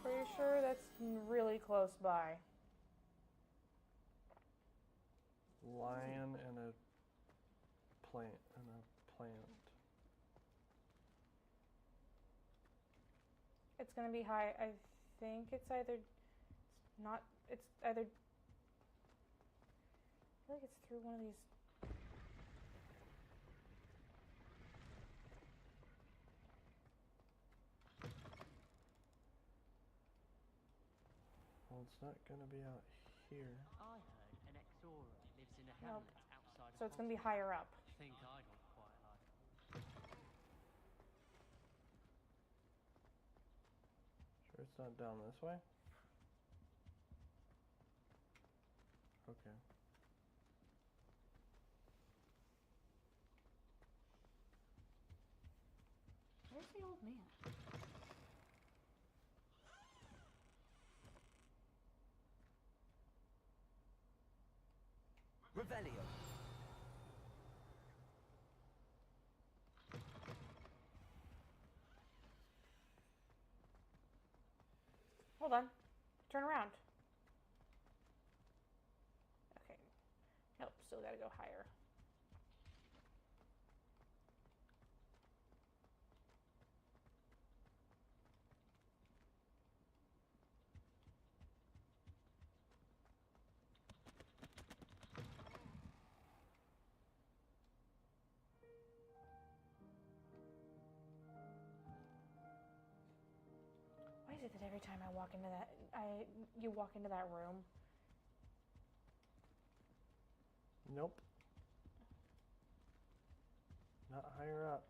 Pretty sure that's really close by. Lion and a plant It's gonna be high. I think it's either. It's not. It's either. I feel like it's through one of these. Well, it's not gonna be out here. I heard an Exora lives in a Nope. hamlet outside So of it's gonna be higher up. I think I'd want quiet life. Sure it's not down this way? Okay. Where's the old man? Revelio. Hold on. Turn around. Okay. Nope, still gotta go higher. is it that every time I walk into that, you walk into that room? Nope. Not higher up.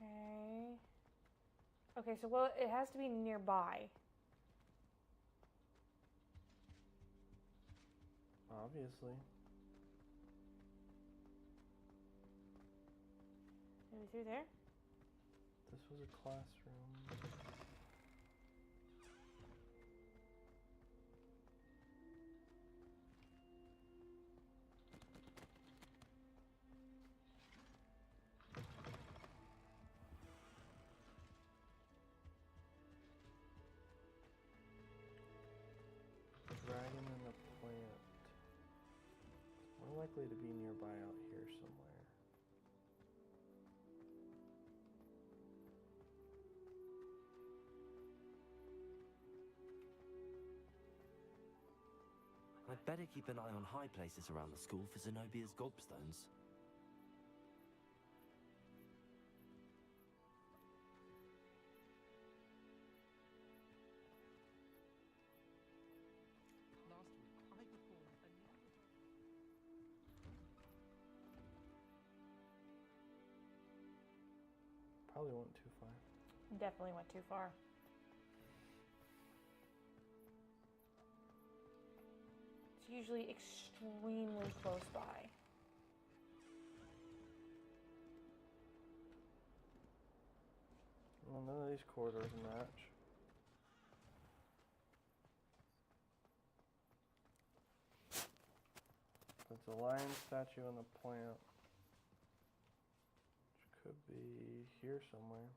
Okay. Okay, so well, it has to be nearby. Obviously. Maybe through there? This was a classroom. Dragon and a plant. More likely to be nearby out here somewhere. I'd better keep an eye on high places around the school for Zenobia's gobstones. Last week, I performed a new... Probably went too far. Definitely went too far. It's usually extremely close by. Well, none of these corridors match. There's a lion statue and a plant. Which could be here somewhere.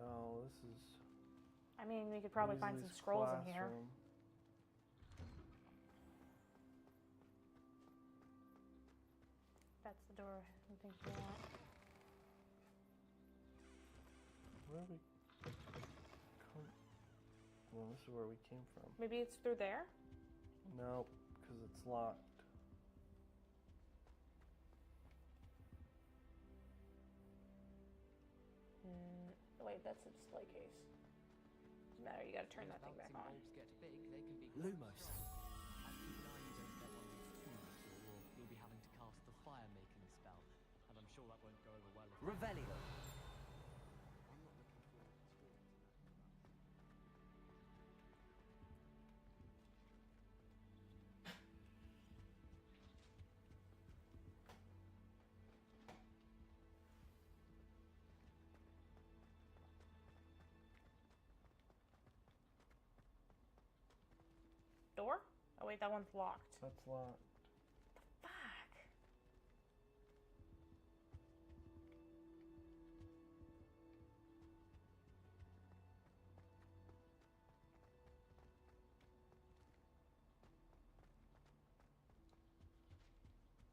Oh, this is... I mean, we could probably find some Weasley's scrolls in here. classroom. That's the door I think you want. Where we come... Well, this is where we came from. Maybe it's through there? Nope, because it's locked. Wait, that's a display case. Doesn't matter, you gotta turn that thing back on. Lumos. And keep an eye you don't get one of these too, or you'll be having to cast the fire-making spell, and I'm sure that won't go over well. Revelio. I'm not looking forward to experiencing that. Door? Oh wait, that one's locked. That's locked. Fuck.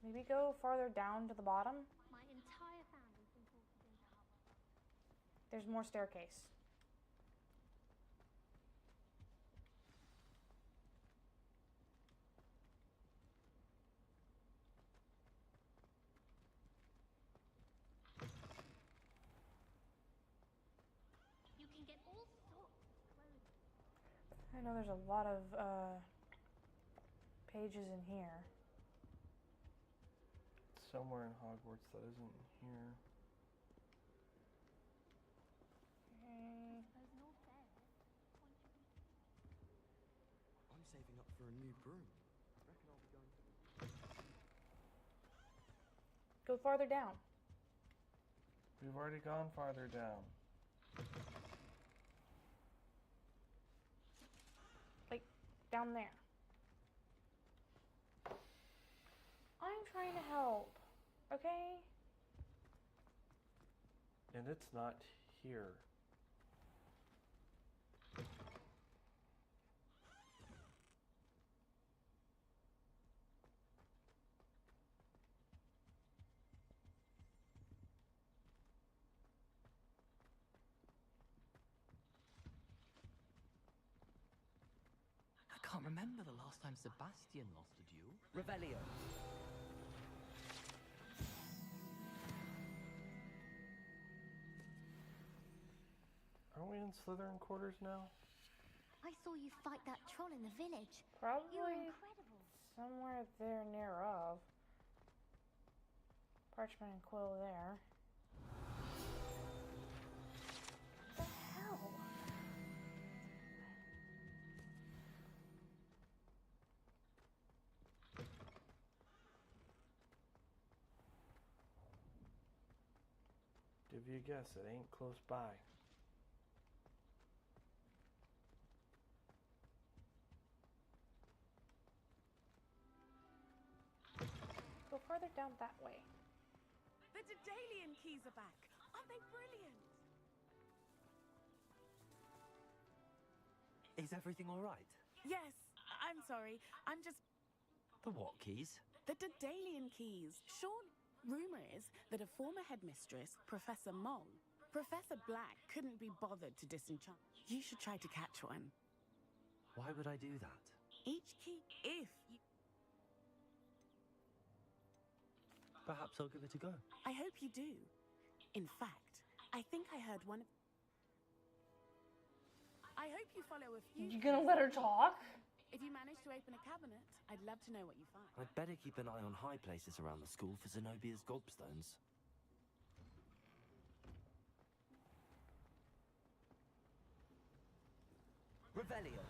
Maybe go farther down to the bottom? My entire family's been forced into Hogwarts. There's more staircase. You can get all sorts of clothing. I know there's a lot of pages in here. Somewhere in Hogwarts that isn't here. Okay. There's no fair. I'm saving up for a new broom. I reckon I'll be going to... Go farther down. We've already gone farther down. Like, down there. I'm trying to help, okay? And it's not here. I can't Remember the last time Sebastian lost a duel? Revelio. Aren't we in Slytherin quarters now? I saw you fight that troll in the village. Probably You were incredible. somewhere there near of. Parchment and quill there. What the hell? Give you a guess, it ain't close by. Go further down that way. The Daedalian keys are back. Aren't they brilliant? Is everything all right? Yes, I'm sorry. I'm just... The what keys? The Daedalian keys. Sean, rumor is that a former headmistress, Professor Moll, Professor Black, couldn't be bothered to disenchant. You should try to catch one. Why would I do that? Each key, if you... Perhaps I'll give it a go. I hope you do. In fact, I think I heard one of... I hope you follow a few... You gonna let her talk? If you manage to open a cabinet, I'd love to know what you find. I'd better keep an eye on high places around the school for Zenobia's gobstones. Revelio.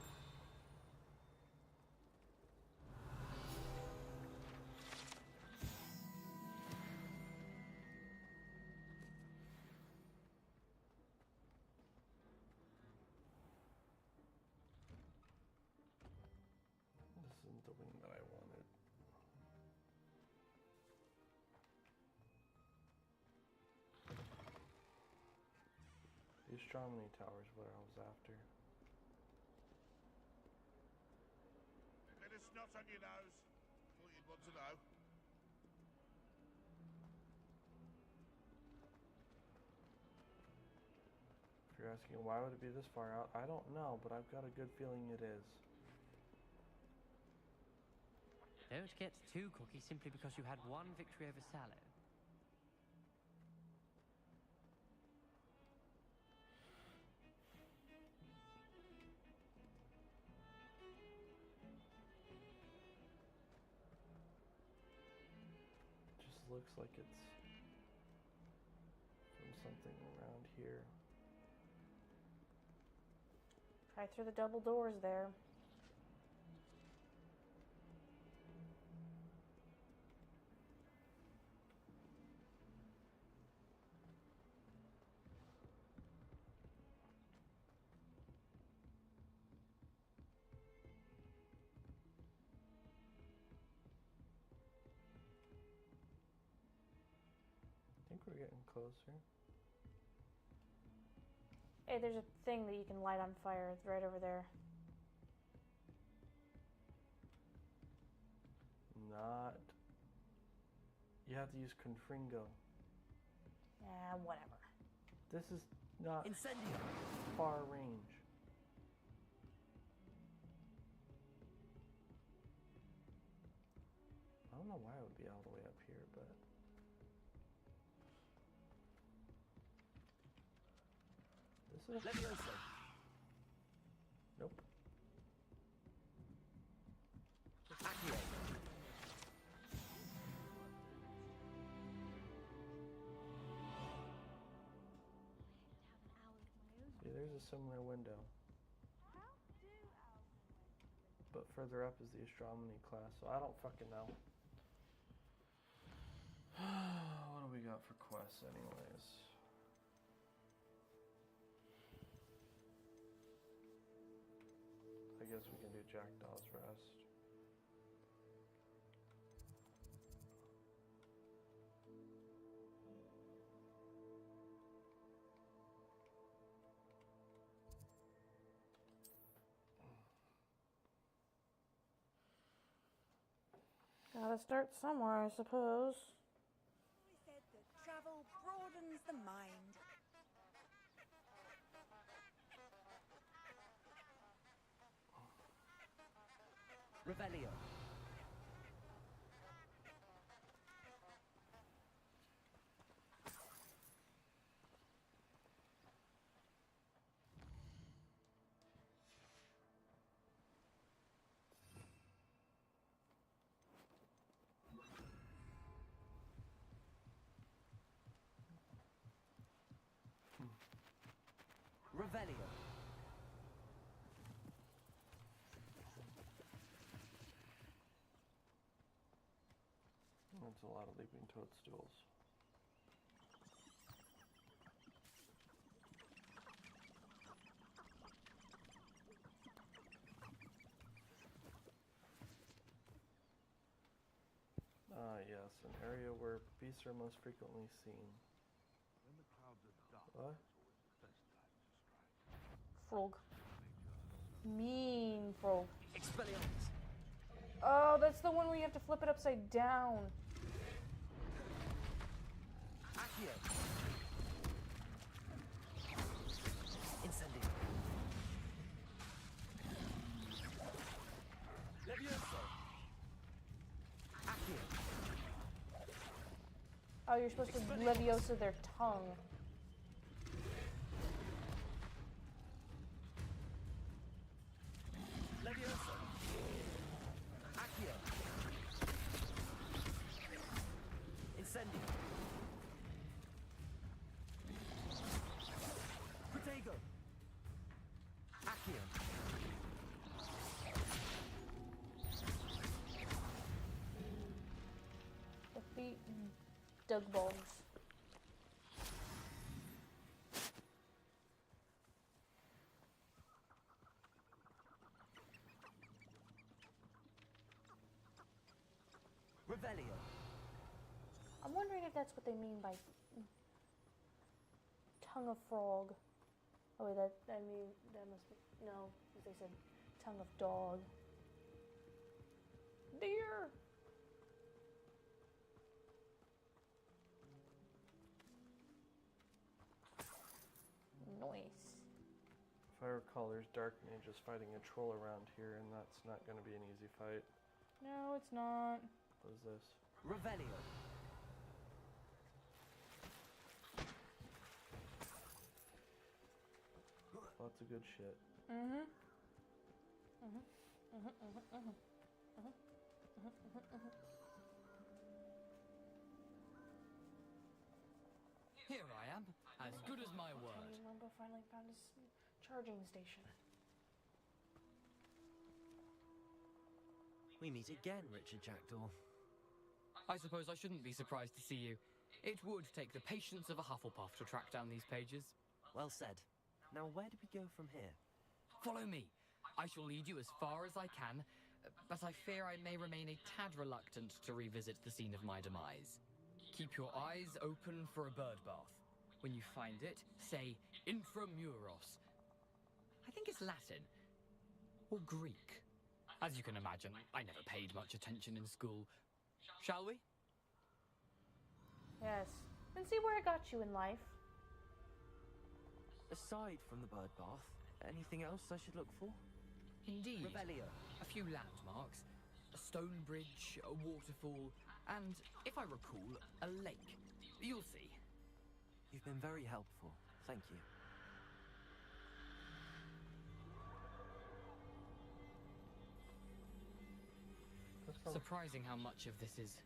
This isn't the wing that I wanted. The astronomy tower is what I was after. A bit of snot on your nose. Thought you'd want to know. If you're asking why would it be this far out, I don't know, but I've got a good feeling it is. Don't get too cocky simply because you had one victory over Sallow. Just looks like it's from something around here. Try through the double doors there. I think we're getting closer. Hey, there's a thing that you can light on fire. It's right over there. Not. You have to use Confringo. Yeah, whatever. This is not Incendio. far range. I don't know why it would be all the way up here, but... This is... Levioso. Nope. Accio. See, there's a similar window. But further up is the astronomy class, so I don't fucking know. What do we got for quests anyways? I guess we can do Jackdaw's Rest. Gotta start somewhere, I suppose. I said that travel broadens the mind. Revelio. Revelio. That's a lot of leaping toadstools. Ah, yes, an area where beasts are most frequently seen. What? Frog. Mean frog. Expelliarmus. Oh, that's the one where you have to flip it upside down. Accio. Incendio. Levioso. Accio. Oh, you're supposed to Leviosa their tongue. Levioso. Accio. Incendio. Protego. Accio. Defeat Doug Boggs. Revelio. I'm wondering if that's what they mean by tongue of frog. Oh wait, that must be no, because they said tongue of dog. Deer. Nice. If I recall, there's dark mages fighting a troll around here, and that's not going to be an easy fight. No, it's not. What is this? Revelio. Lots of good shit. Here I am, as good as my word. Lumbo finally found his charging station. We meet again, Richard Jackdaw. I suppose I shouldn't be surprised to see you. It would take the patience of a Hufflepuff to track down these pages. Well said. Now, where do we go from here? Follow me. I shall lead you as far as I can, but I fear I may remain a tad reluctant to revisit the scene of my demise. Keep your eyes open for a bird bath. When you find it, say Inframuros. I think it's Latin. Or Greek. As you can imagine, I never paid much attention in school. Shall we? Yes. And see where it got you in life. Aside from the bird bath, anything else I should look for? Indeed. Revelio. A few landmarks. A stone bridge, a waterfall, and, if I recall, a lake. You'll see. You've been very helpful. Thank you. Surprising how much of this is,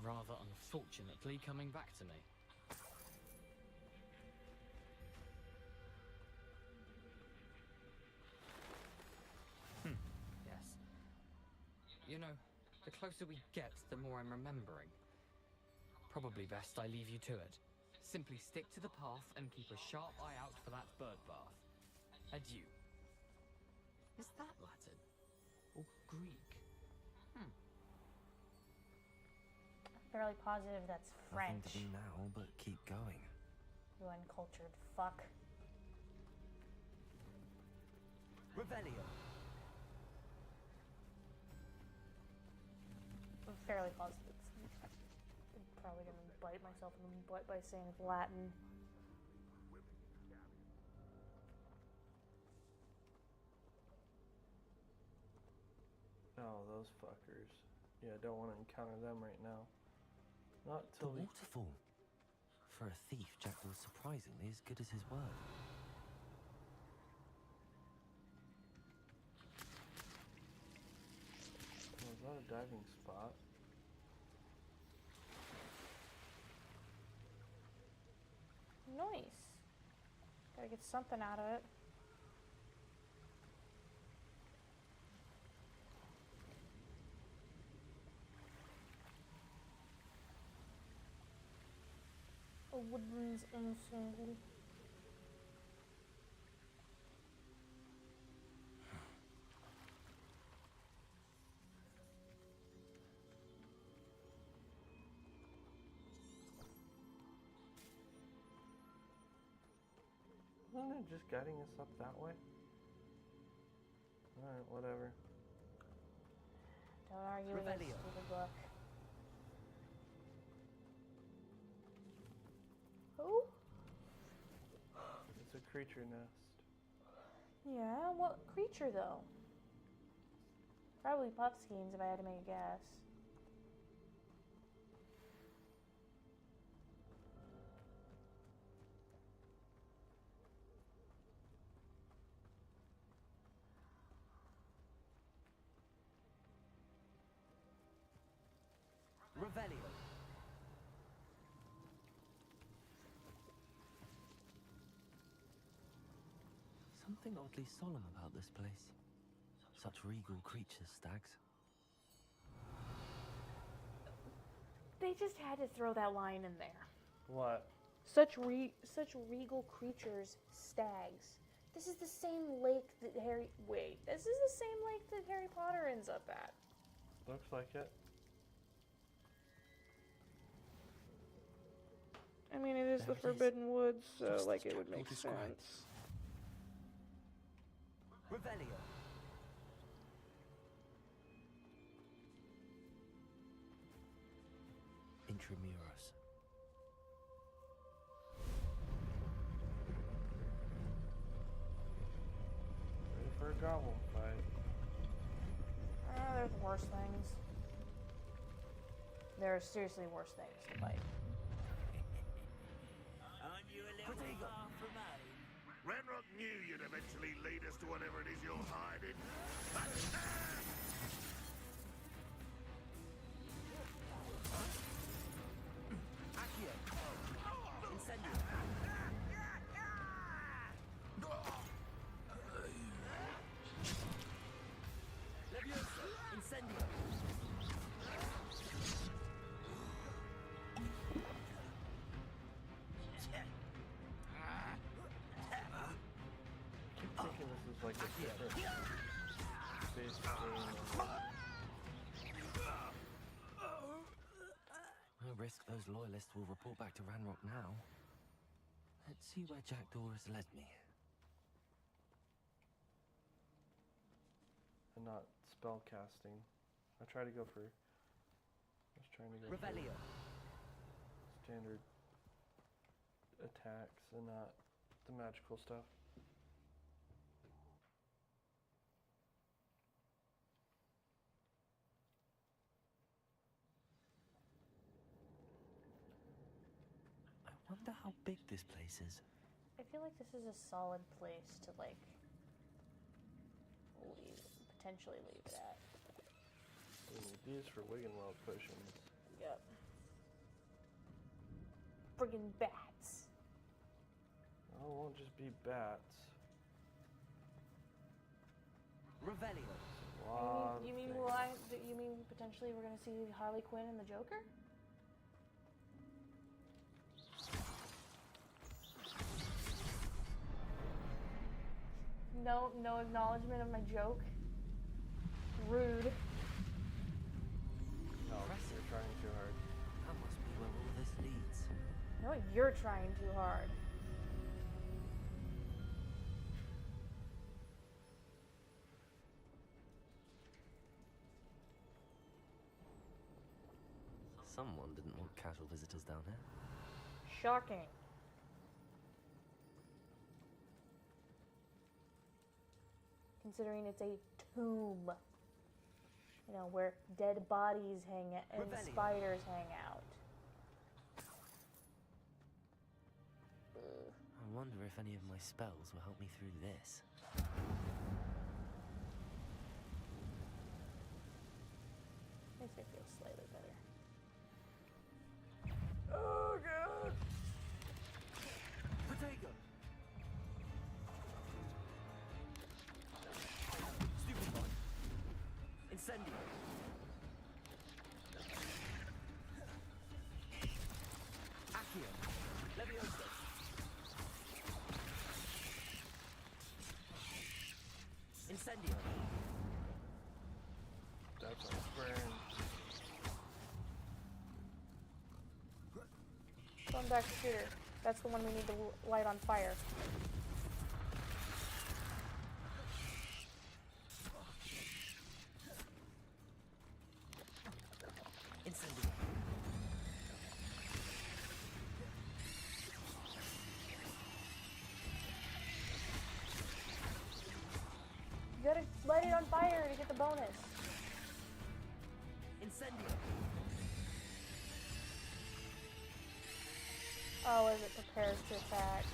rather unfortunately, coming back to me. Yes. You know, the closer we get, the more I'm remembering. Probably best I leave you to it. Simply stick to the path and keep a sharp eye out for that bird bath. Adieu. Is that Latin? Or Greek? Fairly positive that's French. Nothing to do now but keep going. You uncultured fuck. Revelio. I'm fairly positive. I'm probably gonna bite myself in the butt by saying it's Latin. Oh, those fuckers. Yeah, I don't want to encounter them right now. Not The till we... waterfall. For a thief, Jack was surprisingly as good as his word. Oh, is that a diving spot? Nice. Gotta get something out of it. A woodman's ensemble. Isn't it just guiding us up that way? Alright, whatever. Don't argue with that Revelio. stupid book. Who? It's a creature nest. Yeah, what creature though? Probably Puffskeins if I had to make a guess. Revelio. Something oddly solemn about this place. Such regal creatures, Stags. They just had to throw that line in there. What? Such regal creatures, stags. This is the same lake that this is the same lake that Harry Potter ends up at. Looks like it. I mean, it is the Forbidden Woods, so like it would make sense. Revelio. Intramuros. Ready for a goblin fight. There's worse things. There are seriously worse things to fight. Aren't you a little far from home? Ranrock knew you'd eventually lead us to whatever it is you're hiding. Accio. Incendio. Levioso. Incendio. I keep thinking this is like a different based game. No risk those loyalists will report back to Ranrock now. Let's see where Jackdaw has led me. And not spell casting. I try to go for. I was trying to go Revelio. for standard attacks and not the magical stuff. I wonder how big this place is. I feel like this is a solid place to like potentially leave it at. We need these for Wiggenweld potions. Yep. Friggin' bats. Oh, it won't just be bats. Revelio. You mean potentially we're gonna see Harley Quinn and the Joker? No acknowledgement of my joke. Rude. No, you're trying too hard. That must be where all this leads. No, you're trying too hard. Someone didn't want casual visitors down here. Shocking. Considering it's a tomb. You know, where dead bodies hang out and Rebellion. spiders hang out. I wonder if any of my spells will help me through this. Makes me feel slightly better. Oh god! Potato. Stupefy. Incendio. Accio. Levioso. Incendio. That's a burn. Going back to shooter. That's the one we need to light on fire. Incendio. You gotta light it on fire to get the bonus. Incendio. Oh, as it prepares to attack.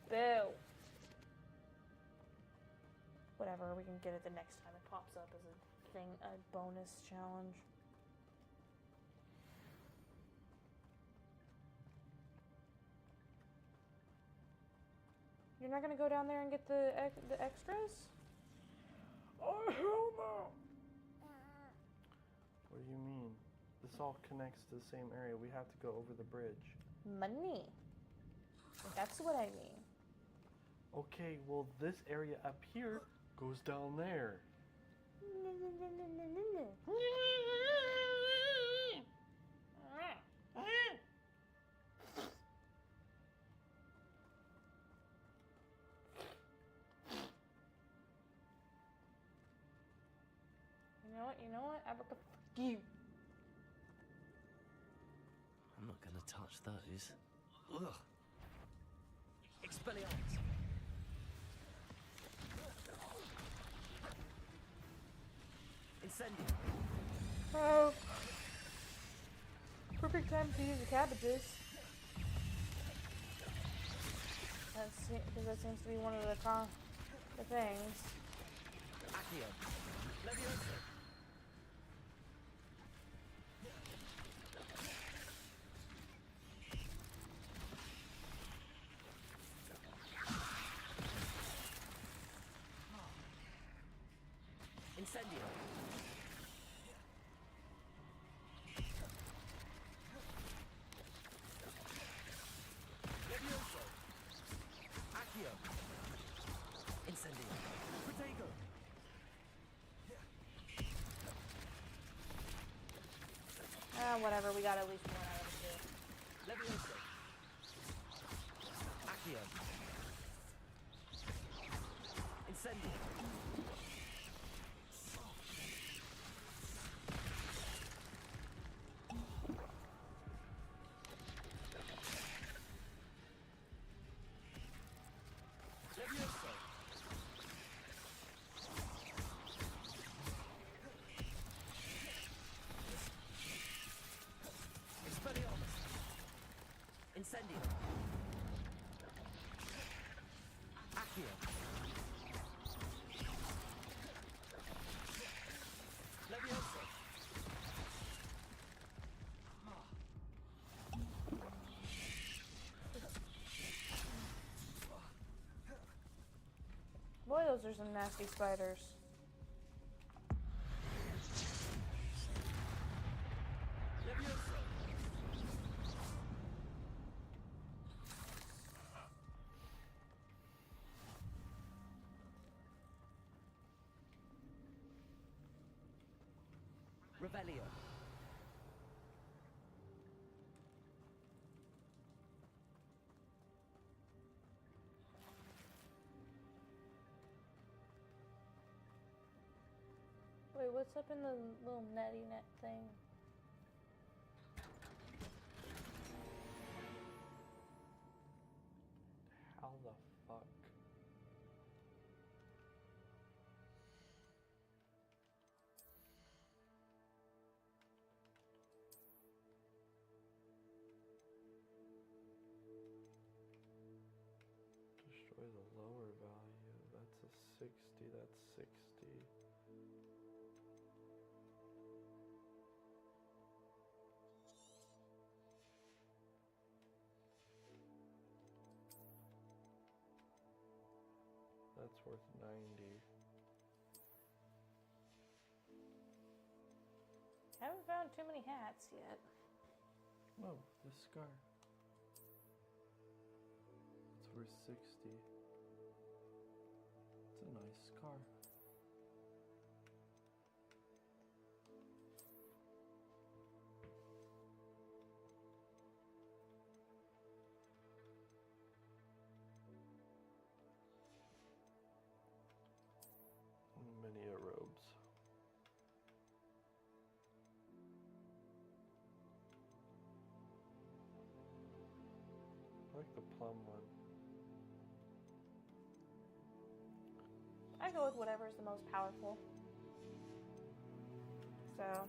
Boo. Whatever, we can get it the next time it pops up as a thing, a bonus challenge. You're not gonna go down there and get the extras? Oh hell no! What do you mean? This all connects to the same area. We have to go over the bridge. Money. That's what I mean. Okay, well this area up here goes down there. You know what? Abraca, fuck you. I'm not gonna touch those. Ugh. Expelliarmus. Incendio. Oh. Perfect time to use the cabbages. Because that seems to be one of the things. Accio. Levioso. Incendio. Levioso. Accio. Incendio. Protego. Whatever, we got at least one out of the two. Levioso. Accio. Incendio. Levioso. Expelliarmus. Incendio. Accio. Levioso. Boy, those are some nasty spiders. Levioso. Revelio. Wait, what's up in the little netty net thing? How the fuck? lower value. That's a 60, that's 60. That's worth 90. Haven't found too many hats yet. Oh, this scar. It's worth 60. It's a nice scar. Many robes. I like the plum one. I go with whatever's the most powerful. So.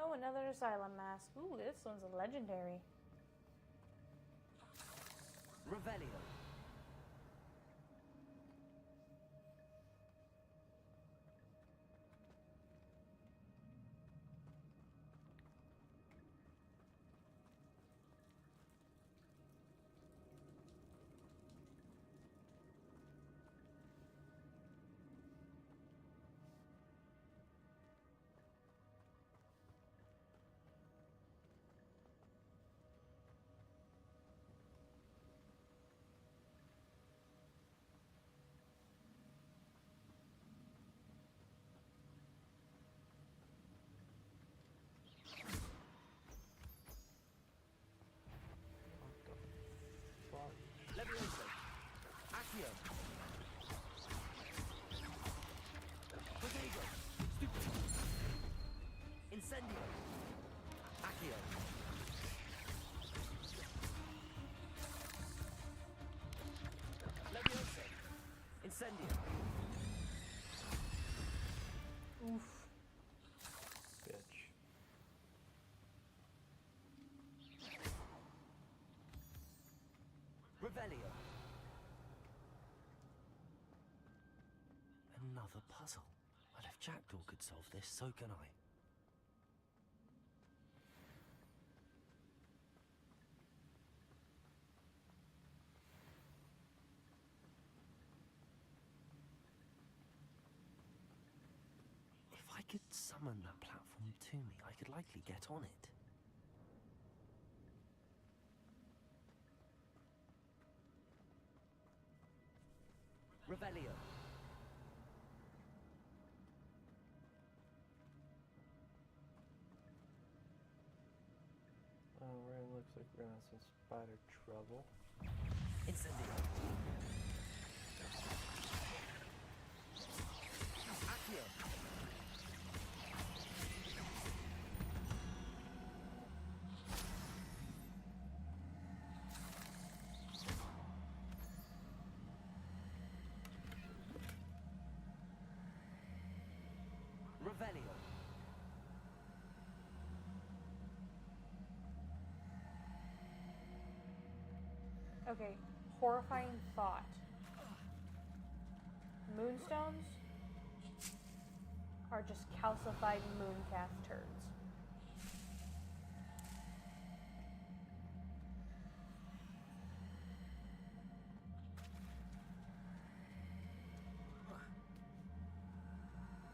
Oh, another asylum mask. Ooh, this one's a legendary. Revelio. Levioso. Accio. Protego. Stupid. Incendio. Accio. Levioso. Incendio. Oof. Bitch. Revelio. Another puzzle. Well, if Jackdaw could solve this, so can I. If I could summon that platform to me, I could likely get on it. Revelio. Alright, looks like we're gonna have some spider trouble. Incendio. Accio. Revelio. Okay, horrifying thought. Moonstones are just calcified mooncalf turds.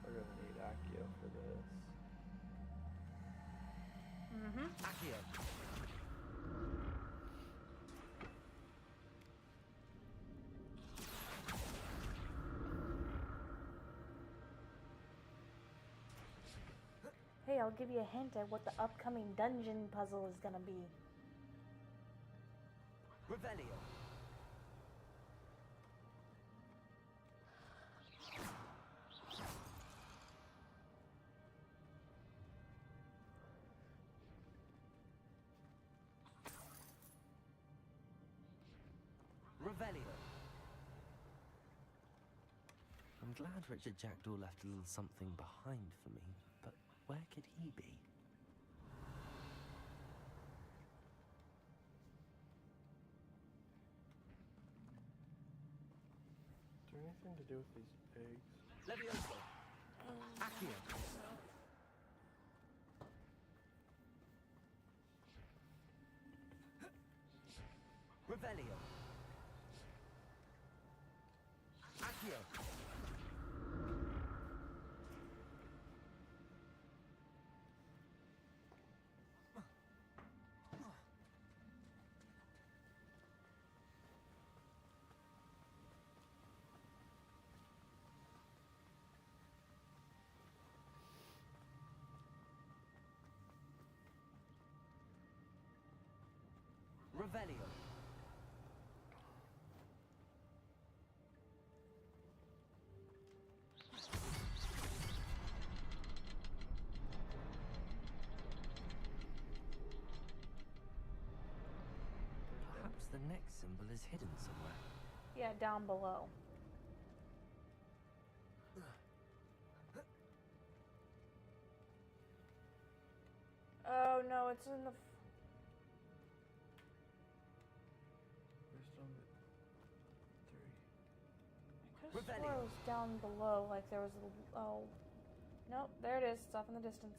We're gonna need Accio for this. Mm-hmm. Accio. Hey, I'll give you a hint at what the upcoming dungeon puzzle is gonna be. Revelio. Revelio. I'm glad Richard Jackdaw left a little something behind for me, but where could he be? Is there anything to do with these eggs? Levioso. Accio. Revelio. Accio. Revelio. Perhaps the next symbol is hidden somewhere. Yeah, down below. Oh no, it's in the. I could have swore it was down below, like there was a. Oh. Nope, there it is. It's off in the distance.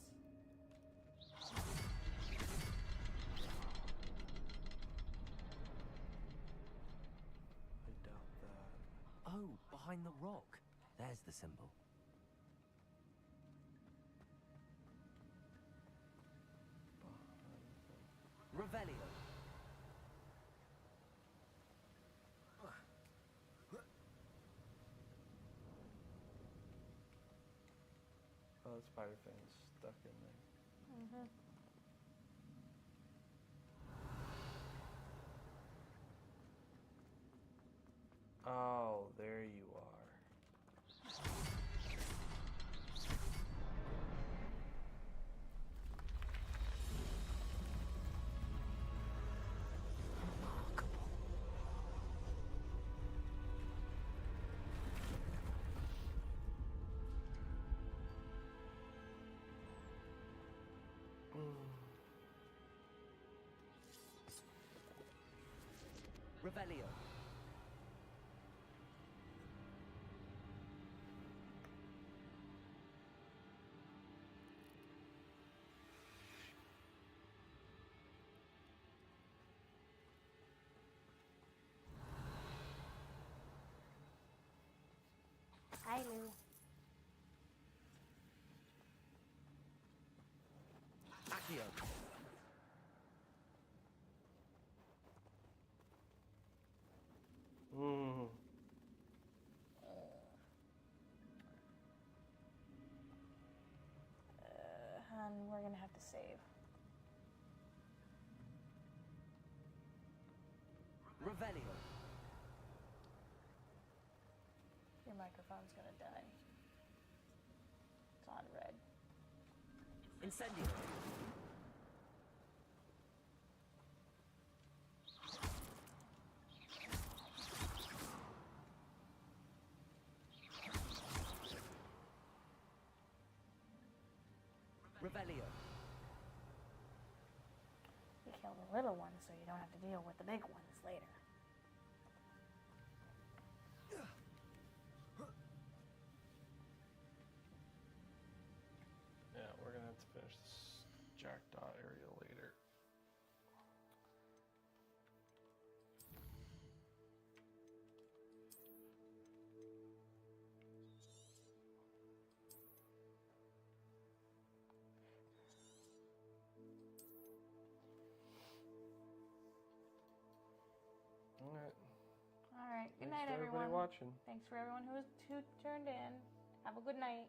I doubt that. Oh, behind the rock. There's the symbol. Revelio. Oh, the spider thing's stuck in there. Mm-hmm. Oh, there you are. Revelio. Hi, Lou. Accio. And we're gonna have to save. Revelio. Your microphone's gonna die. It's on red. Incendio. Revelio. You kill the little ones so you don't have to deal with the big ones later. Yeah, we're gonna have to finish this Jackdaw area later. All right. Good Thanks night, to everybody everyone. watching. Thanks for everyone who turned in. Have a good night.